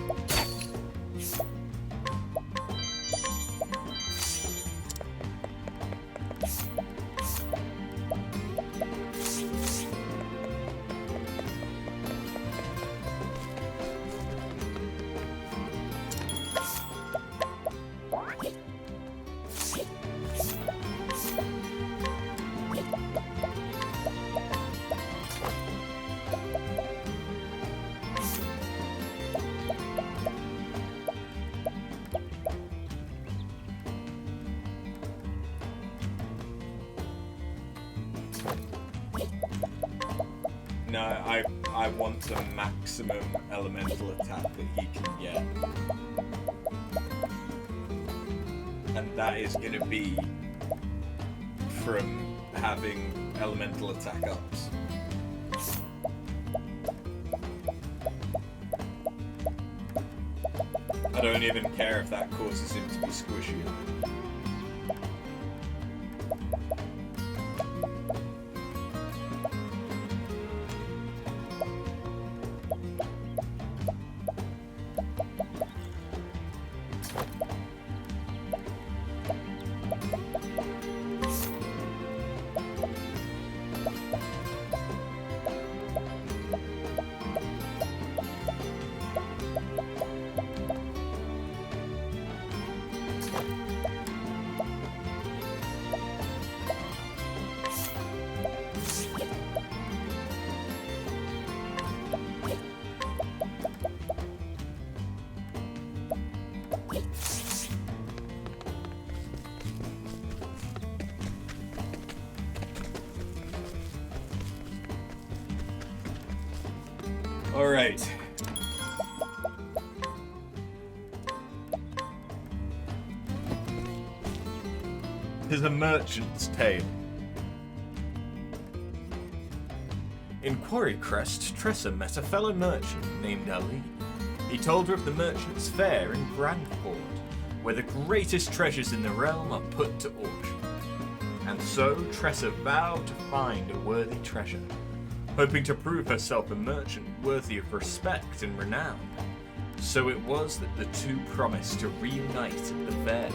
No, I want the maximum elemental attack that he can get. And that is going to be from having elemental attack ups. I don't even care if that causes him to be squishier. All right. Tis a merchant's tale. In Quarry Crest, Tressa met a fellow merchant named Ali. He told her of the merchant's fair in Grandport, where the greatest treasures in the realm are put to auction. And so Tressa vowed to find a worthy treasure, hoping to prove herself a merchant worthy of respect and renown. So it was that the two promised to reunite at the fair.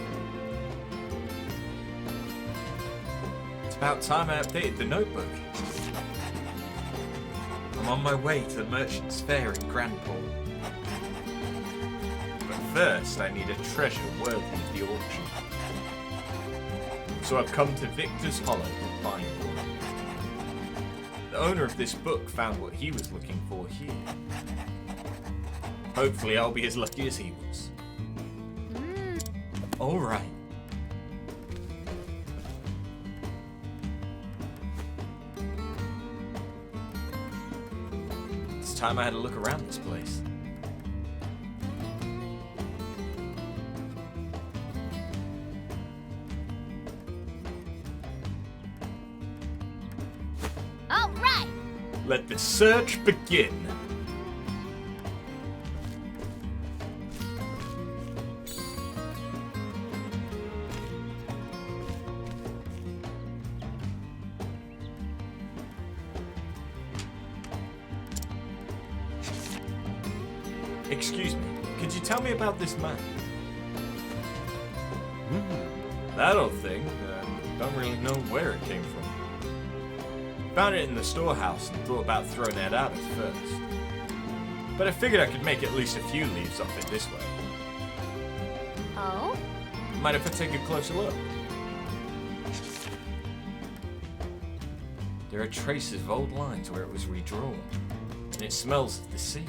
It's about time I updated the notebook. I'm on my way to the merchant's fair in Grandport. But first, I need a treasure worthy of the auction. So I've come to Victor's Hollow to find one. The owner of this book found what he was looking for here. Hopefully I'll be as lucky as he was. Alright. It's time I had a look around this place. All right. Let the search begin. Excuse me, could you tell me about this map? That old thing, don't really know where it came from. Found it in the storehouse and thought about throwing it out at first. But I figured I could make at least a few leaves off it this way. Oh? Mind if I take a closer look? There are traces of old lines where it was redrawn, and it smells of the sea.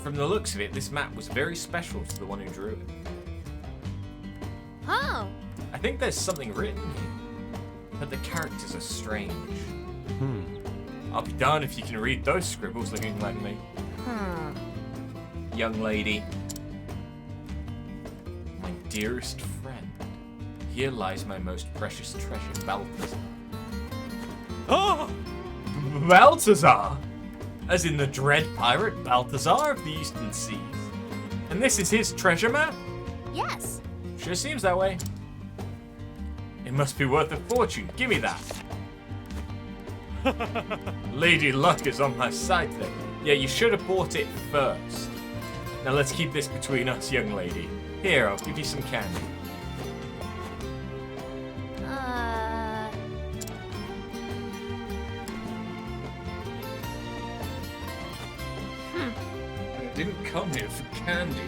From the looks of it, this map was very special to the one who drew it. Oh. I think there's something written here, but the characters are strange. I'll be darned if you can read those scribbles looking like me. Young lady. My dearest friend. Here lies my most precious treasure, Balthazar. Oh! Balthazar! As in the dread pirate Balthazar of the Eastern Seas. And this is his treasure map? Yes. Sure seems that way. It must be worth a fortune. Give me that. Lady Luck is on my side then. Yeah, you should have bought it first. Now let's keep this between us, young lady. Here, I'll give you some candy. I didn't come here for candy.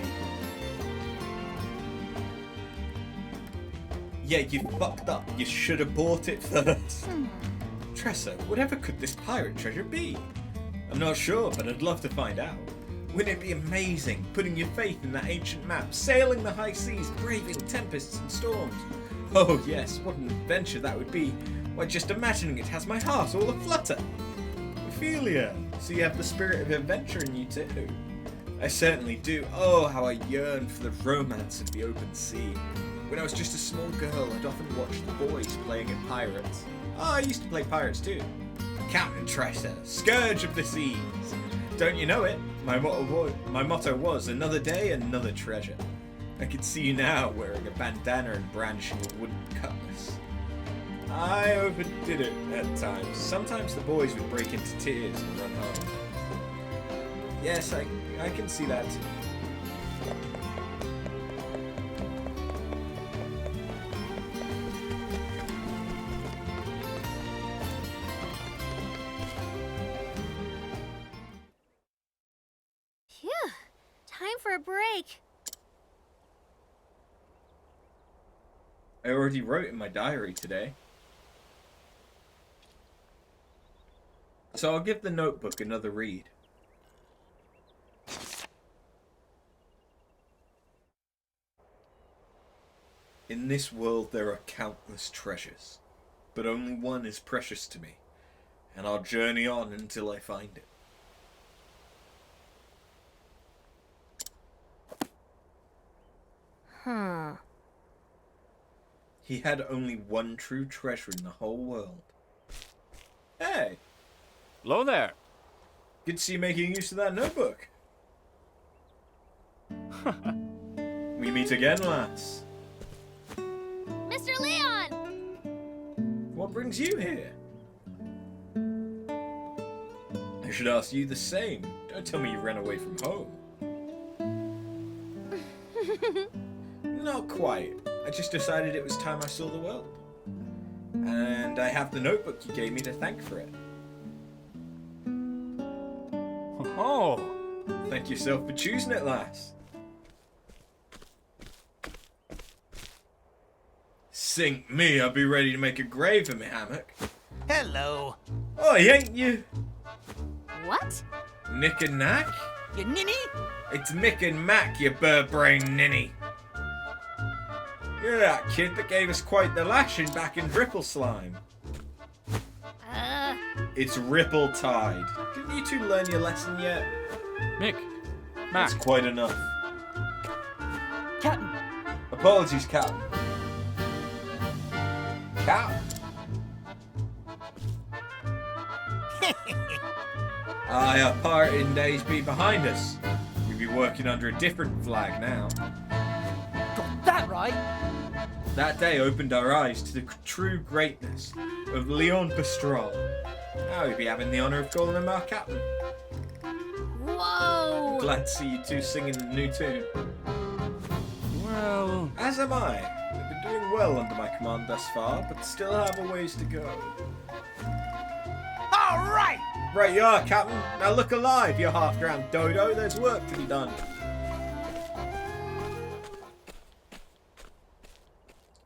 Yeah, you fucked up. You should have bought it first. Tressa, whatever could this pirate treasure be? I'm not sure, but I'd love to find out. Wouldn't it be amazing, putting your faith in that ancient map, sailing the high seas, braving tempests and storms? Oh yes, what an adventure that would be. Why, just imagining it has my heart all aflutter. Ophelia, so you have the spirit of adventure in you too. I certainly do. Oh, how I yearn for the romance of the open sea. When I was just a small girl, I'd often watch the boys playing at pirates. Oh, I used to play pirates too. Captain Tressa, scourge of the seas. Don't you know it? My motto was, another day, another treasure. I could see you now wearing a bandana and brandishing a wooden cutlass. I overdid it at times. Sometimes the boys would break into tears and run home. Yes, I can see that too. Phew. Time for a break. I already wrote in my diary today. So I'll give the notebook another read. In this world there are countless treasures, but only one is precious to me, and I'll journey on until I find it. He had only one true treasure in the whole world. Hey! Hello there. Good to see you making use of that notebook. We meet again, lass. Mr. Leon! what brings you here? I should ask you the same. Don't tell me you ran away from home. Not quite. I just decided it was time I saw the world. And I have the notebook you gave me to thank for it. Oh, Thank yourself for choosing it, lass. Sink me, I'll be ready to make a grave in my hammock. Hello. Oh, ain't you? What? Nick and Knack? You ninny? It's Mick and Mac, you bird-brain ninny. You're that kid that gave us quite the lashing back in Ripple Slime. It's Ripple Tide. Didn't you two learn your lesson yet? Mick. That's Mac. quite enough. Captain. Apologies, Captain. Captain? Aye, our parting days be behind us. We'll be working under a different flag now. Got that right. That day opened our eyes to the true greatness of Leon Bestral. Now we'll be having the honour of calling him our captain. Whoa! Glad to see you two singing the new tune. well, As am I. I've been doing well under my command thus far, but still have a ways to go. All right. Right you are, Captain. Now look alive, you half-drowned dodo. There's work to be done.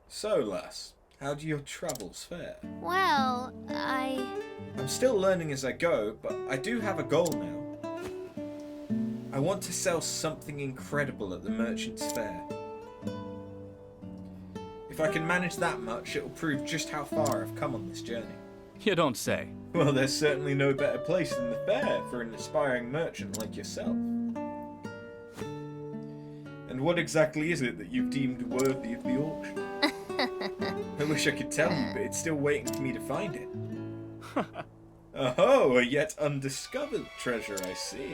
So, lass, how do your travels fare? Well, I'm still learning as I go, but I do have a goal now. I want to sell something incredible at the Merchant's Fair. If I can manage that much, it'll prove just how far I've come on this journey. You don't say. Well, there's certainly no better place than the fair for an aspiring merchant like yourself. And what exactly is it that you've deemed worthy of the auction? I wish I could tell you, but it's still waiting for me to find it. Oh, a yet undiscovered treasure, I see.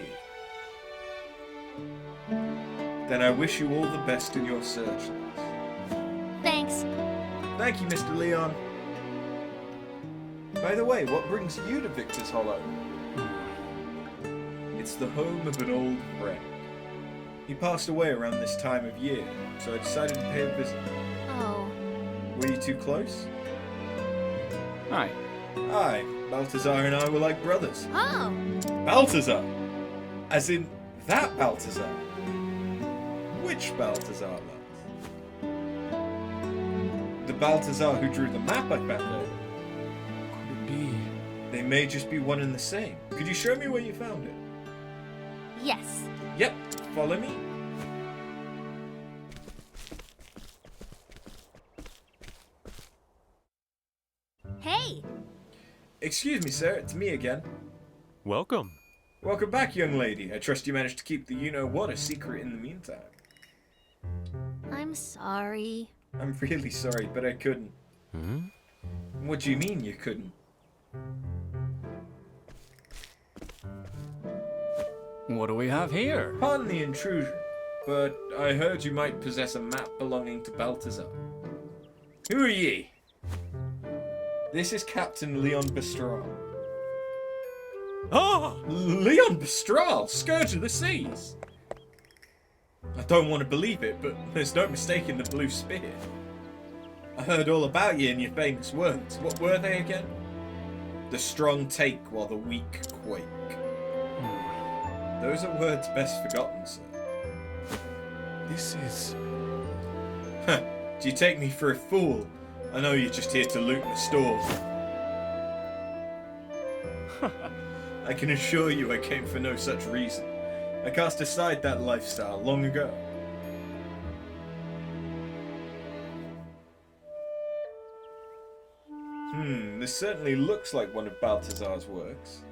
Then I wish you all the best in your search, lass. thanks. Thank you, Mr. Leon. By the way, what brings you to Victor's Hollow? It's the home of an old friend. He passed away around this time of year, so I decided to pay a visit. Oh. Were you too close? Hi. Aye, Balthazar and I were like brothers. Oh. Balthazar? As in, that Balthazar? Which Balthazar, lads? The Balthazar who drew the map I found earlier. Could it be? They may just be one and the same. Could you show me where you found it? Yes. Yep, follow me. Hey. Excuse me, sir, it's me again. welcome. Welcome back, young lady. I trust you managed to keep the you-know-what a secret in the meantime. I'm sorry. I'm really sorry, but I couldn't. Hmm? What do you mean you couldn't? What do we have here? Pardon the intrusion, but I heard you might possess a map belonging to Balthazar. Who are ye? This is Captain Leon Bestral. Ah! Leon Bestral, Scourge of the Seas! I don't want to believe it, but there's no mistaking the blue spear. I heard all about you in your famous words. What were they again? The strong take while the weak quake. Those are words best forgotten, sir. This is... Huh, do you take me for a fool? I know you're just here to loot my stores. I can assure you I came for no such reason. I cast aside that lifestyle long ago. This certainly looks like one of Balthazar's works.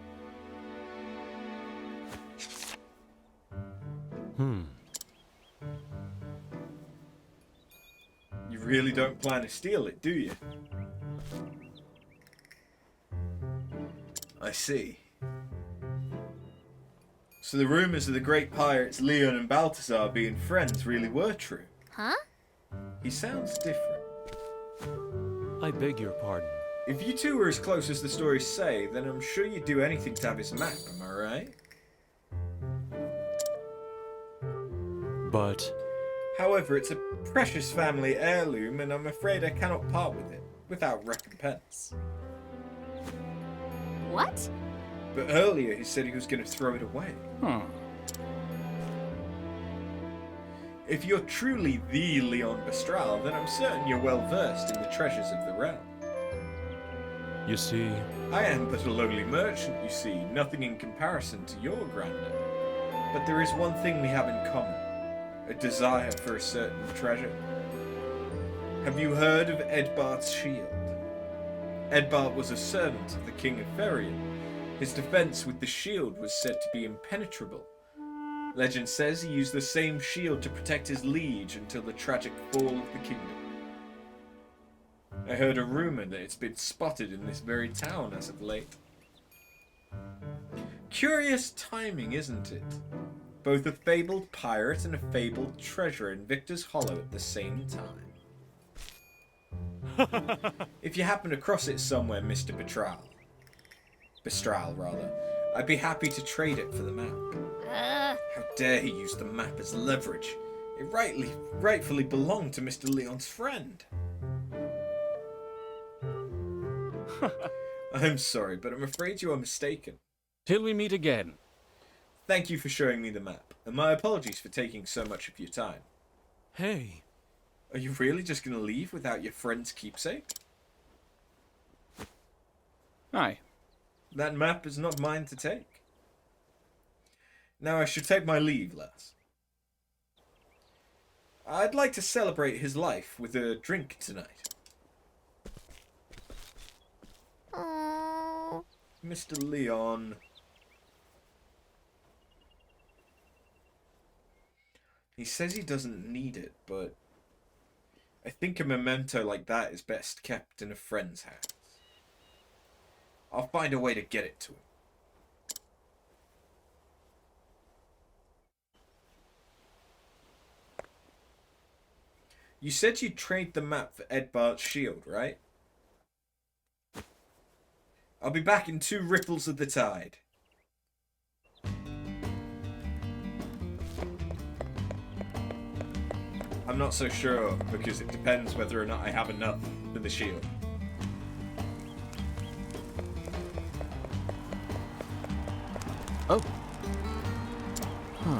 You really don't plan to steal it, do you? I see. So the rumors of the great pirates Leon and Balthazar being friends really were true. Huh? He sounds different. I beg your pardon. If you two were as close as the stories say, then I'm sure you'd do anything to have his map, am I right? But... However, it's a precious family heirloom, and I'm afraid I cannot part with it without recompense. What? But earlier he said he was going to throw it away. If you're truly the Leon Bestral, then I'm certain you're well versed in the treasures of the realm. You see... I am but a lowly merchant, you see, nothing in comparison to your grandeur. But there is one thing we have in common. A desire for a certain treasure. Have you heard of Edbard's shield? Edbard was a servant of the King of Ferian. His defense with the shield was said to be impenetrable. Legend says he used the same shield to protect his liege until the tragic fall of the kingdom. I heard a rumor that it's been spotted in this very town as of late. Curious timing, isn't it? Both a fabled pirate and a fabled treasure in Victor's Hollow at the same time. If you happen across it somewhere, Mr. Bestral, I'd be happy to trade it for the map. How dare he use the map as leverage? It rightfully belonged to Mr. Leon's friend. I'm sorry, but I'm afraid you are mistaken. Till we meet again. Thank you for showing me the map, and my apologies for taking so much of your time. Hey. Are you really just going to leave without your friend's keepsake? Aye. That map is not mine to take. Now I should take my leave, lass. I'd like to celebrate his life with a drink tonight. Aww. Mr. Leon. He says he doesn't need it, but I think a memento like that is best kept in a friend's house. I'll find a way to get it to him. You said you'd trade the map for Edbard's shield, right? I'll be back in 2 ripples of the tide. I'm not so sure, because it depends whether or not I have enough for the shield. Oh. Huh.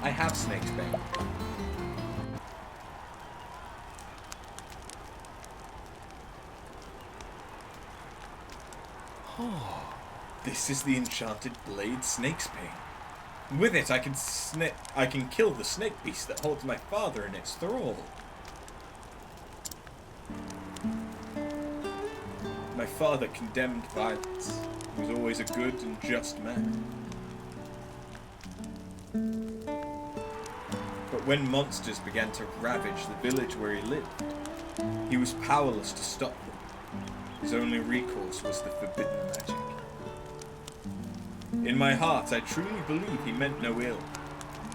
I have Snake's Bane. This is the enchanted blade Snake's Bane. With it, I can kill the snake beast that holds my father in its thrall. My father condemned violence. He was always a good and just man. But when monsters began to ravage the village where he lived, he was powerless to stop them. His only recourse was the forbidden magic. In my heart, I truly believe he meant no ill,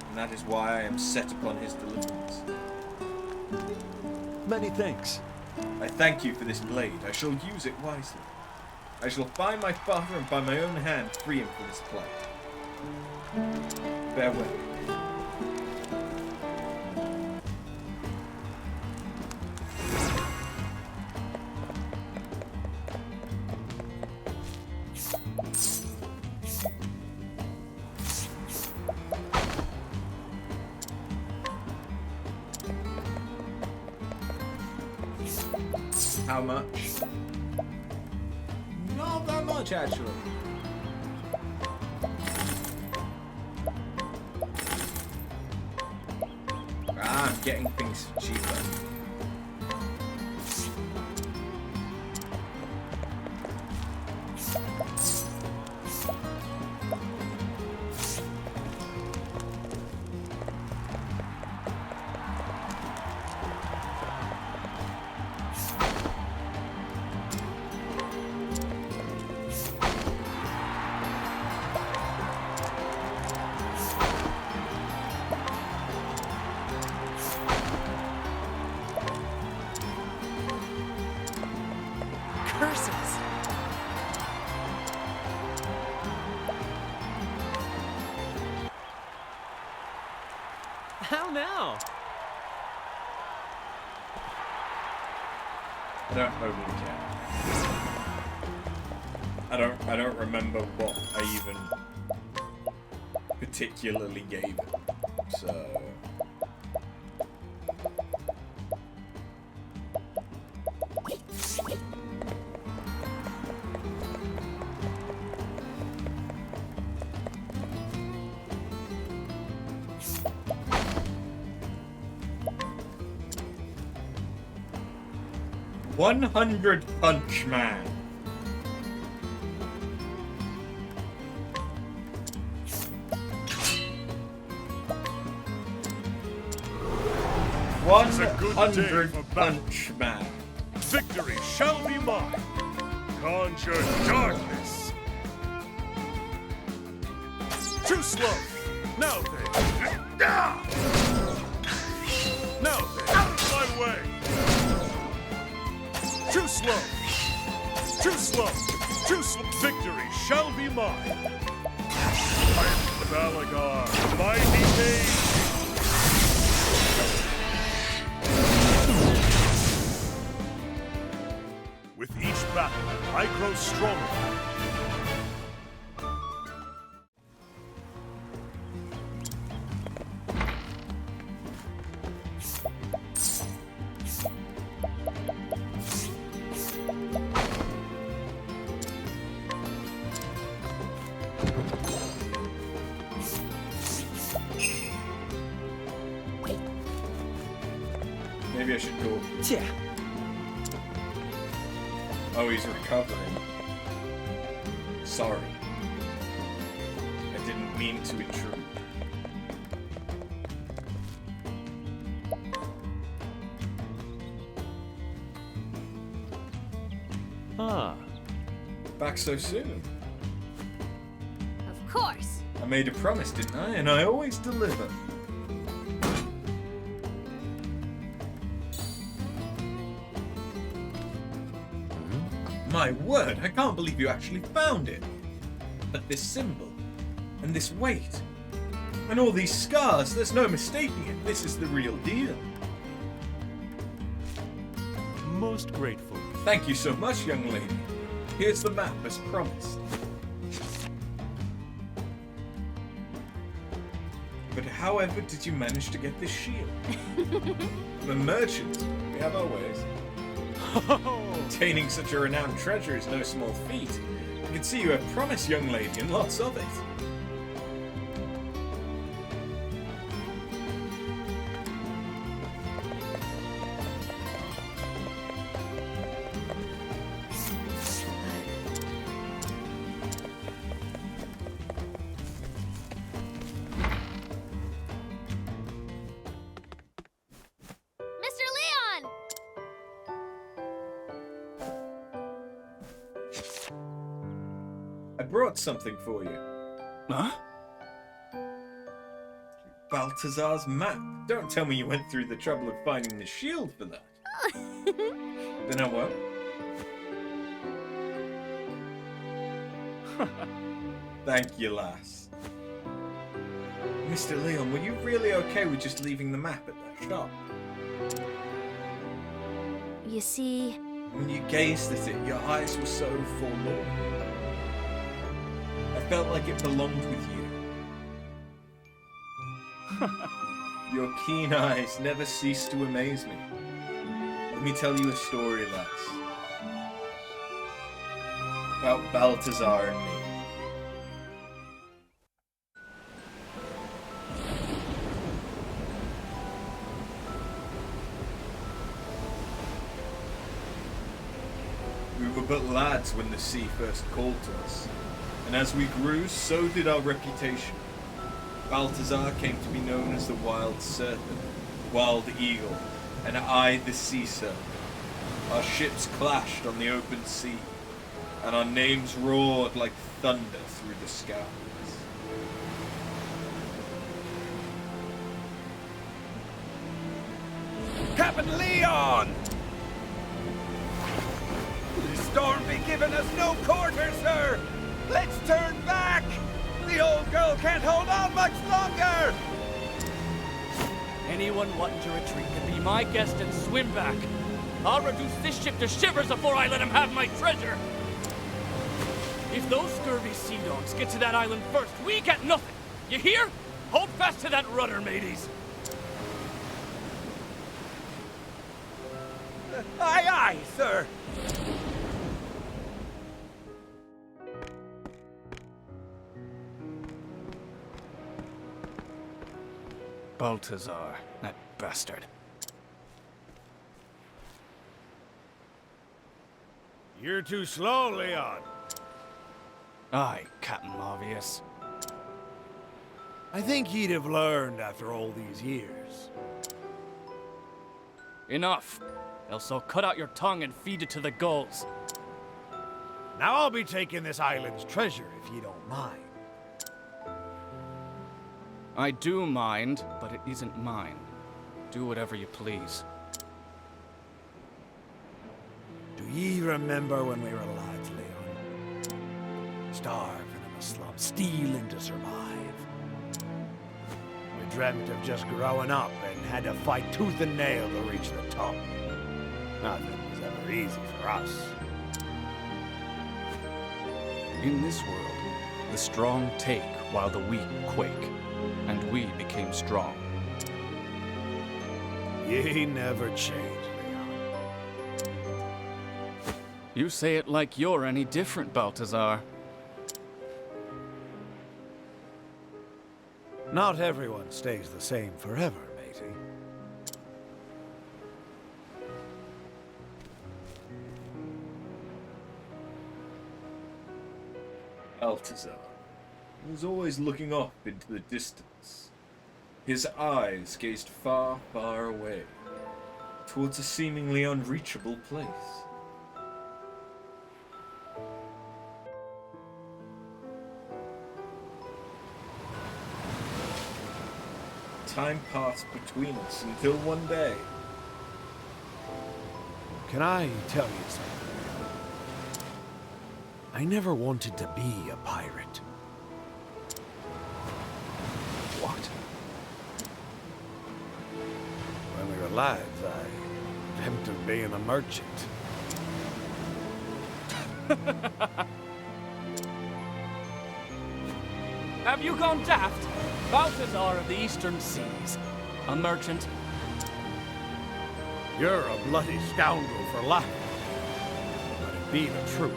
and that is why I am set upon his deliverance. Many thanks. I thank you for this blade. I shall use it wisely. I shall find my father and by my own hand free him from this plight. Farewell. How much? Not that much, actually. I'm getting things cheaper. How now? I don't overly care. I don't remember what I even particularly gave it. So $100 Punch Man. $100 Punch Man. Victory shall be mine. Conjure darkness. Too slow. Now then. Now then. Out of my way. Too slow. Too slow. Too slow. Victory shall be mine. I am Valagar, mighty mage. With each battle, I grow stronger. Maybe I should go. Yeah. Oh, he's recovering. Sorry. I didn't mean to intrude. Ah. Back so soon. Of course. I made a promise, didn't I? And I always deliver. My word, I can't believe you actually found it. But this symbol, and this weight, and all these scars, there's no mistaking it. This is the real deal. Most grateful. Thank you so much, young lady. Here's the map as promised. But however did you manage to get this shield? I'm a merchant. We have our ways. Obtaining such a renowned treasure is no small feat. I can see you have promise, young lady, and lots of it. Mr. Leon! I brought something for you. Huh? Balthazar's map. Don't tell me you went through the trouble of finding the shield for that. Then I won't. Thank you, lass. Mr. Leon, were you really okay with just leaving the map at that shop? You see... When you gazed at it, your eyes were so forlorn. I felt like it belonged with you. Your keen eyes never cease to amaze me. Let me tell you a story, lass. About Balthazar and me. We were but lads when the sea first called to us, and as we grew, so did our reputation. Balthazar came to be known as the Wild Serpent, Wild Eagle, and I the Sea Serpent. Our ships clashed on the open sea, and our names roared like thunder through the skies. Captain Leon! The storm be giving us no quarter, sir! Let's turn back! The old girl can't hold on much longer! Anyone wanting to retreat can be my guest and swim back. I'll reduce this ship to shivers before I let him have my treasure. If those scurvy sea dogs get to that island first, we get nothing. You hear? Hold fast to that rudder, mateys. Aye, aye, sir. Balthazar, that bastard. You're too slow, Leon. Aye, Captain Obvious. I think he'd have learned after all these years. Enough. Else I'll cut out your tongue and feed it to the gulls. Now I'll be taking this island's treasure, if you don't mind. I do mind, but it isn't mine. Do whatever you please. Do ye remember when we were lads, Leon? Starving in the slums, stealing to survive. We dreamt of just growing up and had to fight tooth and nail to reach the top. Nothing was ever easy for us. In this world, the strong take while the weak quake, and we became strong. Ye never changed, Leon. You say it like you're any different, Balthazar. Not everyone stays the same forever, matey. Balthazar was always looking off into the distance. His eyes gazed far, far away, towards a seemingly unreachable place. Time passed between us until one day. Can I tell you something? I never wanted to be a pirate. What? When we were lads, I dreamt of being a merchant. Have you gone daft? Balthazar of the Eastern Seas. A merchant. You're a bloody scoundrel for laughing. But it be the truth.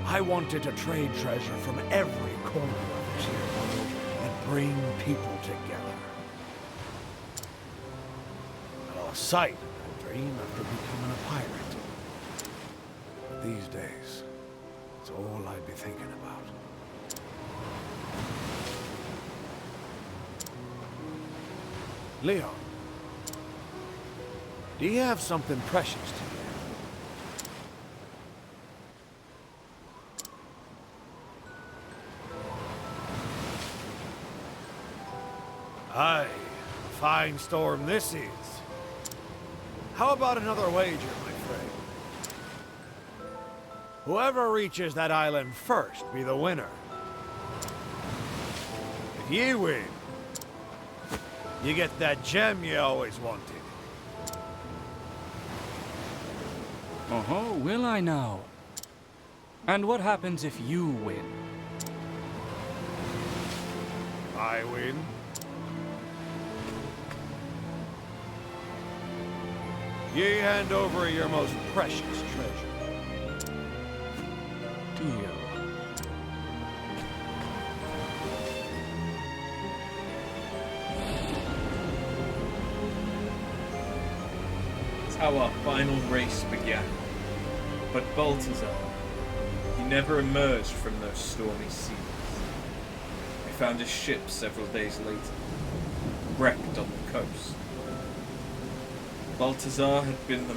I wanted to trade treasure from every corner of this here world and bring people together. I lost sight of that dream after becoming a pirate. But these days, it's all I'd be thinking about. Leon, do you have something precious to you? Aye, a fine storm this is. How about another wager, my friend? Whoever reaches that island first be the winner. If you win, you get that gem you always wanted. Oh, will I now? And what happens if you win? I win. Ye hand over your most precious treasure. Deal. That's how our final race began. But Balthazar, he never emerged from those stormy seas. We found his ship several days later, wrecked on the coast. Balthazar had been the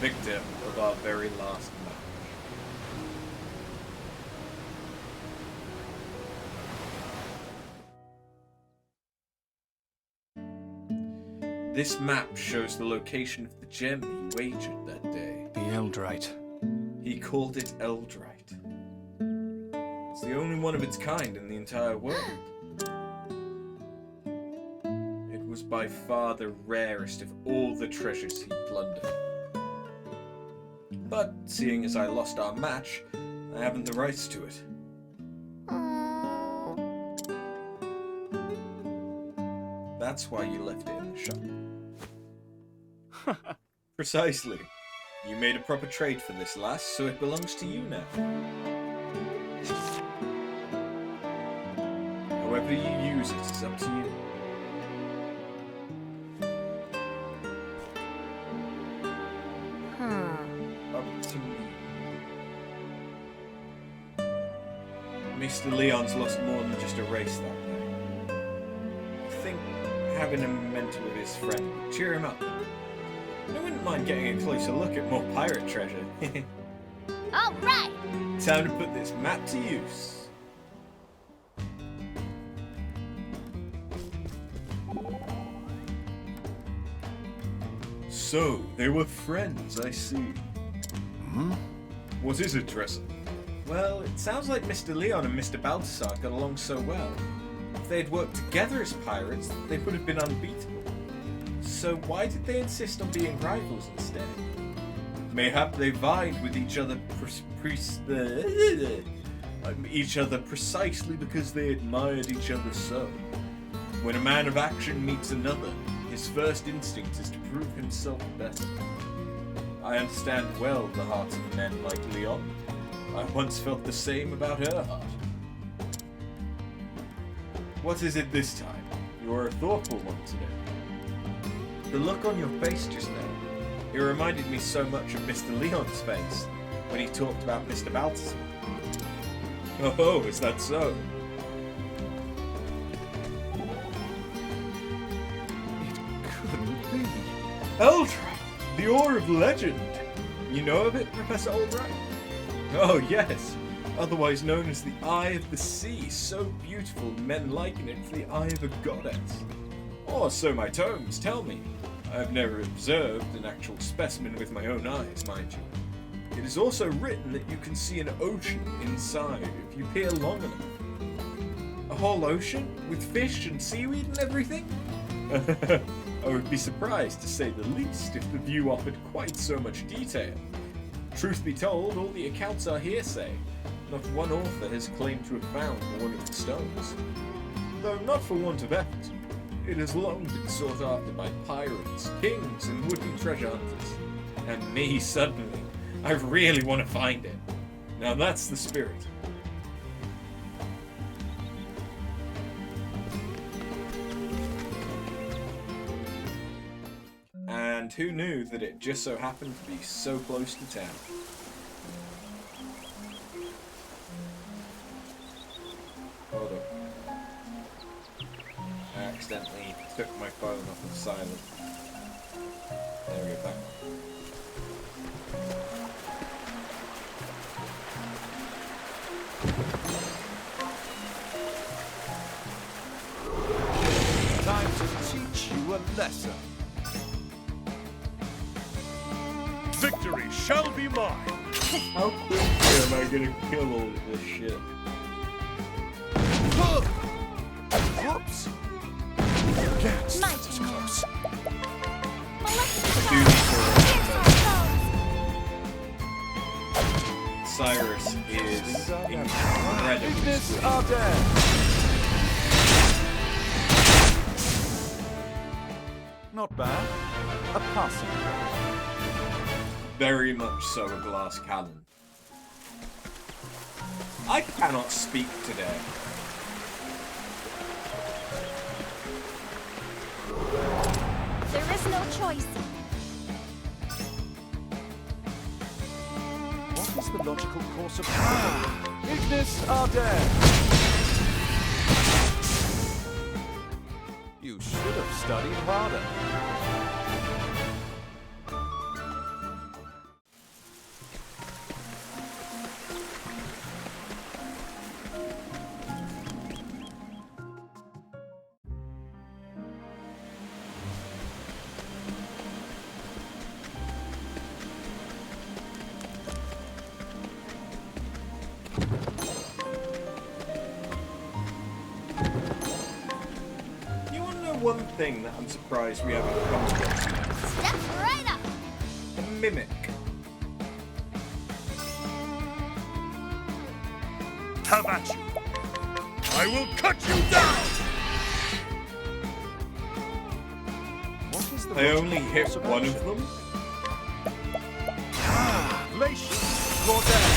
victim of our very last match. This map shows the location of the gem he wagered that day. The Eldrite. He called it Eldrite. It's the only one of its kind in the entire world. was by far the rarest of all the treasures he plundered. But seeing as I lost our match, I haven't the rights to it. That's why you left it in the shop. Precisely. You made a proper trade for this, lass, so it belongs to you now. However you use it is up to you. Up to me. Mr. Leon's lost more than just a race that day. I think having a mentor of his friend would cheer him up. I wouldn't mind getting a closer look at more pirate treasure. All right. Time to put this map to use. So, they were friends, I see. What is it, Tressa? Well, it sounds like Mr. Leon and Mr. Balthasar got along so well. If they had worked together as pirates, they would have been unbeatable. So why did they insist on being rivals instead? Mayhap they vied with each other precisely because they admired each other so. When a man of action meets another, his first instinct is to prove himself better. I understand well the hearts of men like Leon. I once felt the same about her heart. What is it this time? You're a thoughtful one today. The look on your face just now, it reminded me so much of Mr. Leon's face when he talked about Mr. Balthasar. Oh, is that so? Eldra, the Ore of Legend. You know of it, Professor Albright? Oh, yes. Otherwise known as the Eye of the Sea. So beautiful, men liken it to the eye of a goddess. Or so my tomes tell me. I have never observed an actual specimen with my own eyes, mind you. It is also written that you can see an ocean inside if you peer long enough. A whole ocean? With fish and seaweed and everything? I would be surprised, to say the least, if the view offered quite so much detail. Truth be told, all the accounts are hearsay. Not one author has claimed to have found one of the stones. Though not for want of effort. It has long been sought after by pirates, kings, and would-be treasure hunters. And me, suddenly. I really want to find it. Now that's the spirit. And who knew that it just so happened to be so close to town? Hold up. I accidentally took my phone off of silent. There we go, back. Time to teach you a lesson. Victory shall be mine. How quickly am I gonna kill all of this shit? Whoops! Yes, My that's turn. close. I do need to Cyrus is incredible. Ignis Arden. Not bad. A passing. Very much so a glass cannon. I cannot speak today. There is no choice. What is the logical course of Ignis Arden. You should have studied harder. thing that I'm surprised we haven't come across yet. Step right up. A mimic. Have at you! I will cut you down! What is the I only hit one of them? Glacier, draw down.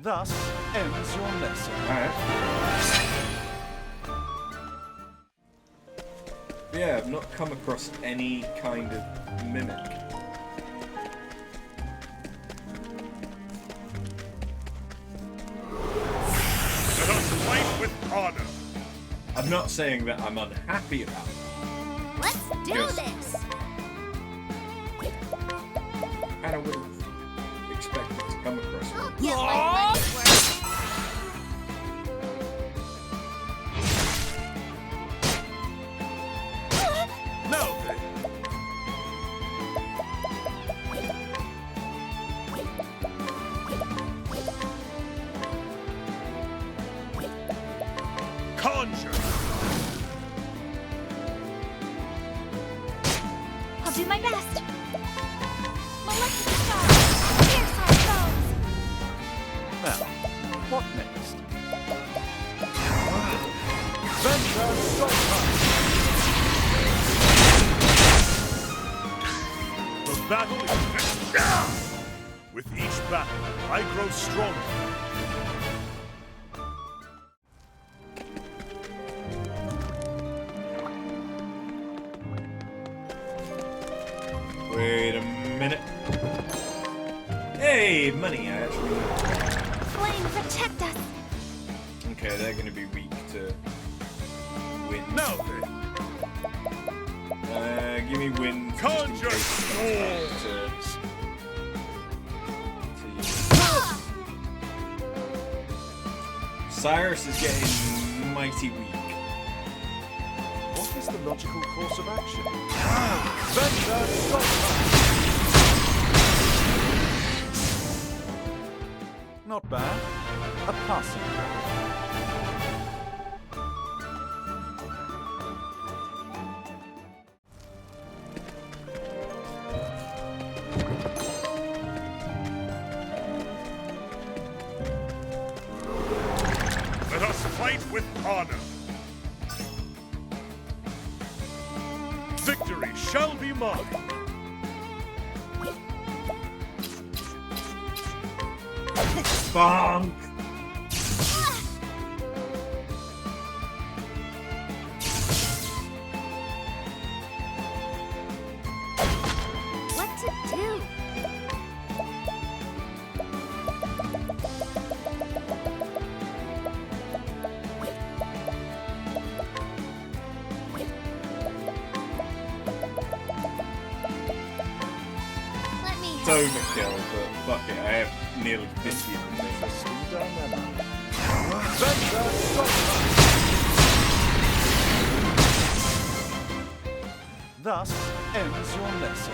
Thus ends your lesson. Alright. Yeah, I've not come across any kind of mimic. Let us fight with honor. I'm not saying that I'm unhappy about it. Let's do Yes. this. And I would have expected to come across one. Get my money's worth. Now then, conjure. I'll do my best. Molecular star. Pierce our foes. Now, what next? Venture Octopath. The battle is... With each battle, I grow stronger. Wait a minute. Hey, money, actually. Flame, protect us. Okay, they're going to be weak to wind. Now then, Give me wind. just in conjure. case it turns. Cyrus is getting mighty weak. What is the logical course of action? Venture Octopath. Not bad. A passing grade. Let us fight with honor. Victory shall be mine. Bonk! What to do? Let me It's overkill, but fuck it, I have nearly 50 of them. Venture Octopath. Thus ends your lesson.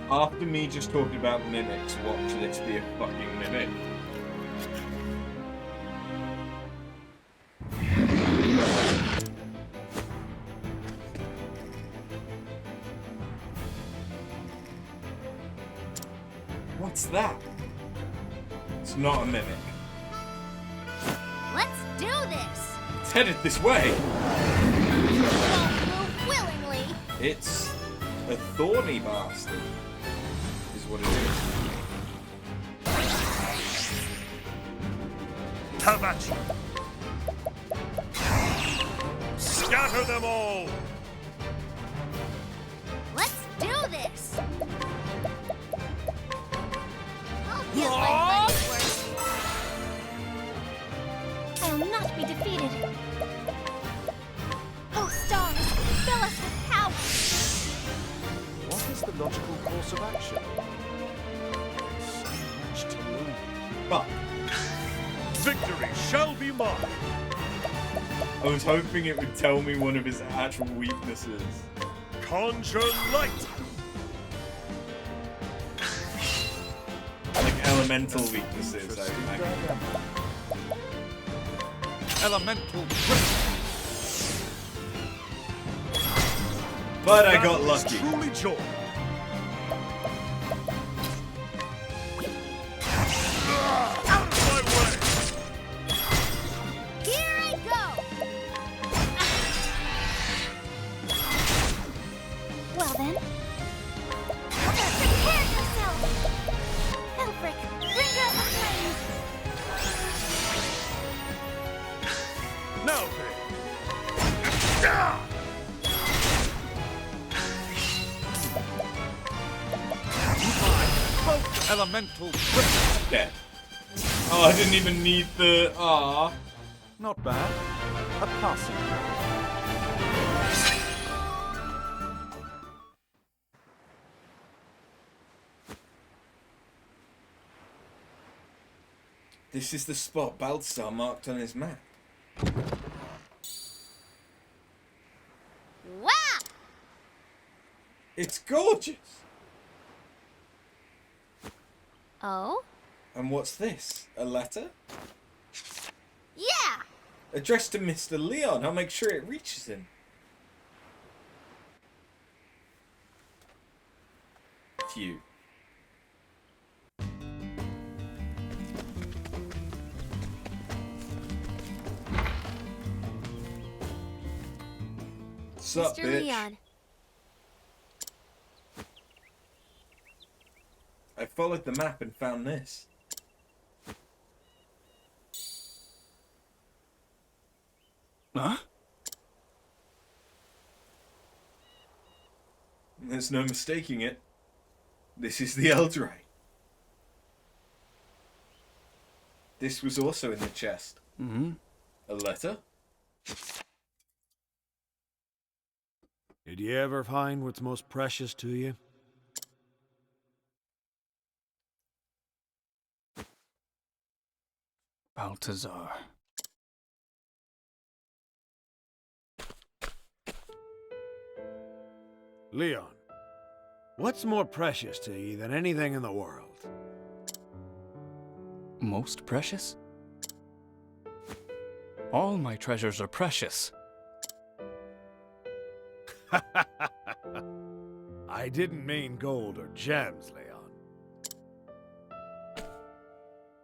After me just talking about mimics, watch this be a fucking mimic. What's that? It's not a mimic. Let's do this. It's headed this way. Won't move willingly. It's a thorny bastard, is what it is. Have at you. Scatter them all. Let's do this. I'll get my money's worth. I'll not be defeated. Oh, stars, fill us with power. What is the logical course of action? So much to learn. But Victory shall be mine. I was hoping it would tell me one of his actual weaknesses. Conjure light. Like elemental weaknesses. Elemental. But I got lucky. Truly joy. Out of my way. Here I go! Well then. Prepare yourself! Elfric, bring out the flames! Now then. Elemental. Dead. Oh, I didn't even need the. Ah. Not bad. A passing. This is the spot Balthazar marked on his map. Wow! It's gorgeous. Oh? And what's this? A letter? Yeah! Addressed to Mr. Leon. I'll make sure it reaches him. Phew. Sup, Mr. bitch? Leon. I followed the map and found this. Huh? There's no mistaking it. This is the Eldray. This was also in the chest. Mm-hmm. A letter? Did you ever find what's most precious to you? Balthazar. Leon, what's more precious to you than anything in the world? Most precious? All my treasures are precious. I didn't mean gold or gems, Leon.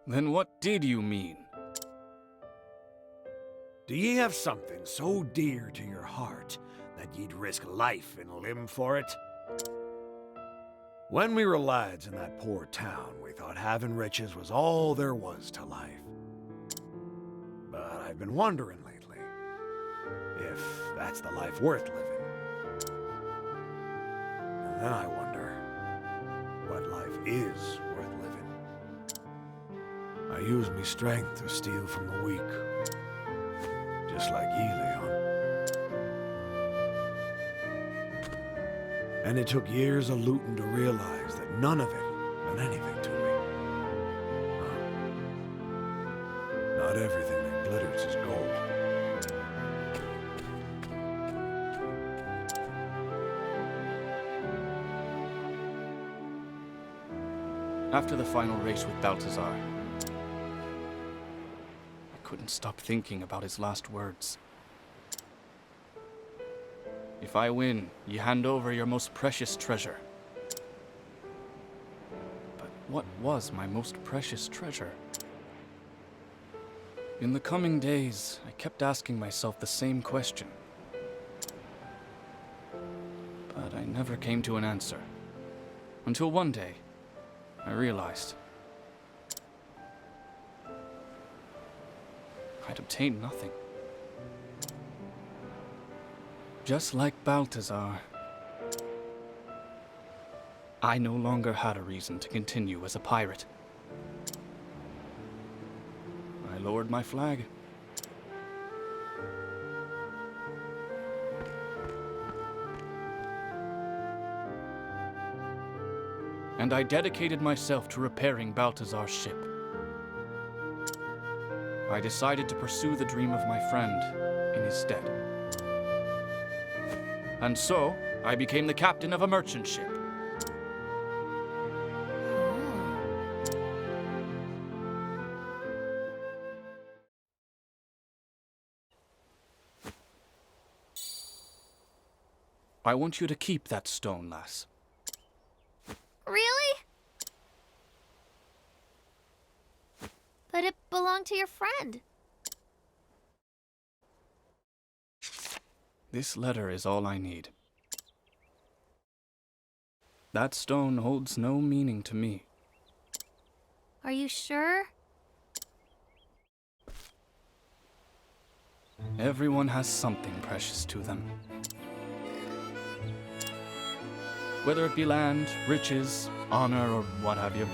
Then what did you mean? Do ye have something so dear to your heart that ye'd risk life and limb for it? When we were lads in that poor town, we thought having riches was all there was to life. But I've been wondering lately if that's the life worth living. And then I wonder what life is worth living. I use me strength to steal from the weak, just like ye, Leon. And it took years of looting to realize that none of it meant anything to me. Not everything that glitters is gold. After the final race with Balthazar, I couldn't stop thinking about his last words. If I win, you hand over your most precious treasure. But what was my most precious treasure? In the coming days, I kept asking myself the same question. But I never came to an answer. Until one day, I realized I'd obtained nothing. Just like Balthazar, I no longer had a reason to continue as a pirate. I lowered my flag. And I dedicated myself to repairing Balthazar's ship. I decided to pursue the dream of my friend in his stead. And so, I became the captain of a merchant ship. I want you to keep that stone, lass. Really? But it belonged to your friend. This letter is all I need. That stone holds no meaning to me. Are you sure? Everyone has something precious to them. Whether it be land, riches, honor, or what have you,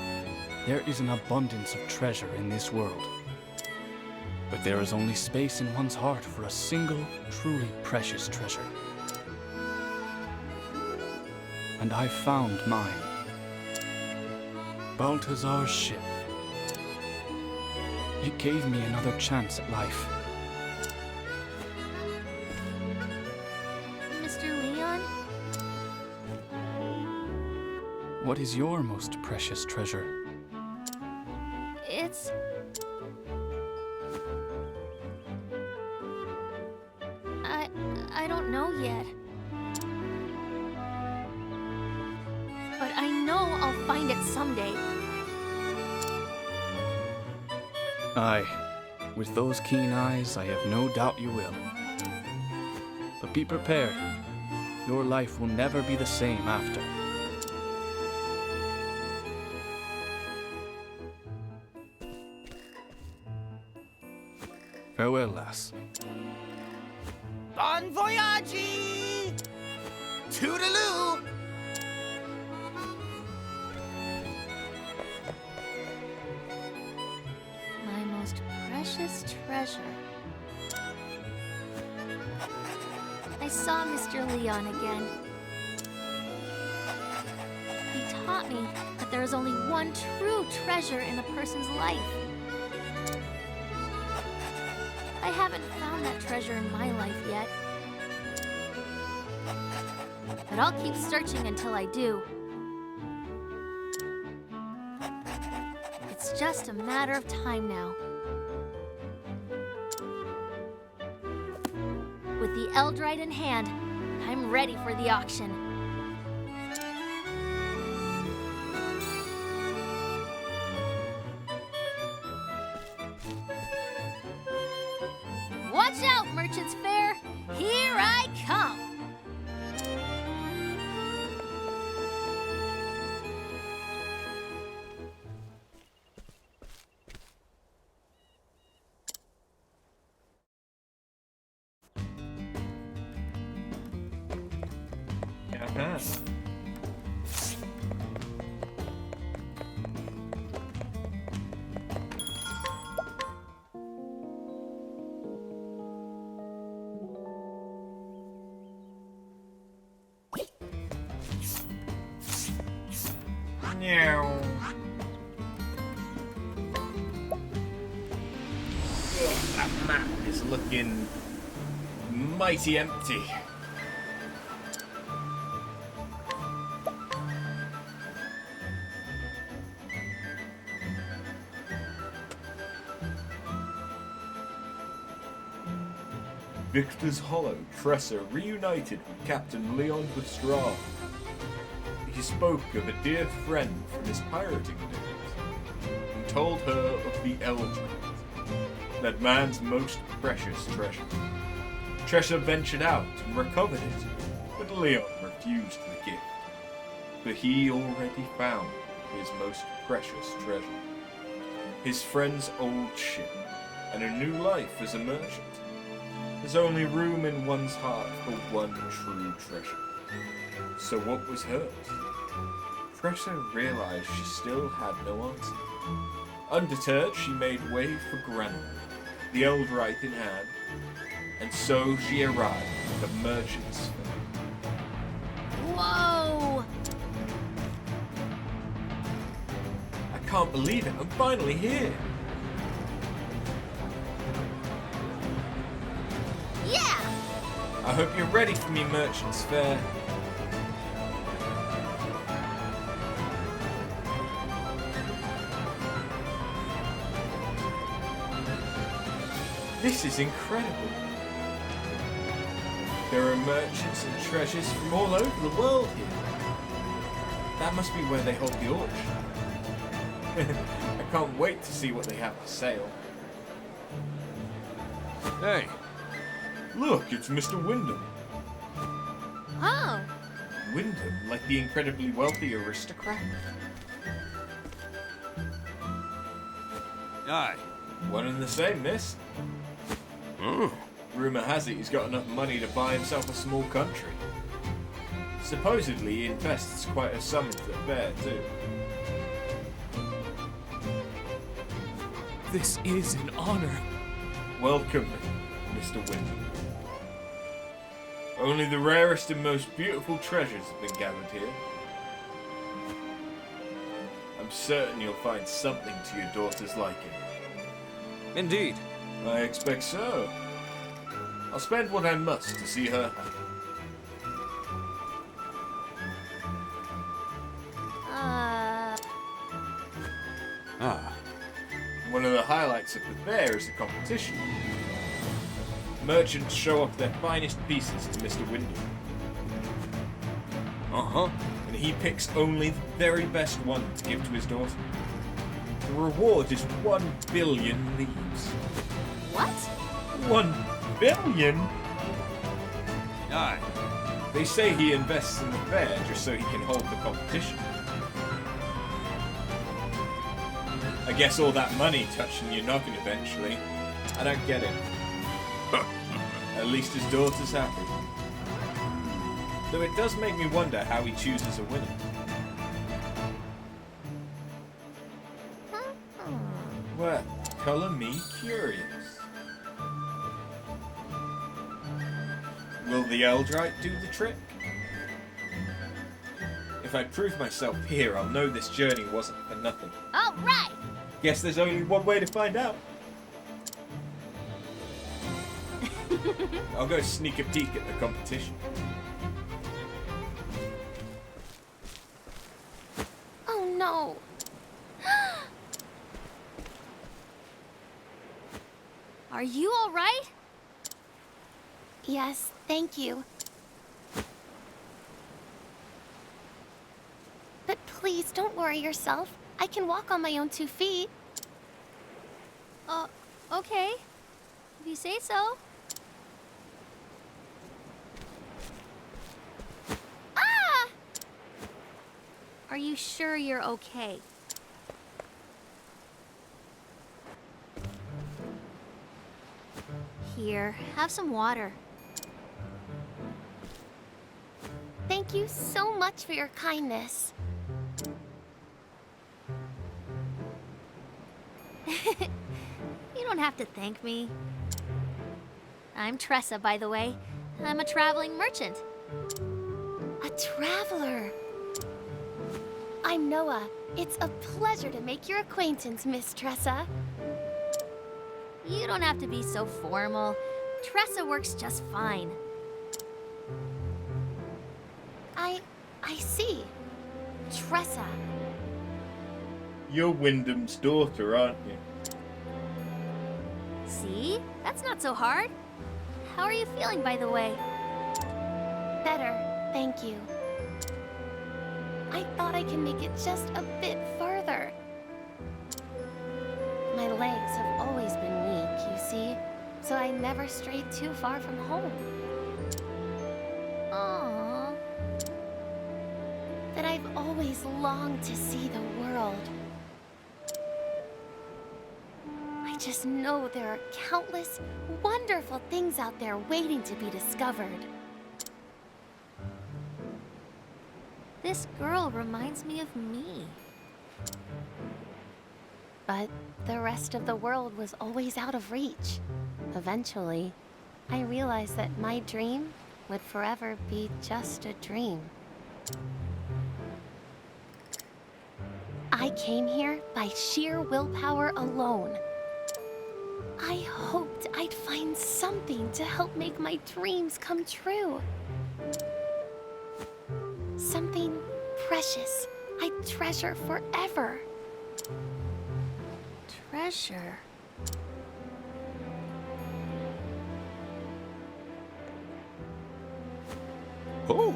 there is an abundance of treasure in this world. But there is only space in one's heart for a single, truly precious treasure. And I found mine. Balthazar's ship. It gave me another chance at life. Mr. Leon? What is your most precious treasure? It's... I don't know yet. But I know I'll find it someday. Aye, with those keen eyes, I have no doubt you will. But be prepared. Your life will never be the same after. Farewell, lass. Bon voyage! Toodaloo! My most precious treasure. I saw Mr. Leon again. He taught me that there is only one true treasure in a person's life. I haven't found that treasure in my life yet. But I'll keep searching until I do. It's just a matter of time now. With the Eldrite in hand, I'm ready for the auction. Watch out, Merchant's Fair! Here I come! That map is looking mighty empty. Victor's Hollow, Tressa reunited with Captain Leon Lestrade. He spoke of a dear friend from his pirating days, and told her of the Eldrite, that man's most precious treasure. Tressa ventured out and recovered it, but Leon refused the gift, for he already found his most precious treasure. His friend's old ship, and a new life as a merchant. There's only room in one's heart for one true treasure. So what was hers? Tressa realized she still had no answer. Undeterred, she made way for Granite, the Eldrite in hand, and so she arrived at the Merchant's Fair. Whoa! I can't believe it, I'm finally here! hope you're ready for me, Merchant's Fair. This is incredible. There are merchants and treasures from all over the world here. That must be where they hold the auction. I can't wait to see what they have for sale. Hey, look, it's Mr. Wyndham. Oh, Wyndham, like the incredibly wealthy aristocrat? Aye. One and the same, miss. Rumour has it he's got enough money to buy himself a small country. Supposedly he invests quite a sum into the fair, too. This is an honor. Welcome, Mr. Wyndham. Only the rarest and most beautiful treasures have been gathered here. I'm certain you'll find something to your daughter's liking. Indeed. I expect so. I'll spend what I must to see her happy. One of the highlights of the fair is the competition. Merchants show off their finest pieces to Mr. Wyndham. And he picks only the very best one to give to his daughter. The reward is 1 billion leaves. what? 1 billion? Aye. They say he invests in the fair just so he can hold the competition. I guess all that money touching your noggin eventually. I don't get it. At least his daughter's happy. Though it does make me wonder how he chooses a winner. Well, colour me curious. Will the Eldrite do the trick? If I prove myself here, I'll know this journey wasn't for nothing. All right. Guess there's only one way to find out. I'll go sneak a peek at the competition. Oh no. Are you all right? Yes, thank you. But please don't worry yourself. I can walk on my own 2 feet. Okay. If you say so. Ah! Are you sure you're okay? Here, have some water. Thank you so much for your kindness. You don't have to thank me. I'm Tressa, by the way. I'm a traveling merchant. A traveler? I'm Noah. It's a pleasure to make your acquaintance, Miss Tressa. You don't have to be so formal. Tressa works just fine. I see. Tressa. You're Wyndham's daughter, aren't you? See? That's not so hard. How are you feeling, by the way? Better, thank you. I thought I can make it just a bit further. My legs have always been weak, you see, so I never strayed too far from home. Aww. But I've always longed to see the world. I just know there are countless, wonderful things out there waiting to be discovered. This girl reminds me of me. But the rest of the world was always out of reach. Eventually, I realized that my dream would forever be just a dream. I came here by sheer willpower alone. I hoped I'd find something to help make my dreams come true. Something precious I'd treasure forever. Treasure? Oh!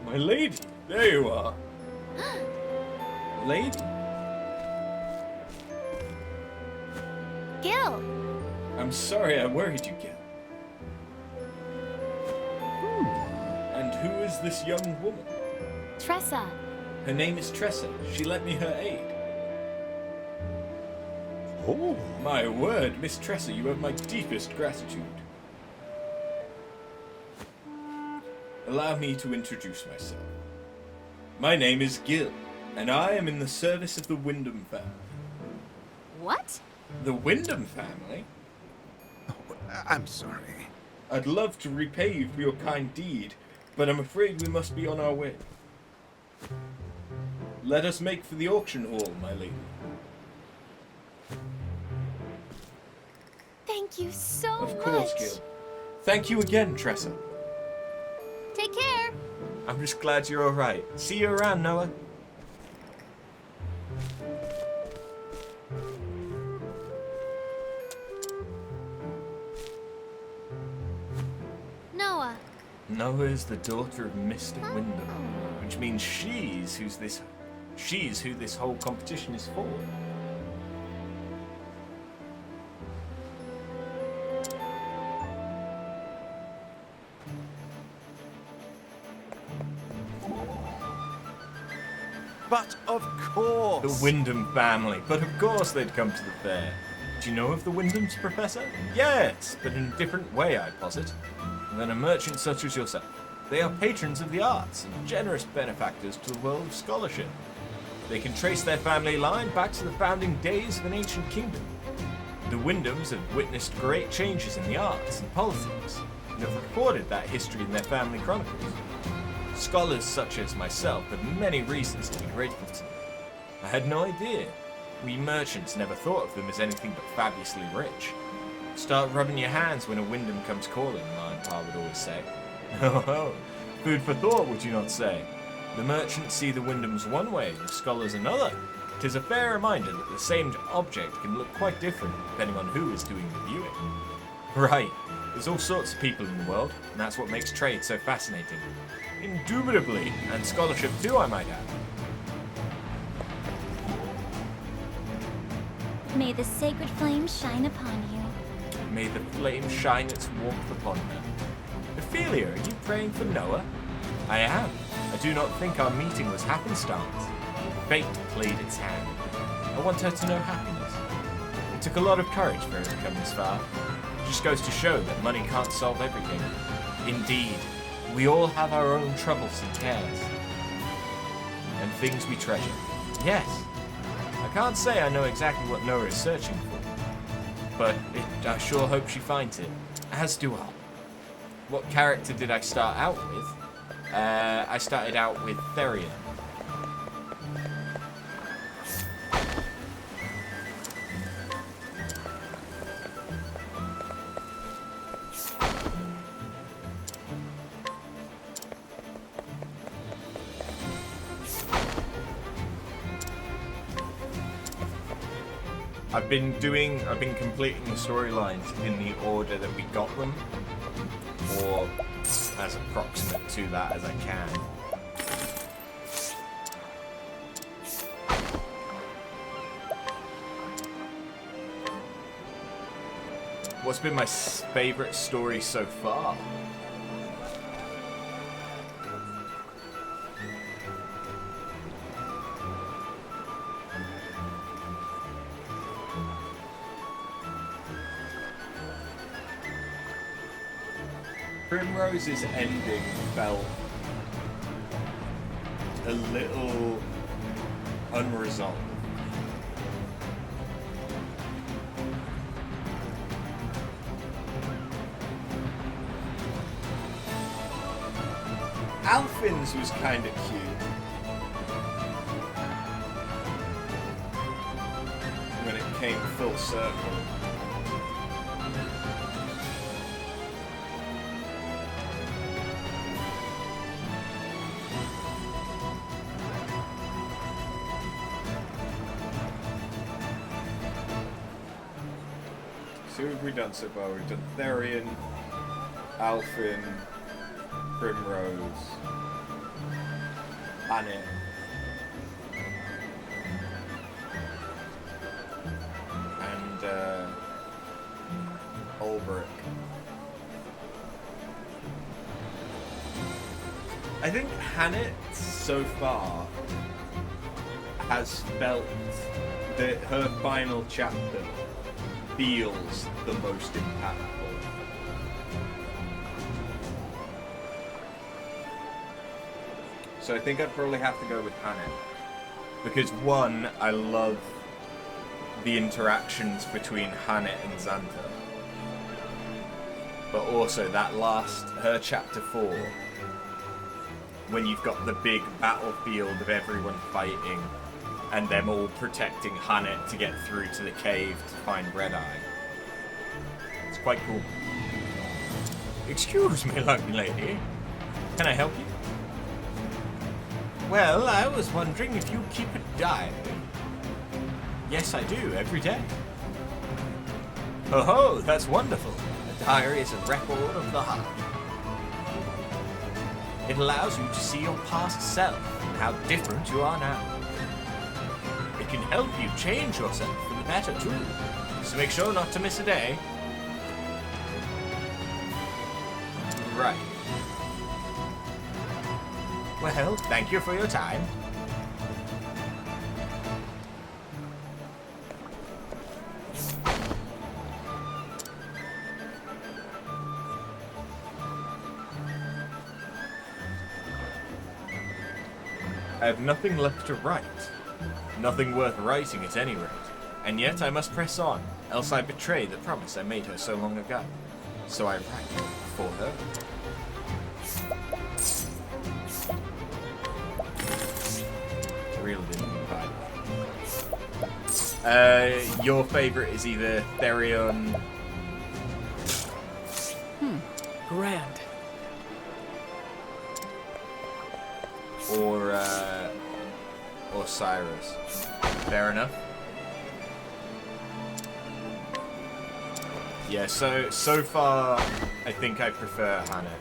My lady, there you are. Lady? Gil! I'm sorry I worried you, Gil. And who is this young woman? Tressa. Her name is Tressa. She lent me her aid. Oh. My word, Miss Tressa, you have my deepest gratitude. Allow me to introduce myself. My name is Gil, and I am in the service of the Wyndham family. What? The Wyndham family? Oh, I'm sorry. I'd love to repay you for your kind deed, but I'm afraid we must be on our way. Let us make for the auction hall, my lady. Thank you so much. Of course, Gil. Thank you again, Tressa. Take care. I'm just glad you're alright. See you around, Noah. Noah. Noah is the daughter of Mr. Wyndham, which means she's who this whole competition is for. But of course! The Wyndham family, but of course they'd come to the fair. Do you know of the Wyndhams, Professor? Yes, but in a different way, I posit, than a merchant such as yourself. They are patrons of the arts and generous benefactors to the world of scholarship. They can trace their family line back to the founding days of an ancient kingdom. The Wyndhams have witnessed great changes in the arts and politics, and have recorded that history in their family chronicles. Scholars such as myself have many reasons to be grateful to them. I had no idea. We merchants never thought of them as anything but fabulously rich. Start rubbing your hands when a Wyndham comes calling, my pa would always say. Oh, food for thought, would you not say? The merchants see the Wyndhams one way, the scholars another. 'Tis a fair reminder that the same object can look quite different depending on who is doing the viewing. Right, there's all sorts of people in the world, and that's what makes trade so fascinating. Indubitably, and scholarship too, I might add. May the sacred flame shine upon you. May the flame shine its warmth upon her. Ophelia, are you praying for Noah? I am. I do not think our meeting was happenstance. Fate played its hand. I want her to know happiness. It took a lot of courage for her to come this far. It just goes to show that money can't solve everything. Indeed, we all have our own troubles and cares. And things we treasure. Yes. I can't say I know exactly what Noah is searching for. But I sure hope she finds it. As do I. What character did I start out with? I started out with Therian. I've been completing the storylines in the order that we got them, or as approximate to that as I can. What's been my favorite story so far? Primrose's ending felt a little unresolved. Alfin's was kind of cute when it came full circle. So who have we done so far? We've done Therion, Alfin, Primrose, Anit, and Ulbrich. I think Hannett so far has felt that her final chapter feels the most impactful. So I think I'd probably have to go with Hannett. Because one, I love the interactions between Hannett and Xanta. But also that her chapter 4, when you've got the big battlefield of everyone fighting and them all protecting Hannett to get through to the cave to find Red Eye. It's quite cool. Excuse me, lovely lady. Can I help you? Well, I was wondering if you keep a diary. Yes, I do, every day. Oh, that's wonderful. A diary is a record of the heart. It allows you to see your past self and how different you are now. It can help you change yourself for the better too. So make sure not to miss a day. Right. Well, thank you for your time. I have nothing left to write. Nothing worth writing at any rate. And yet I must press on, else I betray the promise I made her so long ago. So I write for her. Real didn't vibe. Your favourite is either Therion. Grand. Or Cyrus. Fair enough. Yeah, so far, I think I prefer Hannah.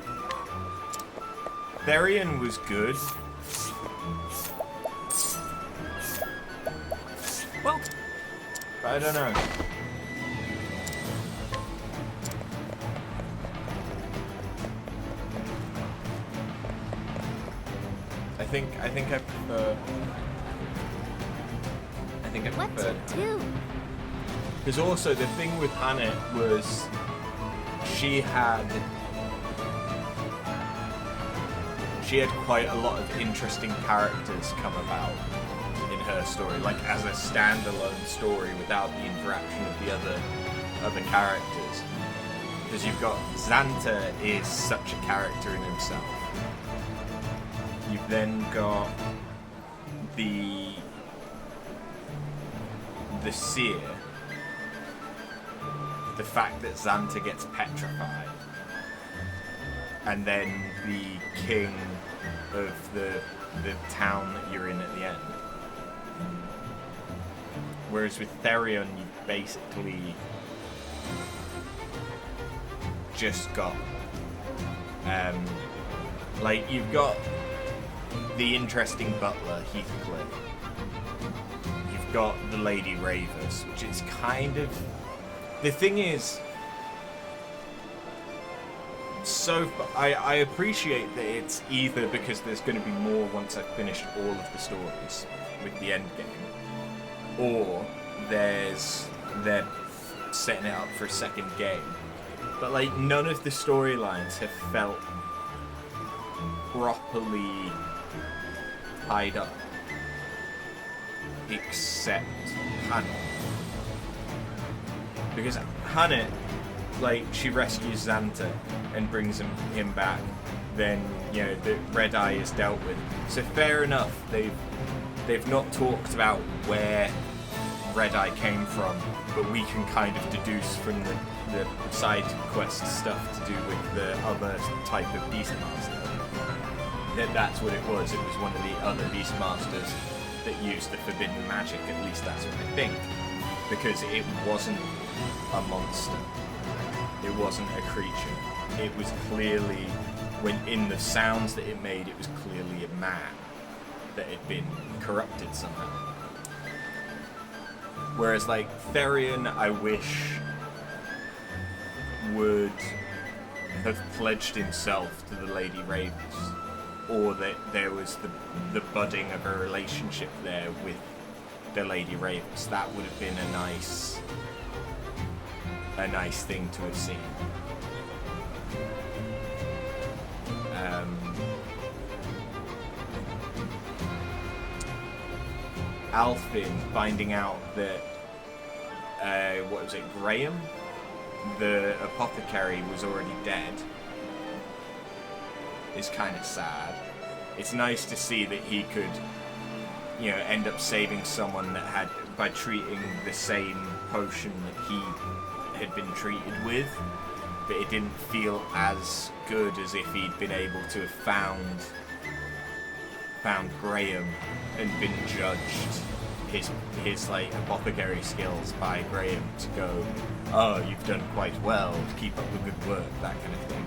Therion was good. Well, but I don't know. I think I prefer. I think I prefer. What to do? Because also the thing with Hannah was she had quite a lot of interesting characters come about in her story, like as a standalone story without the interaction of the other characters. Because you've got Xanta is such a character in himself. You've then got the seer. The fact that Xanta gets petrified, and then the king of the town that you're in at the end. Whereas with Therion, you basically just got like you've got the interesting butler Heathcliff. You've got the Lady Ravers, which is kind of. The thing is, so I appreciate that it's either because there's going to be more once I've finished all of the stories with the end game, or they're setting it up for a second game. But like none of the storylines have felt properly tied up, except Hannah. Because Hannah, like, she rescues Xanta and brings him back. Then, you know, the Red Eye is dealt with. So fair enough, they've not talked about where Red Eye came from, but we can kind of deduce from the side quest stuff to do with the other type of Beastmaster. That's what it was. It was one of the other Beastmasters that used the forbidden magic, at least that's what I think. Because it wasn't a monster. It wasn't a creature. It was clearly, when in the sounds that it made, it was clearly a man that had been corrupted somehow. Whereas, like, Therion, I wish would have pledged himself to the Lady Ravens, or that there was the budding of a relationship there with the Lady Ravens. That would have been a nice thing to have seen. Alfin finding out that what was it, Graham, the apothecary, was already dead is kind of sad. It's nice to see that he could, you know, end up saving someone that had, by treating the same potion that he had been treated with, but it didn't feel as good as if he'd been able to have found Graham and been judged his like apothecary skills by Graham to go, oh, you've done quite well, keep up the good work, that kind of thing.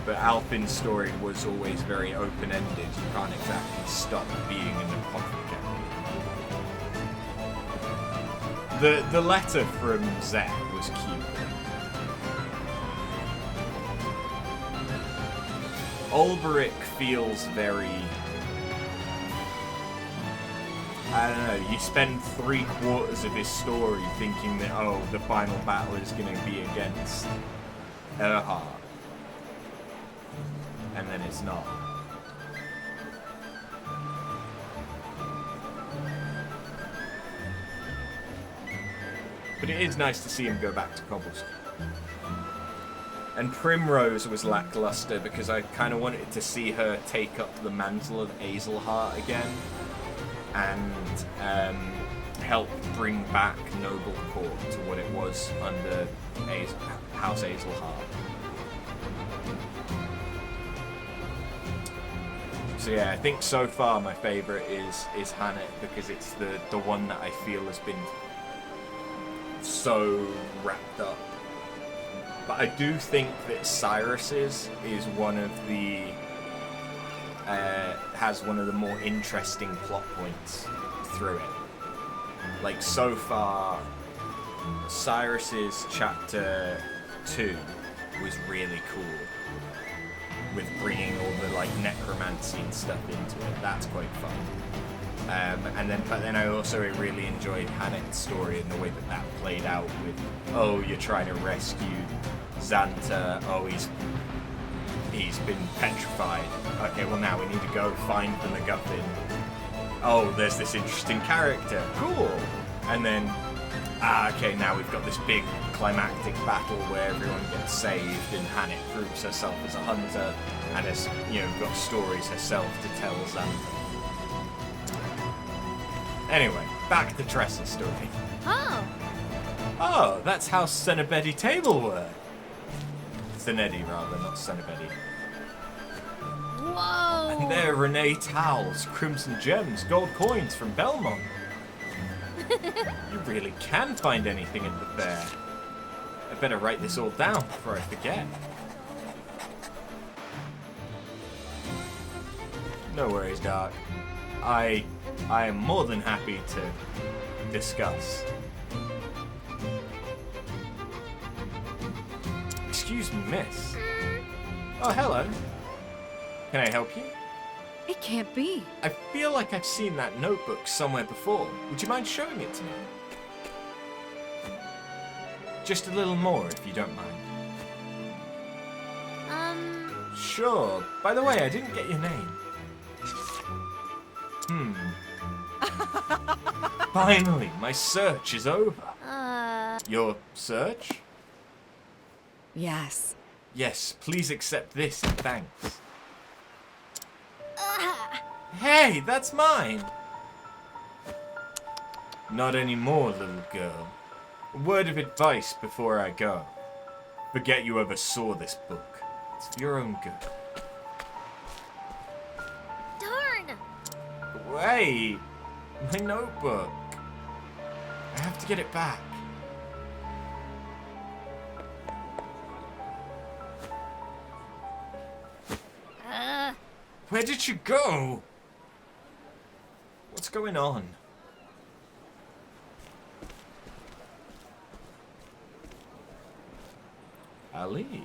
But Alfin's story was always very open-ended. You can't exactly stop being an apothecary. The letter from Zek was cute. Ulberic feels very... I don't know, you spend 3/4 of his story thinking that, oh, the final battle is going to be against Erhard. And then it's not. But it is nice to see him go back to Cobblestone. And Primrose was lackluster because I kind of wanted to see her take up the mantle of Azelheart again and help bring back Noble Court to what it was under House Azelheart. So yeah, I think so far my favourite is Hannet, because it's the one that I feel has been so wrapped up. But I do think that Cyrus's is one of the has one of the more interesting plot points through it. Like, so far, Cyrus's chapter 2 was really cool, with bringing all the like necromancy and stuff into it. That's quite fun. But then I also really enjoyed Hannet's story and the way that played out with, oh, you're trying to rescue Xanta, oh, he's been petrified. Okay, well now we need to go find the MacGuffin. Oh, there's this interesting character. Cool. And then, okay, now we've got this big climactic battle where everyone gets saved and Hannet proves herself as a hunter and has, you know, got stories herself to tell Xanta. Anyway, back to Tressa's story. Oh, that's how Cenobedi table worked. Cenedi, rather, not Cenobedi. Whoa! And there are Renee towels, crimson gems, gold coins from Belmont. You really can find anything at the fair. I better write this all down before I forget. No worries, Dark. I am more than happy to discuss. Excuse me, miss. Oh, hello. Can I help you? It can't be. I feel like I've seen that notebook somewhere before. Would you mind showing it to me? Just a little more, if you don't mind. Sure. By the way, I didn't get your name. Finally, my search is over. Your search? Yes. Yes, please accept this and thanks. Hey, that's mine! Not anymore, little girl. A word of advice before I go. Forget you ever saw this book. It's for your own good. Darn! Wait! My notebook. I have to get it back. Where did you go? What's going on? Ali?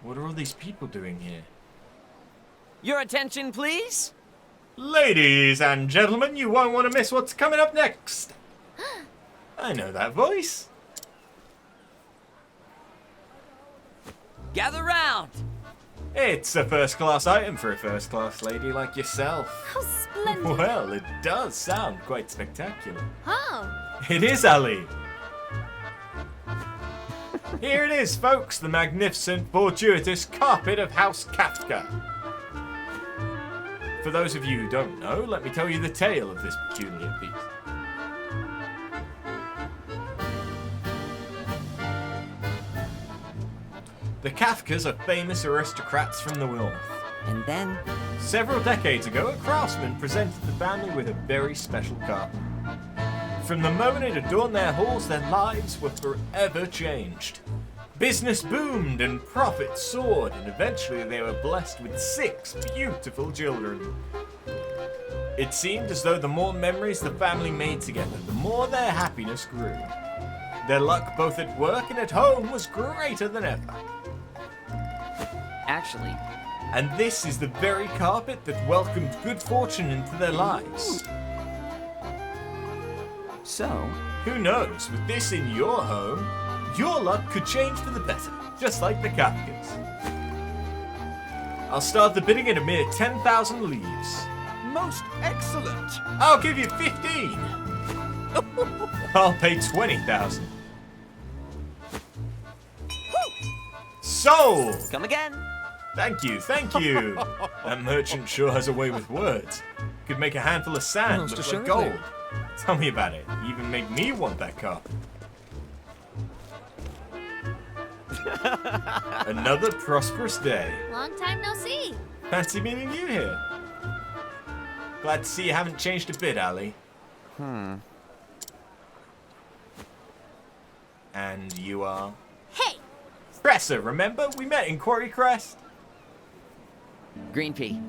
What are all these people doing here? Your attention, please? Ladies and gentlemen, you won't want to miss what's coming up next. I know that voice. Gather round. It's a first-class item for a first-class lady like yourself. How splendid! Well, it does sound quite spectacular. Oh! It is, Ali. Here it is, folks, the magnificent, fortuitous carpet of House Kafka. For those of you who don't know, let me tell you the tale of this peculiar piece. The Kafkas are famous aristocrats from the north. And then? Several decades ago, a craftsman presented the family with a very special carpet. From the moment it adorned their halls, their lives were forever changed. Business boomed and profits soared, and eventually they were blessed with 6 beautiful children. It seemed as though the more memories the family made together, the more their happiness grew. Their luck both at work and at home was greater than ever. Actually. And this is the very carpet that welcomed good fortune into their lives. So? Who knows, with this in your home, your luck could change for the better, just like the Kafkas. I'll start the bidding at a mere 10,000 leaves. Most excellent. I'll give you 15. I'll pay 20,000. Sold! Come again. Thank you, thank you. That merchant sure has a way with words. Could make a handful of sand Most look like assuredly. gold. Tell me about it. You even make me want that carpet. Another prosperous day. Long time no see. Fancy meeting you here. Glad to see you haven't changed a bit, Ali. And you are? Hey! Presser, remember? We met in Quarry Crest. Green pea.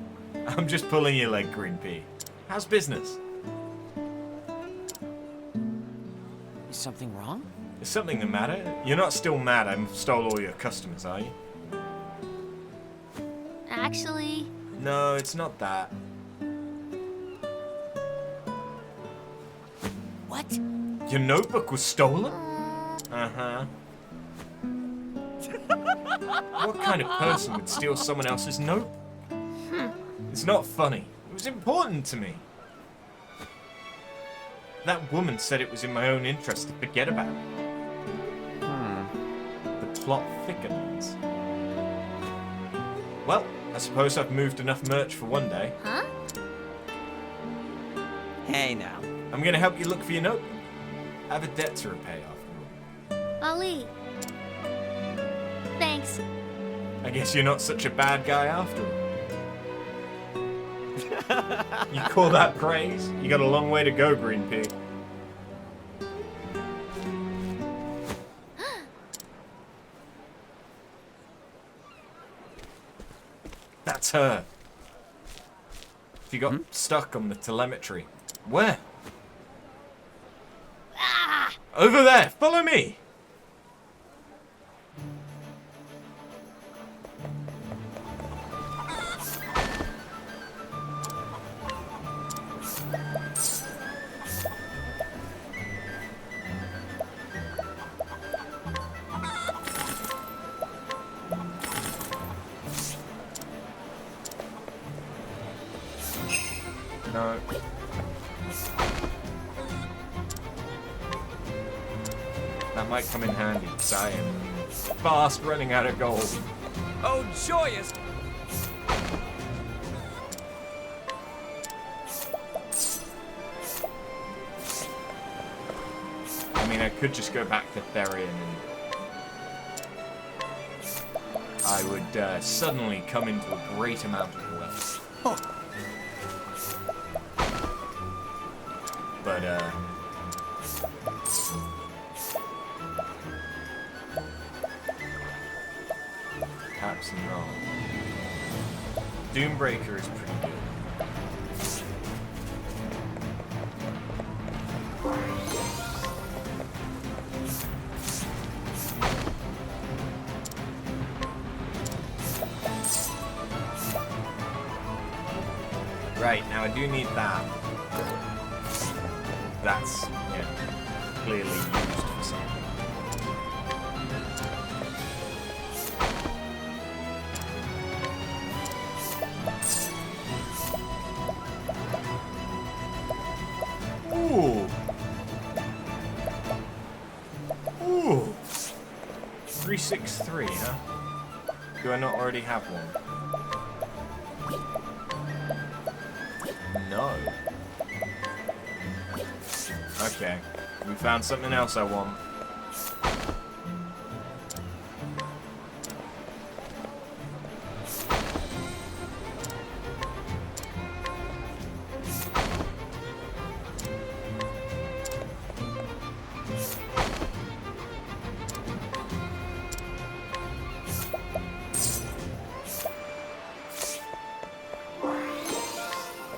I'm just pulling your leg, Green Pea. How's business? Is something wrong? Is something the matter? You're not still mad I stole all your customers, are you? Actually... No, it's not that. What? Your notebook was stolen? Uh-huh. What kind of person would steal someone else's notebook? It's not funny. It was important to me. That woman said it was in my own interest to forget about it. The plot thickens. Well, I suppose I've moved enough merch for one day. Huh? Hey now. I'm gonna help you look for your notebook. I have a debt to repay after all. Ali. Thanks. I guess you're not such a bad guy after all. You call that praise? You got a long way to go, Green Pea. That's her. She got stuck on the telemetry. Where? Ah! Over there! Follow me! No. That might come in handy, because I am fast running out of gold. Oh, joyous! could just go back to Therion and I would suddenly come into a great amount of wealth. But, perhaps not. Doombreaker is pretty good. Right, now I do need that. That's, yeah, clearly used for something. Ooh. Ooh. 363, huh? Do I not already have one? No. Okay. We found something else I want.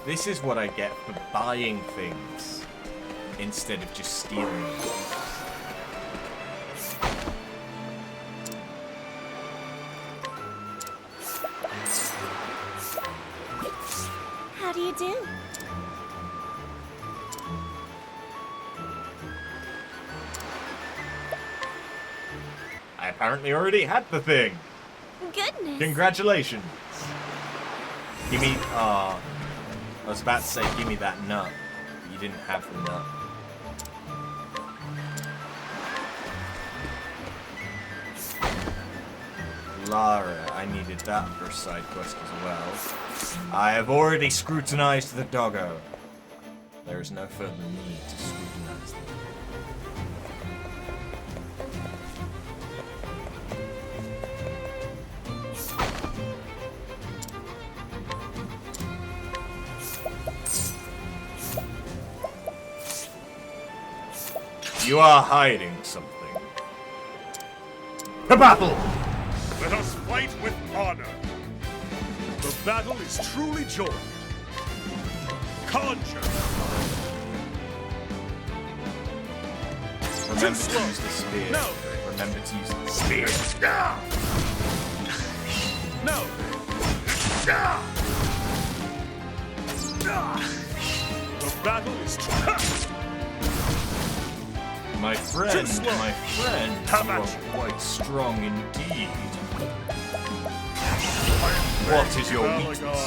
This is what I get for buying things instead of just stealing them. How do you do? I apparently already had the thing. Goodness. Congratulations. Give me, I was about to say give me that nut, but you didn't have the nut. Lara, I needed that for a side quest as well. I have already scrutinized the doggo. There is no further need to scrutinize them. You are hiding something. To battle! Let us fight with honor. The battle is truly joined. Conjure! Remember to use the spear. No. Remember to use the spear. No! The battle is My friend, you are quite strong indeed. What is your weakness?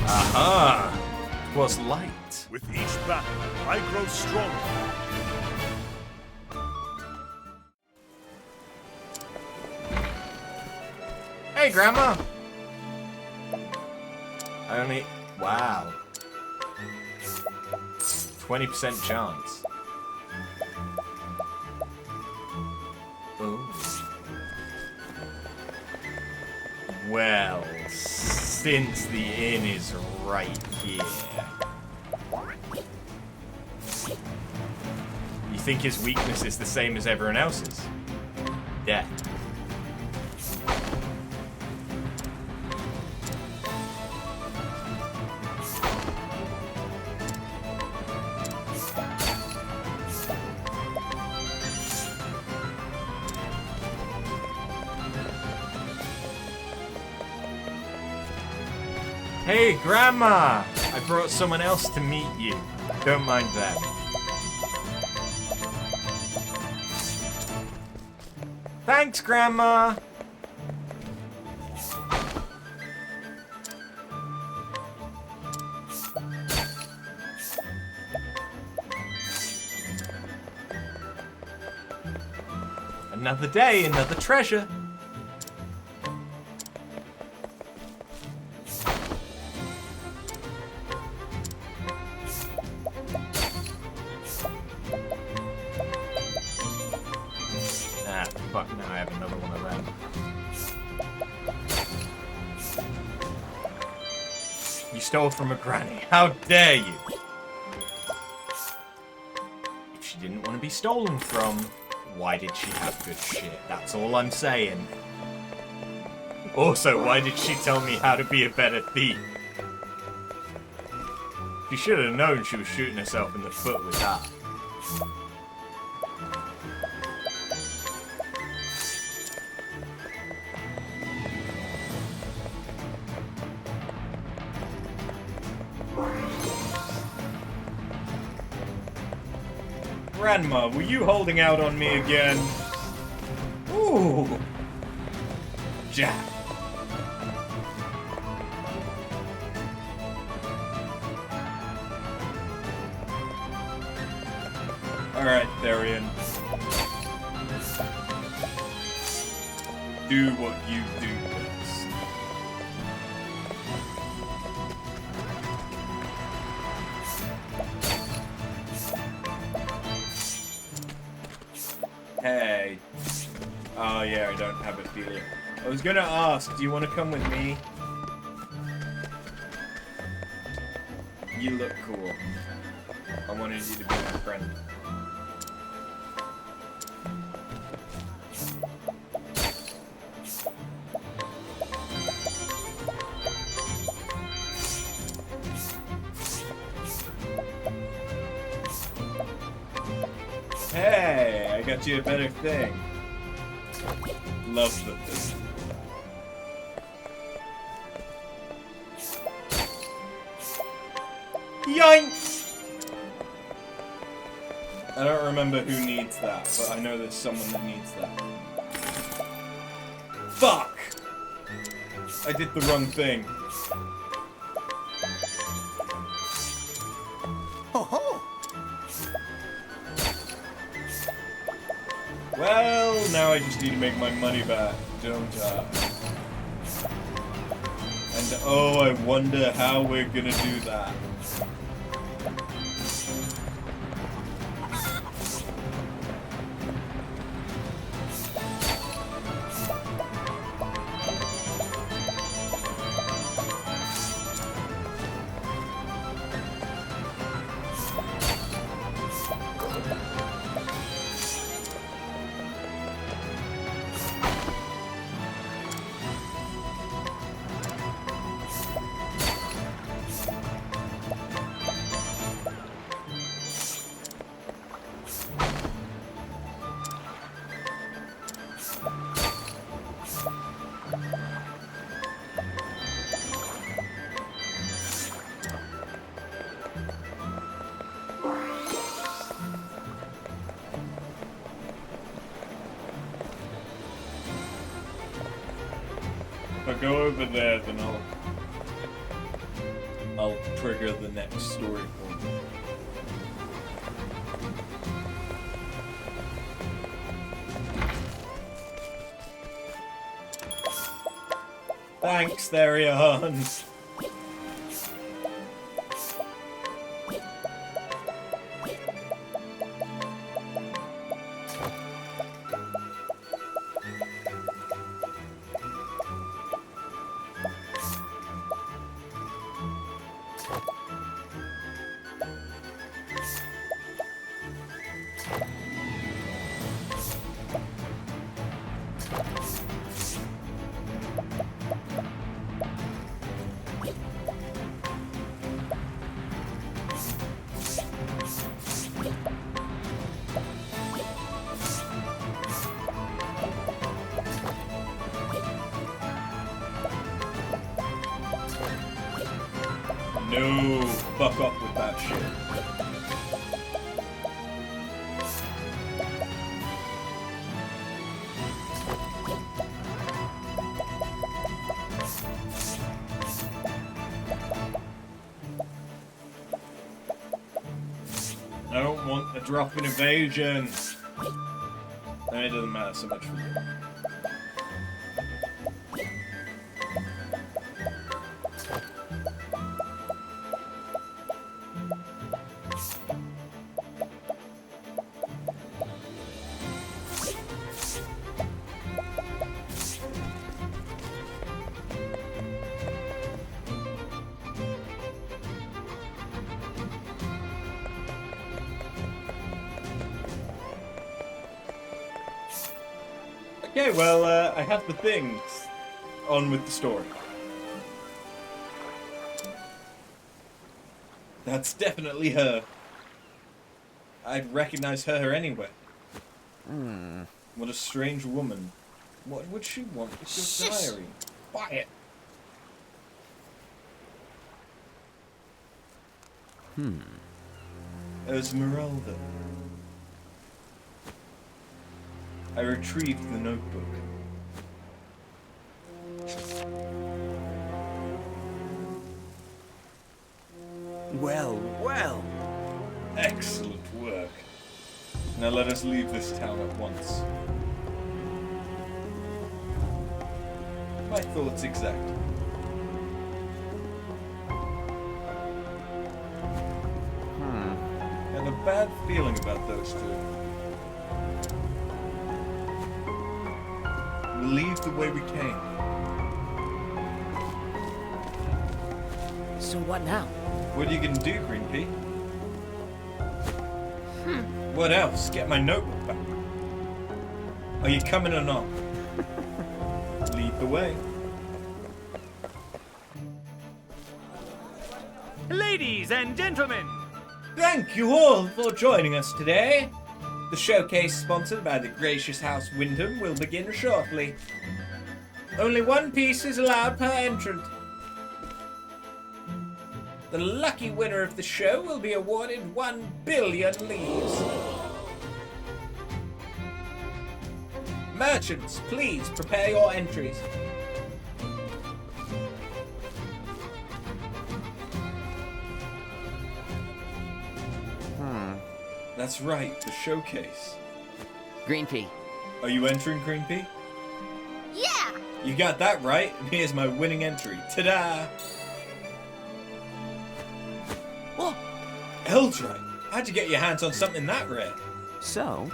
Aha! It was light. With each battle, I grow stronger. Hey, Grandma! I only... Wow. 20% chance. Ooh. Well, since the inn is right here... You think his weakness is the same as everyone else's? Death. Hey, Grandma! I brought someone else to meet you. Don't mind them. Thanks, Grandma! Another day, another treasure. stole from a granny. How dare you? If she didn't want to be stolen from, why did she have good shit? That's all I'm saying. Also, why did she tell me how to be a better thief? She should have known she was shooting herself in the foot with that. Grandma, were you holding out on me again? Ooh. Jack. Alright, Therian. Do what you do best. Hey. Oh yeah, I don't have Ophelia. I was gonna ask, do you want to come with me? You look cool. I wanted you to be my friend. Hey, I got you a better thing. Love the thing. Yoink! I don't remember who needs that, but I know there's someone that needs that. Fuck! I did the wrong thing. Ho-ho! Well, now I just need to make my money back, don't I? And oh, I wonder how we're gonna do that. If I go over there, then I'll trigger the next story point. Thanks, Therian. No, fuck off with that shit. I don't want a drop in evasion. And it doesn't matter so much for me. Okay, well, I have the things. On with the story. That's definitely her. I'd recognize her anywhere. What a strange woman. What would she want with your diary? Quiet. Esmeralda. I retrieved the notebook. Well, well. Excellent work. Now let us leave this town at once. My thoughts exact. Have a bad feeling about those two. We'll leave the way we came. So what now? What are you gonna do, Green Pea? What else? Get my notebook back. Are you coming or not? Lead the way. Ladies and gentlemen, Thank you all for joining us today. The showcase sponsored by the gracious House Wyndham will begin shortly. Only one piece is allowed per entrant. The lucky winner of the show will be awarded 1 billion leaves. Merchants, please prepare your entries. That's right, the showcase. Green Pea. Are you entering, Green Pea? Yeah! You got that right, and here's my winning entry. Ta-da! What? Eldrite, how'd you get your hands on something that rare? So?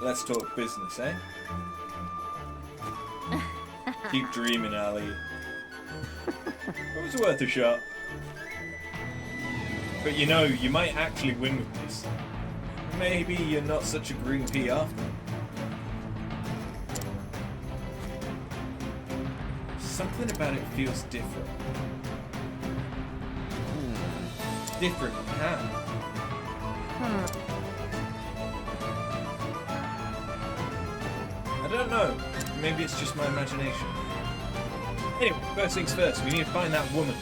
Let's talk business, eh? Keep dreaming, Ali. It was worth a shot. But you know, you might actually win with this. Maybe you're not such a Green Pea after all. Something about it feels different. Different how? I don't know. Maybe it's just my imagination. Anyway, first things first, we need to find that woman.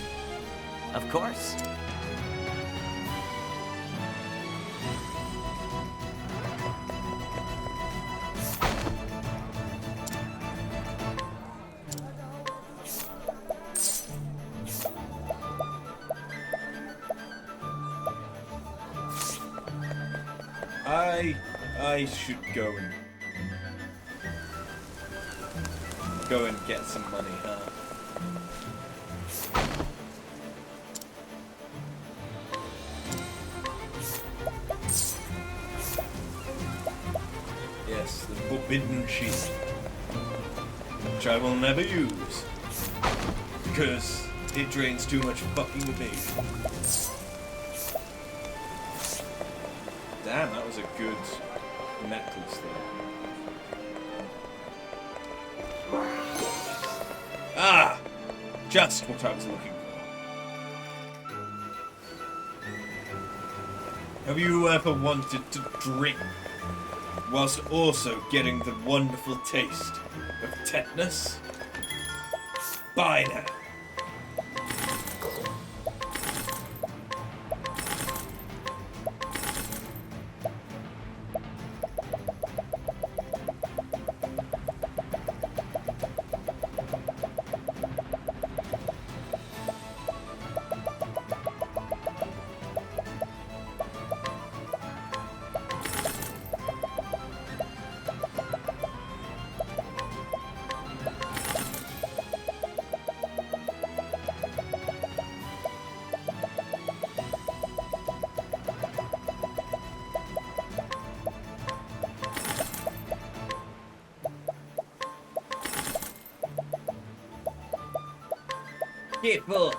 Of course. I should go and get some money, huh? Yes, the forbidden sheath, which I will never use because it drains too much fucking evasion. Damn, that was a good necklace there. Ah! Just what I was looking for. Have you ever wanted to drink whilst also getting the wonderful taste of tetanus? Buy now. Careful.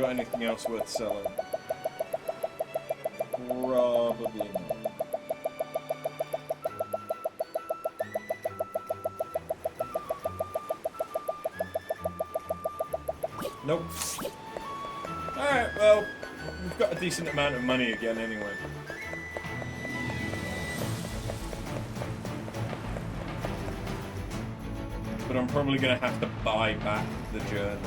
got anything else worth selling? Probably not. Nope. Alright, well, we've got a decent amount of money again anyway. But I'm probably going to have to buy back the journal.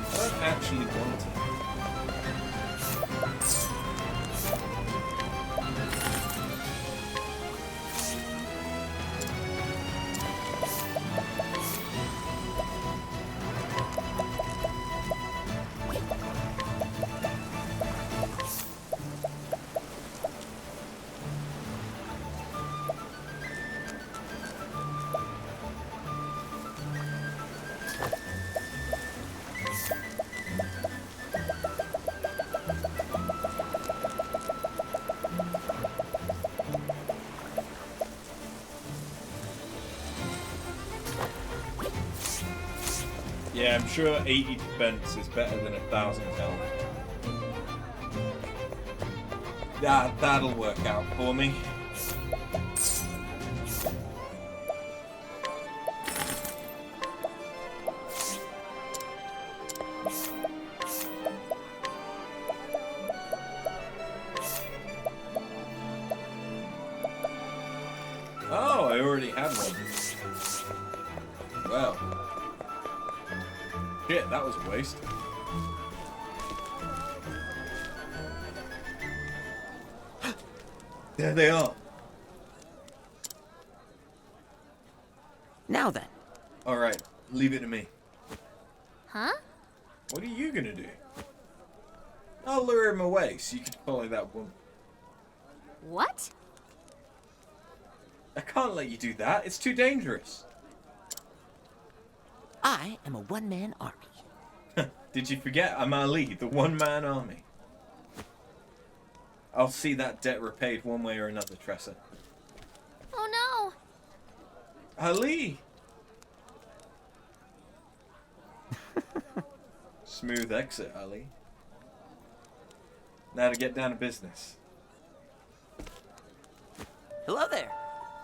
I don't actually want it. Yeah, I'm sure 80 defense is better than 1,000 health. That'll work out for me. Oh, I already had one. Well. Shit, that was a waste. There they are. Now then. Alright, leave it to me. Huh? What are you gonna do? I'll lure him away so you can follow that woman. What? I can't let you do that. It's too dangerous. I am a one-man army. Did you forget I'm Ali, the one-man army? I'll see that debt repaid one way or another, Tressa. Oh no! Ali! Smooth exit, Ali. Now to get down to business. Hello there.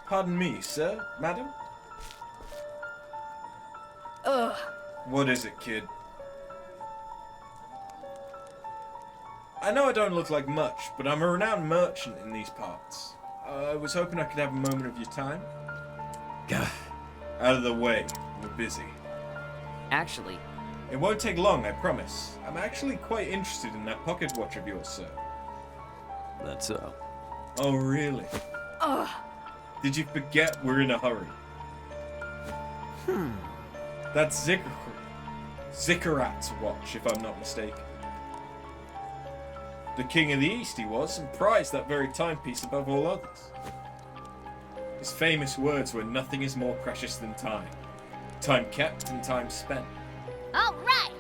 Pardon me, sir, madam? Ugh. What is it, kid? I know I don't look like much, but I'm a renowned merchant in these parts. I was hoping I could have a moment of your time. Gah. Out of the way. We're busy. Actually... It won't take long, I promise. I'm actually quite interested in that pocket watch of yours, sir. That's so. Oh, really? Ugh. Did you forget we're in a hurry? That's Zikarat's watch, if I'm not mistaken. The King of the East he was, and prized that very timepiece above all others. His famous words were, "Nothing is more precious than time. Time kept and time spent." All right.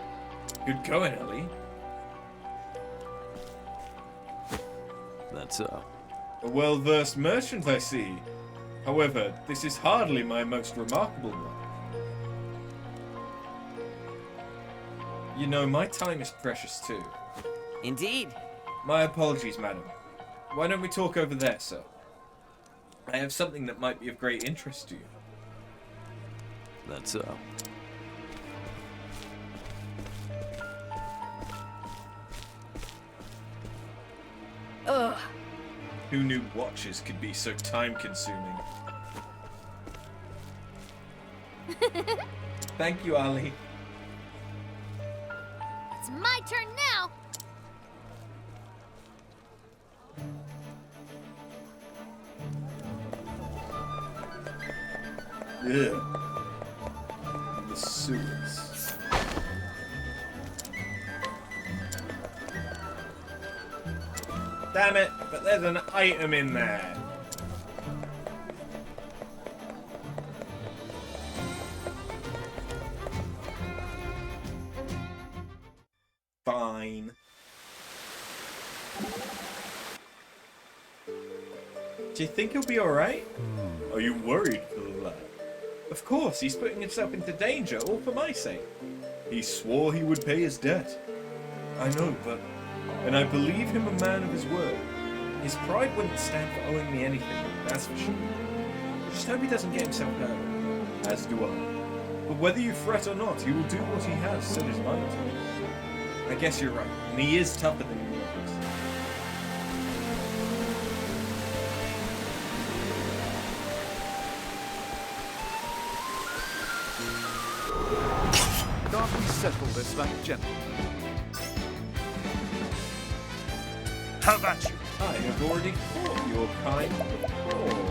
Good going, Ellie. That's so. A well-versed merchant, I see. However, this is hardly my most remarkable one. You know, my time is precious too. Indeed. My apologies, madam. Why don't we talk over there, sir? I have something that might be of great interest to you. That's so. Ugh. Who knew watches could be so time-consuming? Thank you, Ali. It's my turn now. Ugh. The sewers. Damn it, but there's an item in there. Fine. Do you think he'll be alright? Are you worried for the lad? Of course, he's putting himself into danger, all for my sake. He swore he would pay his debt. I know, but... And I believe him a man of his word. His pride wouldn't stand for owing me anything, that's for sure. I just hope he doesn't get himself hurt. As do I. But whether you fret or not, he will do what he has set his mind to. I guess you're right, and he is tougher than he looks. Can't we settle this like gentlemen? How about you? I have already fought your kind before.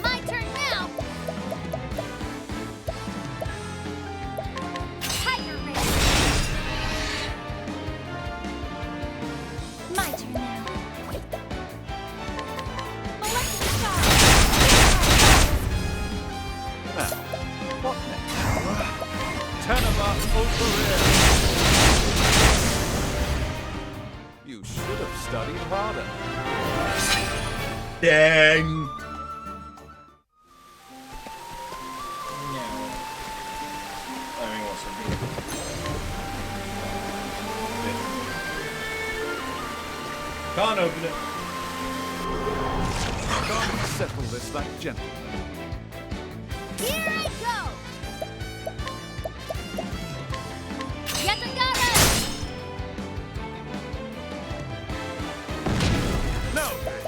My turn now! Tiger race! My turn now. Electric star! Now, what next? Tenema Ultra. You should have studied harder. Dang! Can't open it. Can't we settle this like gentlemen? Here I go! Yatagara! Now then,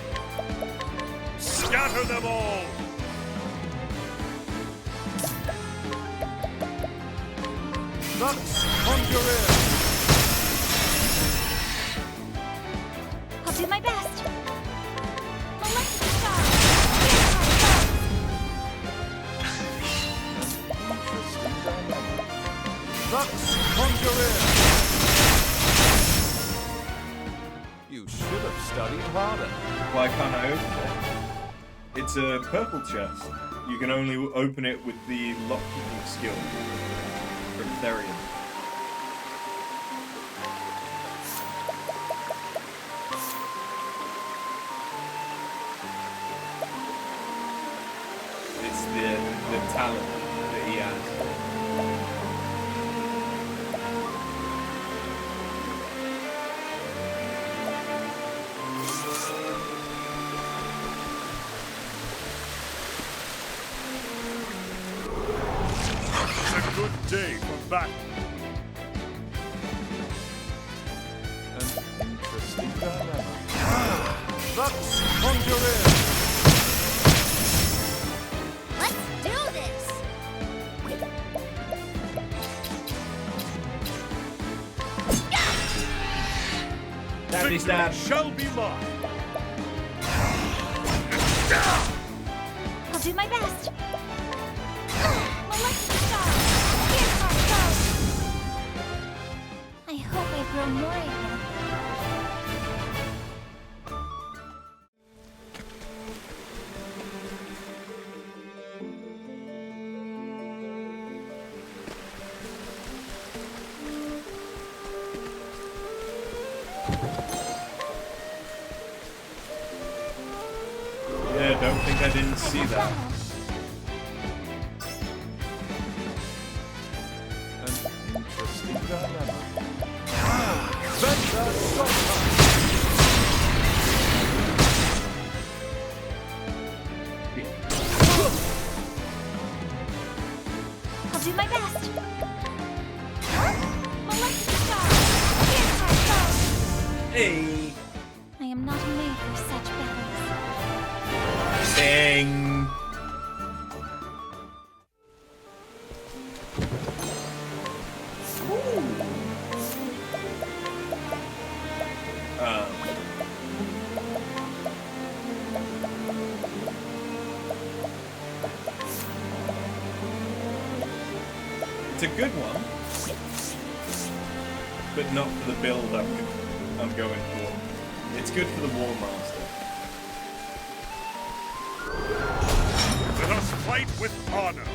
scatter them all! Lux Conjurer! I'll do my best. Electric star! Lux Conjurer! You should have studied harder. Why can't I open it? It's a purple chest. You can only open it with the lock-picking skill from Therian. It's the talent that he has. It's a good day for battle. An interesting dilemma. Lux Conjurer! Let's do this! Daddy stab. Shall be mine. I'll do my best. Electric star! Here's how it goes! I hope I grow more able. Yeah, don't think I didn't see that. An interesting dilemma. Vector Stopper! I'll do my best. Electric star! Here's how it goes! Hey! I am not made for such battles. Dang! It's a good one, but not for the build I'm going for. It's good for the War Master. Let us fight with honor.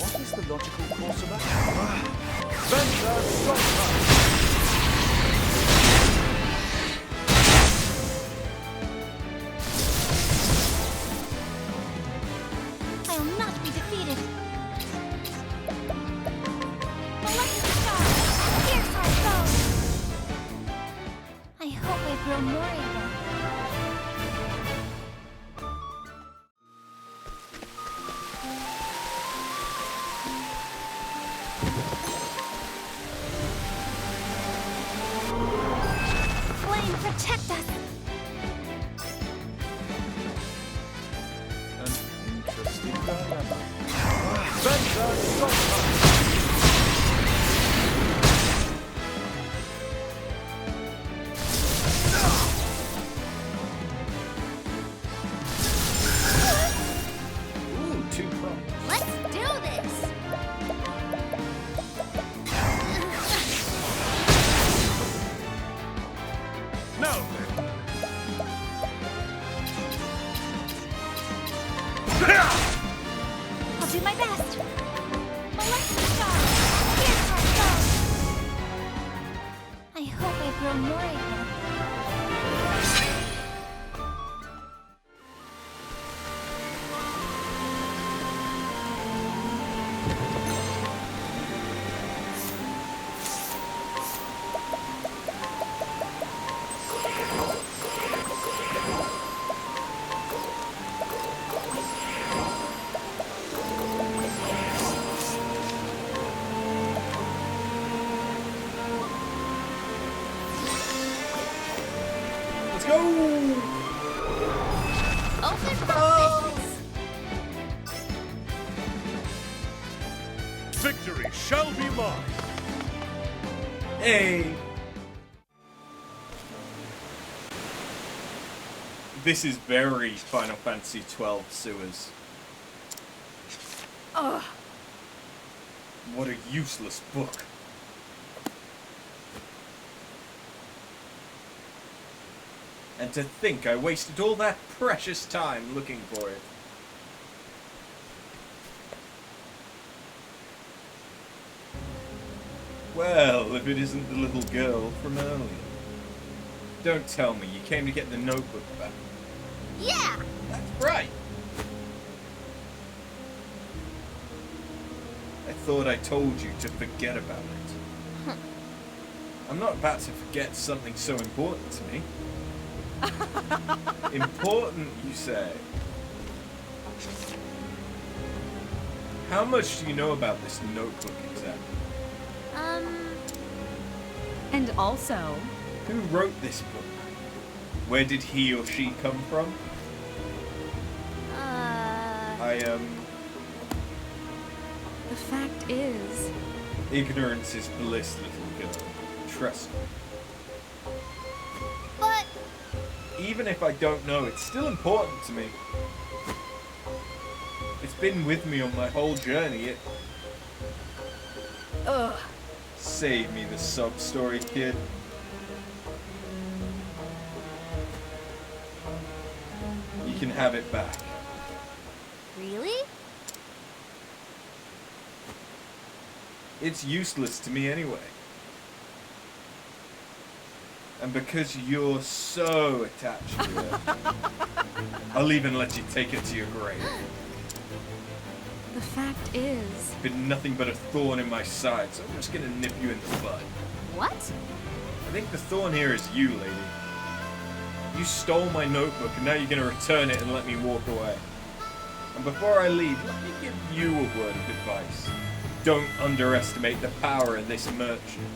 What is the logical course of action? Venture Stopper! I will not be defeated. Electric star, fierce our foe. I hope I grow more able. Flame, protect us. An interesting dilemma. Venture Stopper! Ooh, 2 prompts. Let's do this. Now I'll do my best. Electric star, fierce our foe. I hope I grow more able. Let's go! Open for business. victory shall be mine. Hey! This is very Final Fantasy XII sewers. Ugh. What a useless book. And to think I wasted all that precious time looking for it. Well, if it isn't the little girl from earlier. Don't tell me you came to get the notebook back. Yeah! That's right. I thought I told you to forget about it. I'm not about to forget something so important to me. Important, you say? How much do you know about this notebook exactly? And also... Who wrote this book? Where did he or she come from? The fact is... Ignorance is bliss, little girl. Trust me. But... Even if I don't know, it's still important to me. It's been with me on my whole journey. Ugh. Save me the sub-story, kid. You can have it back. Really? It's useless to me anyway. And because you're so attached to it, I'll even let you take it to your grave. The fact is... It's been nothing but a thorn in my side, so I'm just gonna nip you in the bud. What? I think the thorn here is you, lady. You stole my notebook, and now you're gonna return it and let me walk away. And before I leave, let me give you a word of advice. Don't underestimate the power of this merchant.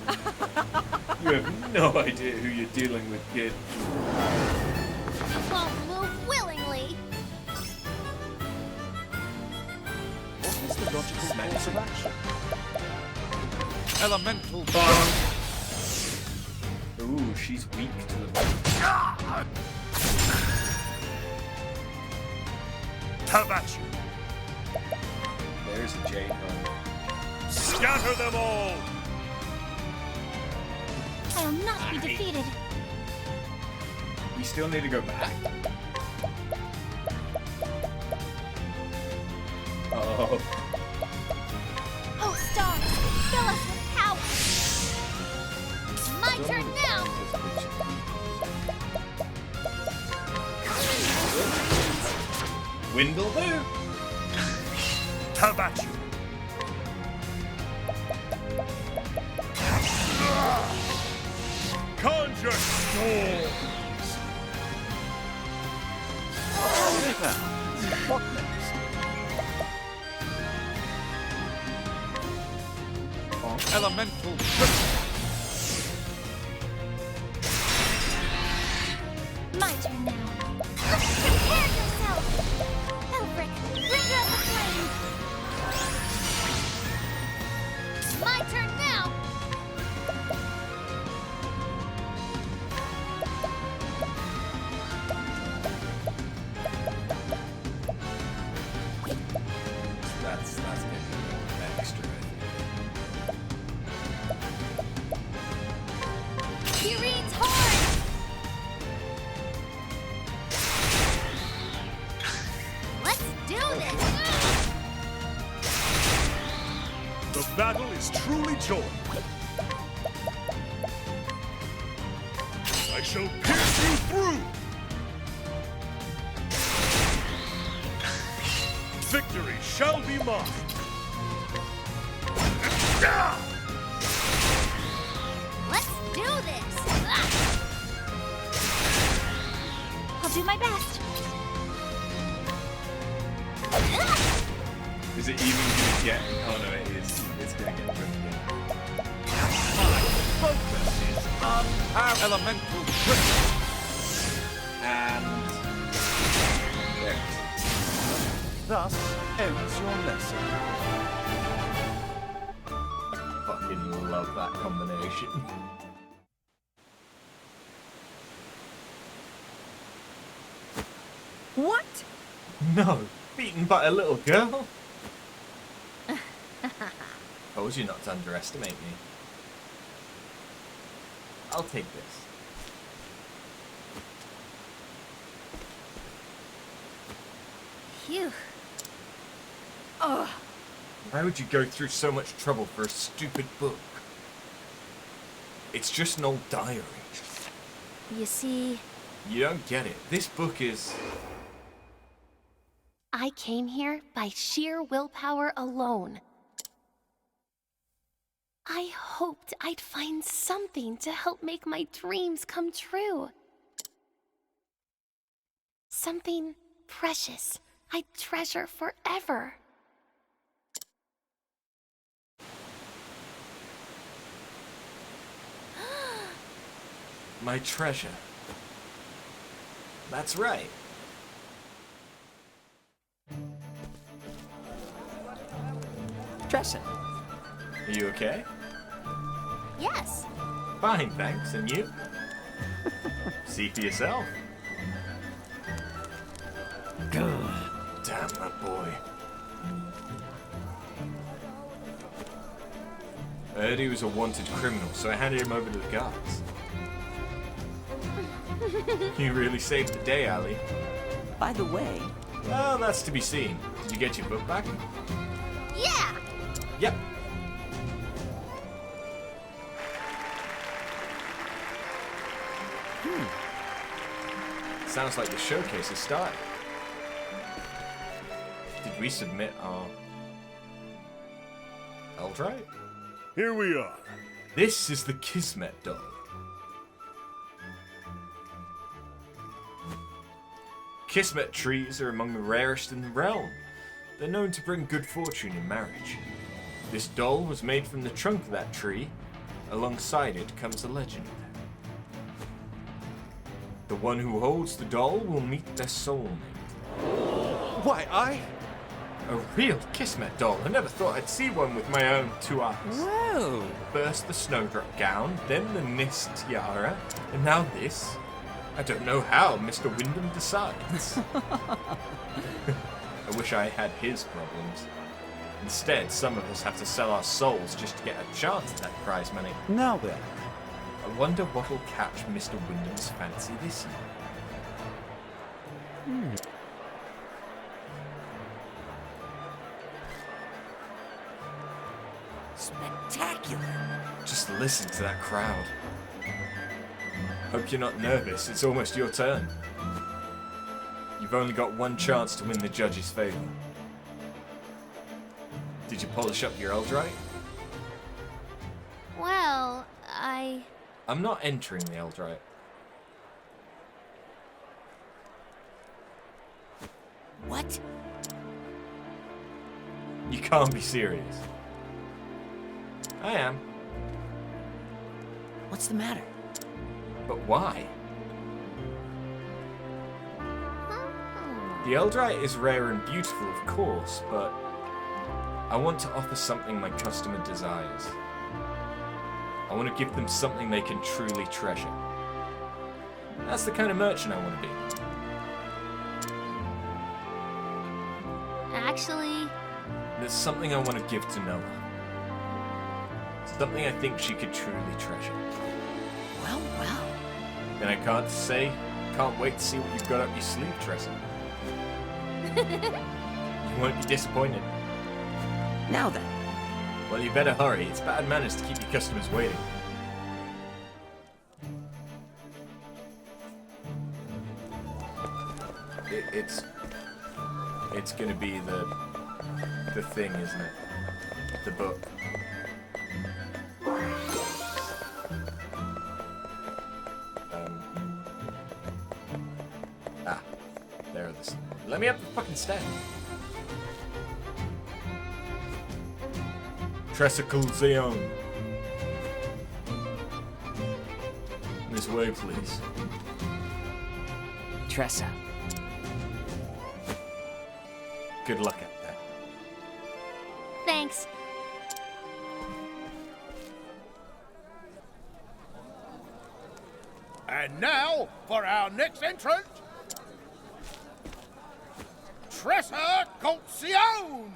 You have no idea who you're dealing with, kid. Won't move willingly. What is the logical course of action? Elemental bomb. Ooh, she's weak to the Have at you. There's a jade run. Scatter them all! I will not be defeated. We still need to go back. Oh. fill us with power. My turn now. Windle do. How about you? Conjure storms! What next? Elemental My turn now. Prepare yourself. Elric, bring out the flame. My turn now. That's gonna be extra. Kirine's horn. Let's do this. The battle is truly joined. I shall pierce you through! Victory shall be mine! Let's do this. I'll do my best. Is it even gonna get? Oh no, it is. It's gonna get pretty good. focus is on our elemental And there it is. Thus ends your lesson. Fucking love that combination. What? No, beaten by a little girl. Told you not to underestimate me. I'll take this. Phew. Ugh. Why would you go through so much trouble for a stupid book? It's just an old diary. You see, You don't get it. This book is... I came here by sheer willpower alone. I hoped I'd find something to help make my dreams come true. Something precious I'd treasure forever. my treasure. That's right. Tressa. Are you okay? Yes. Fine, thanks. And you? See for yourself. Damn that boy. I heard he was a wanted criminal, so I handed him over to the guards. You really saved the day, Ali. By the way... Well, that's to be seen. Did you get your book back? Yeah! Yep. Sounds like the showcase has started. Did we submit our... Eldrite? Here we are. This is the Kismet doll. Kismet trees are among the rarest in the realm. They're known to bring good fortune in marriage. This doll was made from the trunk of that tree. Alongside it comes a legend. The one who holds the doll will meet their soulmate. Why, A real Kismet doll. I never thought I'd see one with my own two eyes. Whoa! First the snowdrop gown, then the Nist tiara, and now this. I don't know how Mr. Wyndham decides. I wish I had his problems. Instead, some of us have to sell our souls just to get a chance at that prize money. Now then. I wonder what'll catch Mr. Wyndham's fancy this year. Spectacular! Listen to that crowd. Hope you're not nervous. It's almost your turn. You've only got one chance to win the judge's favor. Did you polish up your Eldrite? Well, I'm not entering the Eldrite. What? You can't be serious. I am. What's the matter? But why? The Eldrite is rare and beautiful, of course, but I want to offer something my customer desires. I want to give them something they can truly treasure. That's the kind of merchant I want to be. actually... There's something I want to give to Noah. Something I think she could truly treasure. Well, well. Then I can't wait to see what you've got up your sleeve, Tressa. You won't be disappointed. Now then. Well, you better hurry. It's bad manners to keep your customers waiting. It's gonna be the thing, isn't it? The book. There it is. Let me up the fucking stand. Tressicle Zeon. This way, please. Tressa. Good luck out there. Thanks. And now, for our next entrant, Tressa Colcione!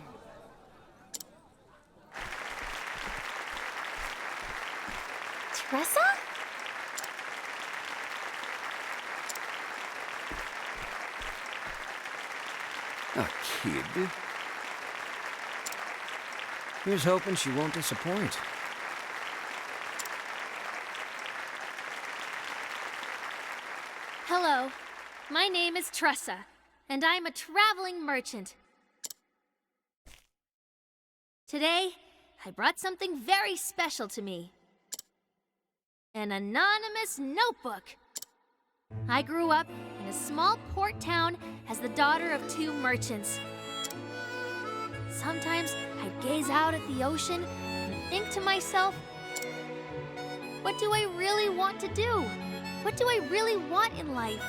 Tressa? A kid? Here's hoping she won't disappoint. Hello, my name is Tressa, and I'm a traveling merchant. Today, I brought something very special to me. An anonymous notebook. I grew up in a small port town as the daughter of 2 merchants. Sometimes I'd gaze out at the ocean and think to myself, what do I really want to do? What do I really want in life?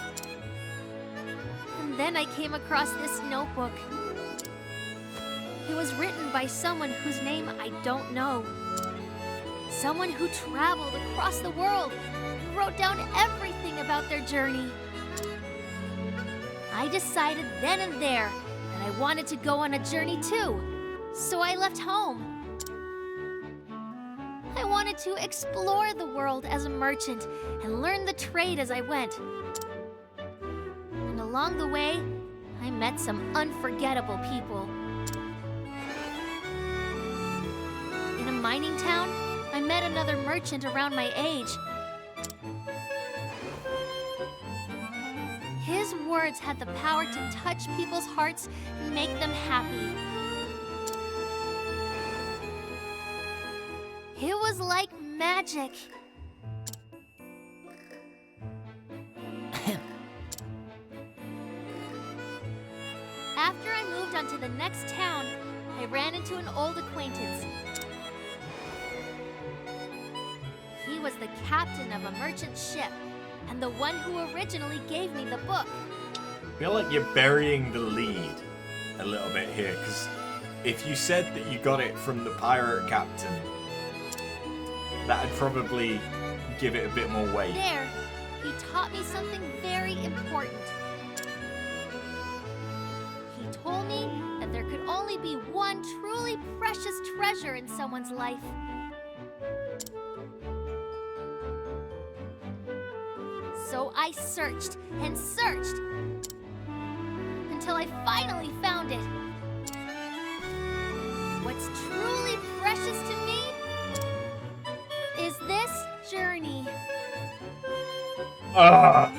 And then I came across this notebook. It was written by someone whose name I don't know. Someone who traveled across the world and wrote down everything about their journey. I decided then and there that I wanted to go on a journey too, so I left home. I wanted to explore the world as a merchant and learn the trade as I went. And along the way, I met some unforgettable people. In a mining town, I met another merchant around my age. His words had the power to touch people's hearts and make them happy. It was like magic. After I moved on to the next town, I ran into an old acquaintance. He was the captain of a merchant ship, and the one who originally gave me the book. I feel like you're burying the lead a little bit here, because if you said that you got it from the pirate captain, that'd probably give it a bit more weight. There, he taught me something very important. He told me that there could only be one truly precious treasure in someone's life. So I searched and searched until I finally found it. What's truly precious to me is this. journey. Ah!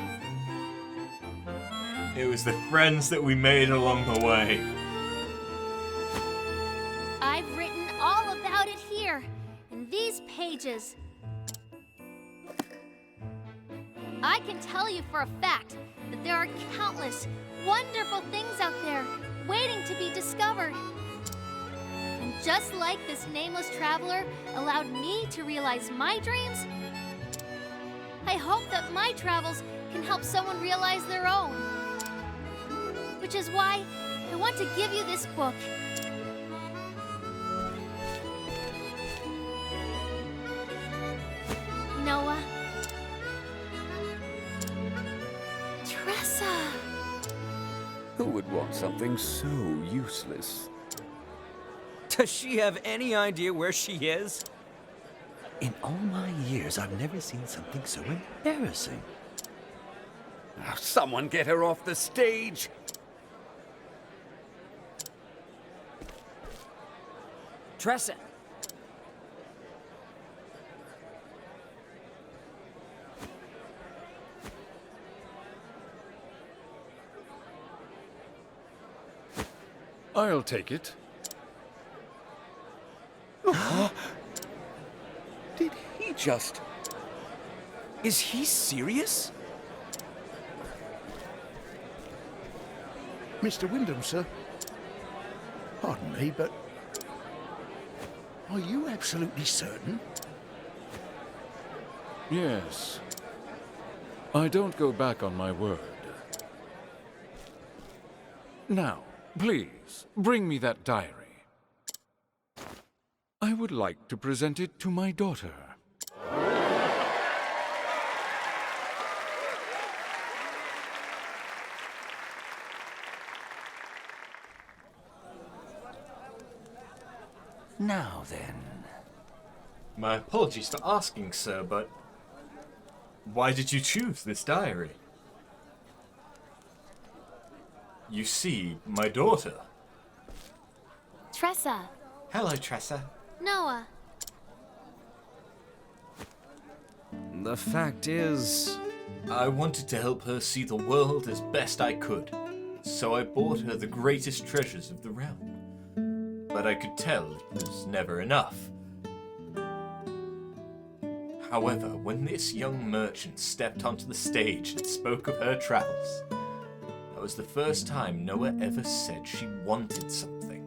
It was the friends that we made along the way. I've written all about it here, in these pages. I can tell you for a fact that there are countless wonderful things out there waiting to be discovered. And just like this nameless traveler allowed me to realize my dreams, I hope that my travels can help someone realize their own. Which is why I want to give you this book. Noah. Tressa. Who would want something so useless? Does she have any idea where she is? In all my years, I've never seen something so embarrassing. Oh, someone get her off the stage! Tressa. I'll take it. Did he just... Is he serious? Mr. Wyndham, sir. Pardon me, but... Are you absolutely certain? Yes. I don't go back on my word. Now, please, bring me that diary. I would like to present it to my daughter. Now then. My apologies for asking, sir, but why did you choose this diary? You see, my daughter. Tressa. Hello, Tressa. Noah. The fact is, I wanted to help her see the world as best I could, so I bought her the greatest treasures of the realm. But I could tell it was never enough. However, when this young merchant stepped onto the stage and spoke of her travels, that was the first time Noah ever said she wanted something.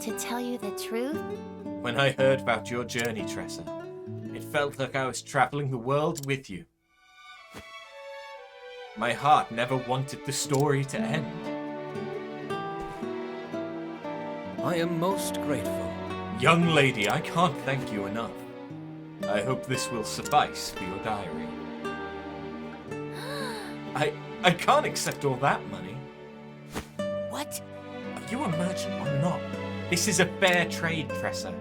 To tell you the truth? When I heard about your journey, Tressa, it felt like I was traveling the world with you. My heart never wanted the story to end. I am most grateful. Young lady, I can't thank you enough. I hope this will suffice for your diary. I can't accept all that money. What? Are you a merchant or not? This is a fair trade, Tressa.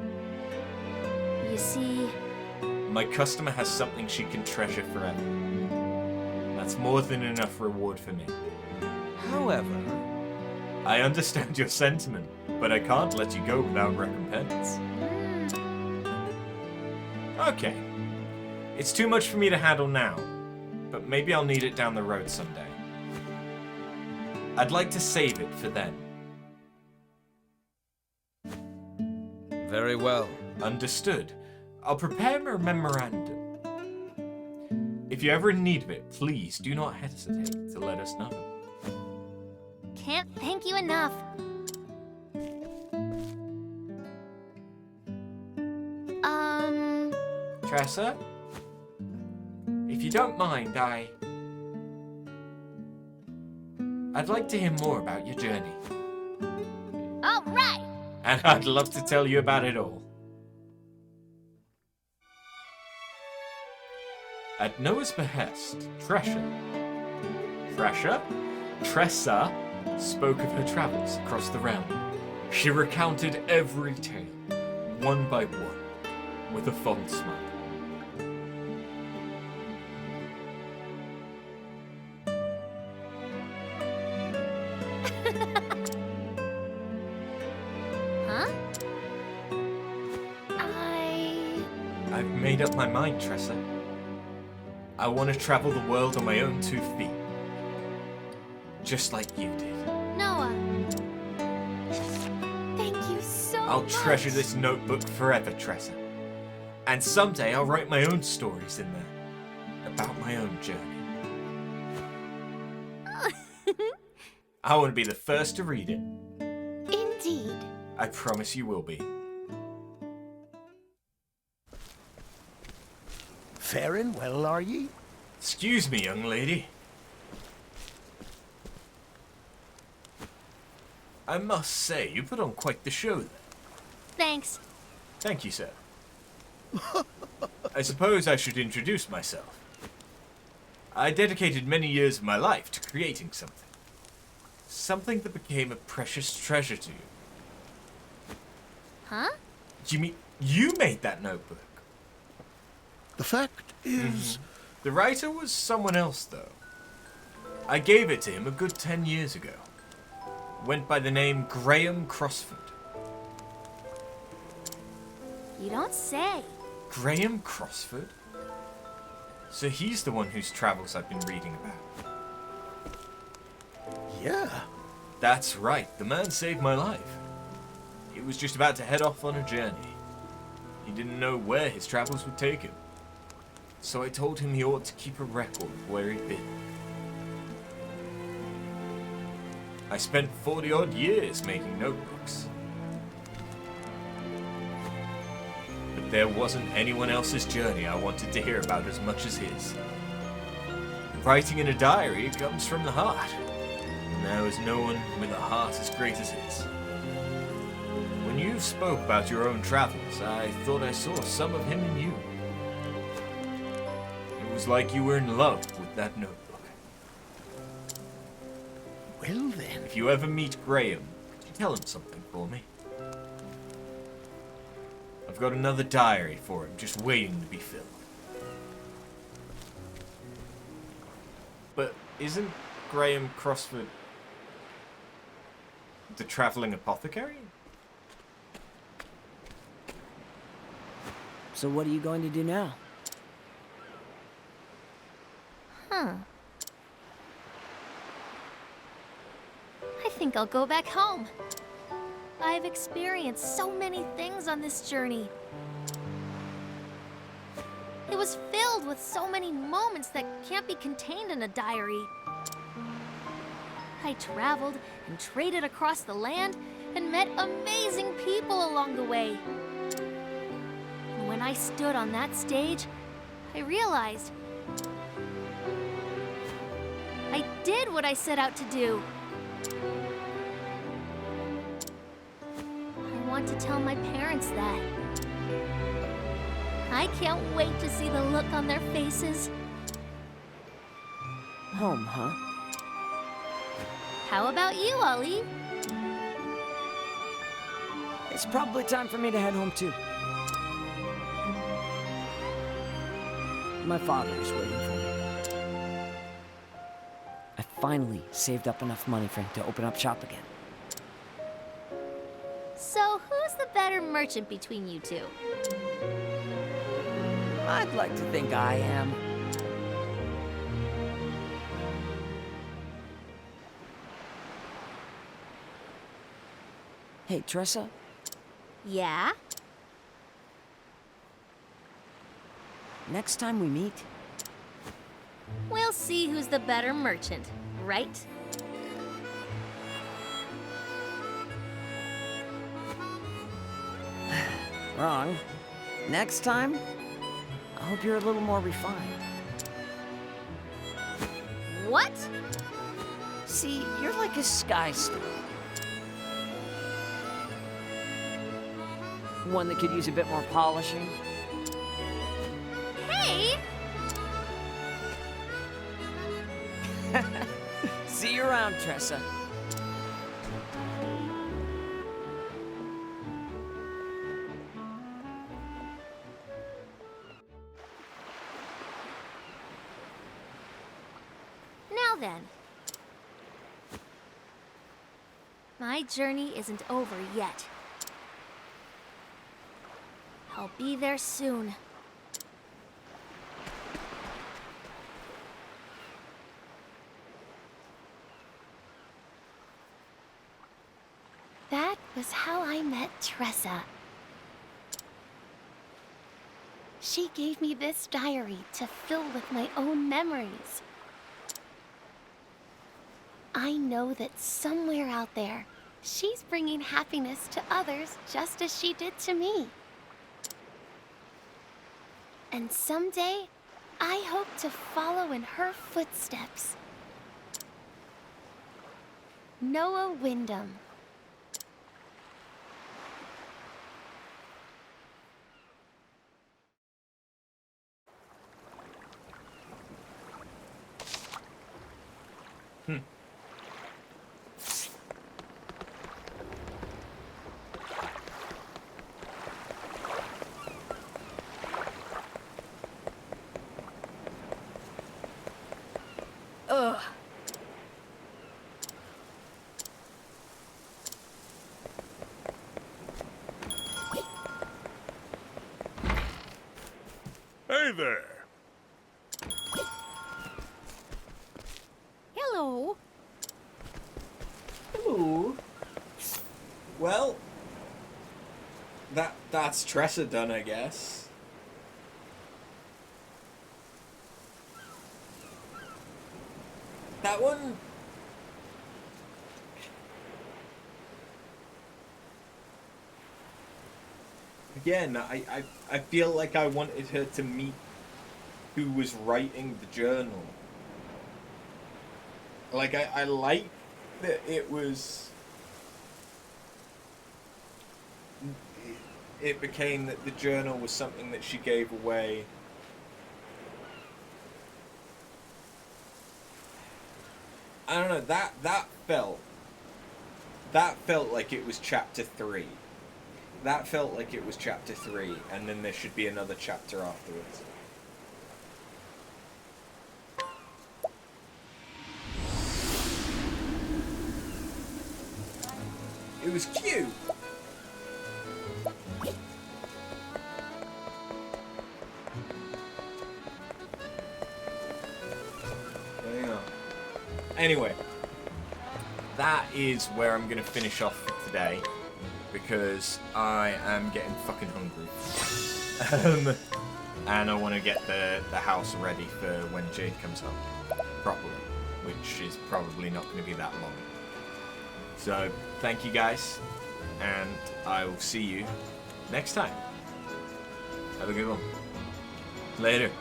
You see... My customer has something she can treasure forever. That's more than enough reward for me. However... I understand your sentiment, but I can't let you go without recompense. Okay. It's too much for me to handle now, but maybe I'll need it down the road someday. I'd like to save it for then. Very well. Understood. I'll prepare a memorandum. If you're ever in need of it, please do not hesitate to let us know. Can't thank you enough. Tressa? If you don't mind, I'd like to hear more about your journey. All right. And I'd love to tell you about it all. At Noah's behest, Tressa spoke of her travels across the realm. She recounted every tale, one by one, with a fond smile. Huh? made up my mind, Tressa. I want to travel the world on my own 2 feet. Just like you did. Noah. Thank you so much. I'll treasure this notebook forever, Tressa. And someday I'll write my own stories in there. About my own journey. I want to be the first to read it. Indeed. I promise you will be. Faring well, are ye? Excuse me, young lady. I must say, you put on quite the show there. Thanks. Thank you, sir. I suppose I should introduce myself. I dedicated many years of my life to creating something. Something that became a precious treasure to you. Huh? You mean you made that notebook? The fact is... The writer was someone else, though. I gave it to him a good 10 years ago. Went by the name Graham Crossford. You don't say. Graham Crossford? So he's the one whose travels I've been reading about. Yeah. That's right, the man saved my life. He was just about to head off on a journey. He didn't know where his travels would take him. So I told him he ought to keep a record of where he'd been. I spent 40-odd years making notebooks. But there wasn't anyone else's journey I wanted to hear about as much as his. Writing in a diary comes from the heart. And there was no one with a heart as great as his. When you spoke about your own travels, I thought I saw some of him in you. It was like you were in love with that notebook. Well then. If you ever meet Graham, could you tell him something for me? I've got another diary for him, just waiting to be filled. But isn't Graham Crossford the traveling apothecary? So what are you going to do now? Huh. I think I'll go back home. I've experienced so many things on this journey. It was filled with so many moments that can't be contained in a diary. I traveled and traded across the land and met amazing people along the way. And when I stood on that stage, I realized I did what I set out to do. I want to tell my parents that. I can't wait to see the look on their faces. Home, huh? How about you, Ollie? It's probably time for me to head home too. My father is waiting for me. I finally saved up enough money for him to open up shop again. So, who's the better merchant between you two? I'd like to think I am. Hey, Tressa? Yeah? Next time we meet, We'll see who's the better merchant, right? wrong. Next time, I hope you're a little more refined. What? See, you're like a sky storm. One that could use a bit more polishing. Hey! See you around, Tressa. Now then. My journey isn't over yet. I'll be there soon. that was how I met Tressa. She gave me this diary to fill with my own memories. I know that somewhere out there, she's bringing happiness to others just as she did to me. And someday, I hope to follow in her footsteps. Noah Wyndham. Ugh. Hey there. Hello. Hello. Well, that's Tressa done, I guess. That one... Again, I feel like I wanted her to meet who was writing the journal. Like, I like that it was... It became that the journal was something that she gave away. I don't know, that felt like it was chapter 3. That felt like it was chapter 3, and then there should be another chapter afterwards. It was cute. Hang on. Anyway, that is where I'm gonna finish off for today, because I am getting fucking hungry. And I want to get the house ready for when Jade comes home properly, which is probably not going to be that long. So, thank you guys, and I will see you next time. Have a good one. Later.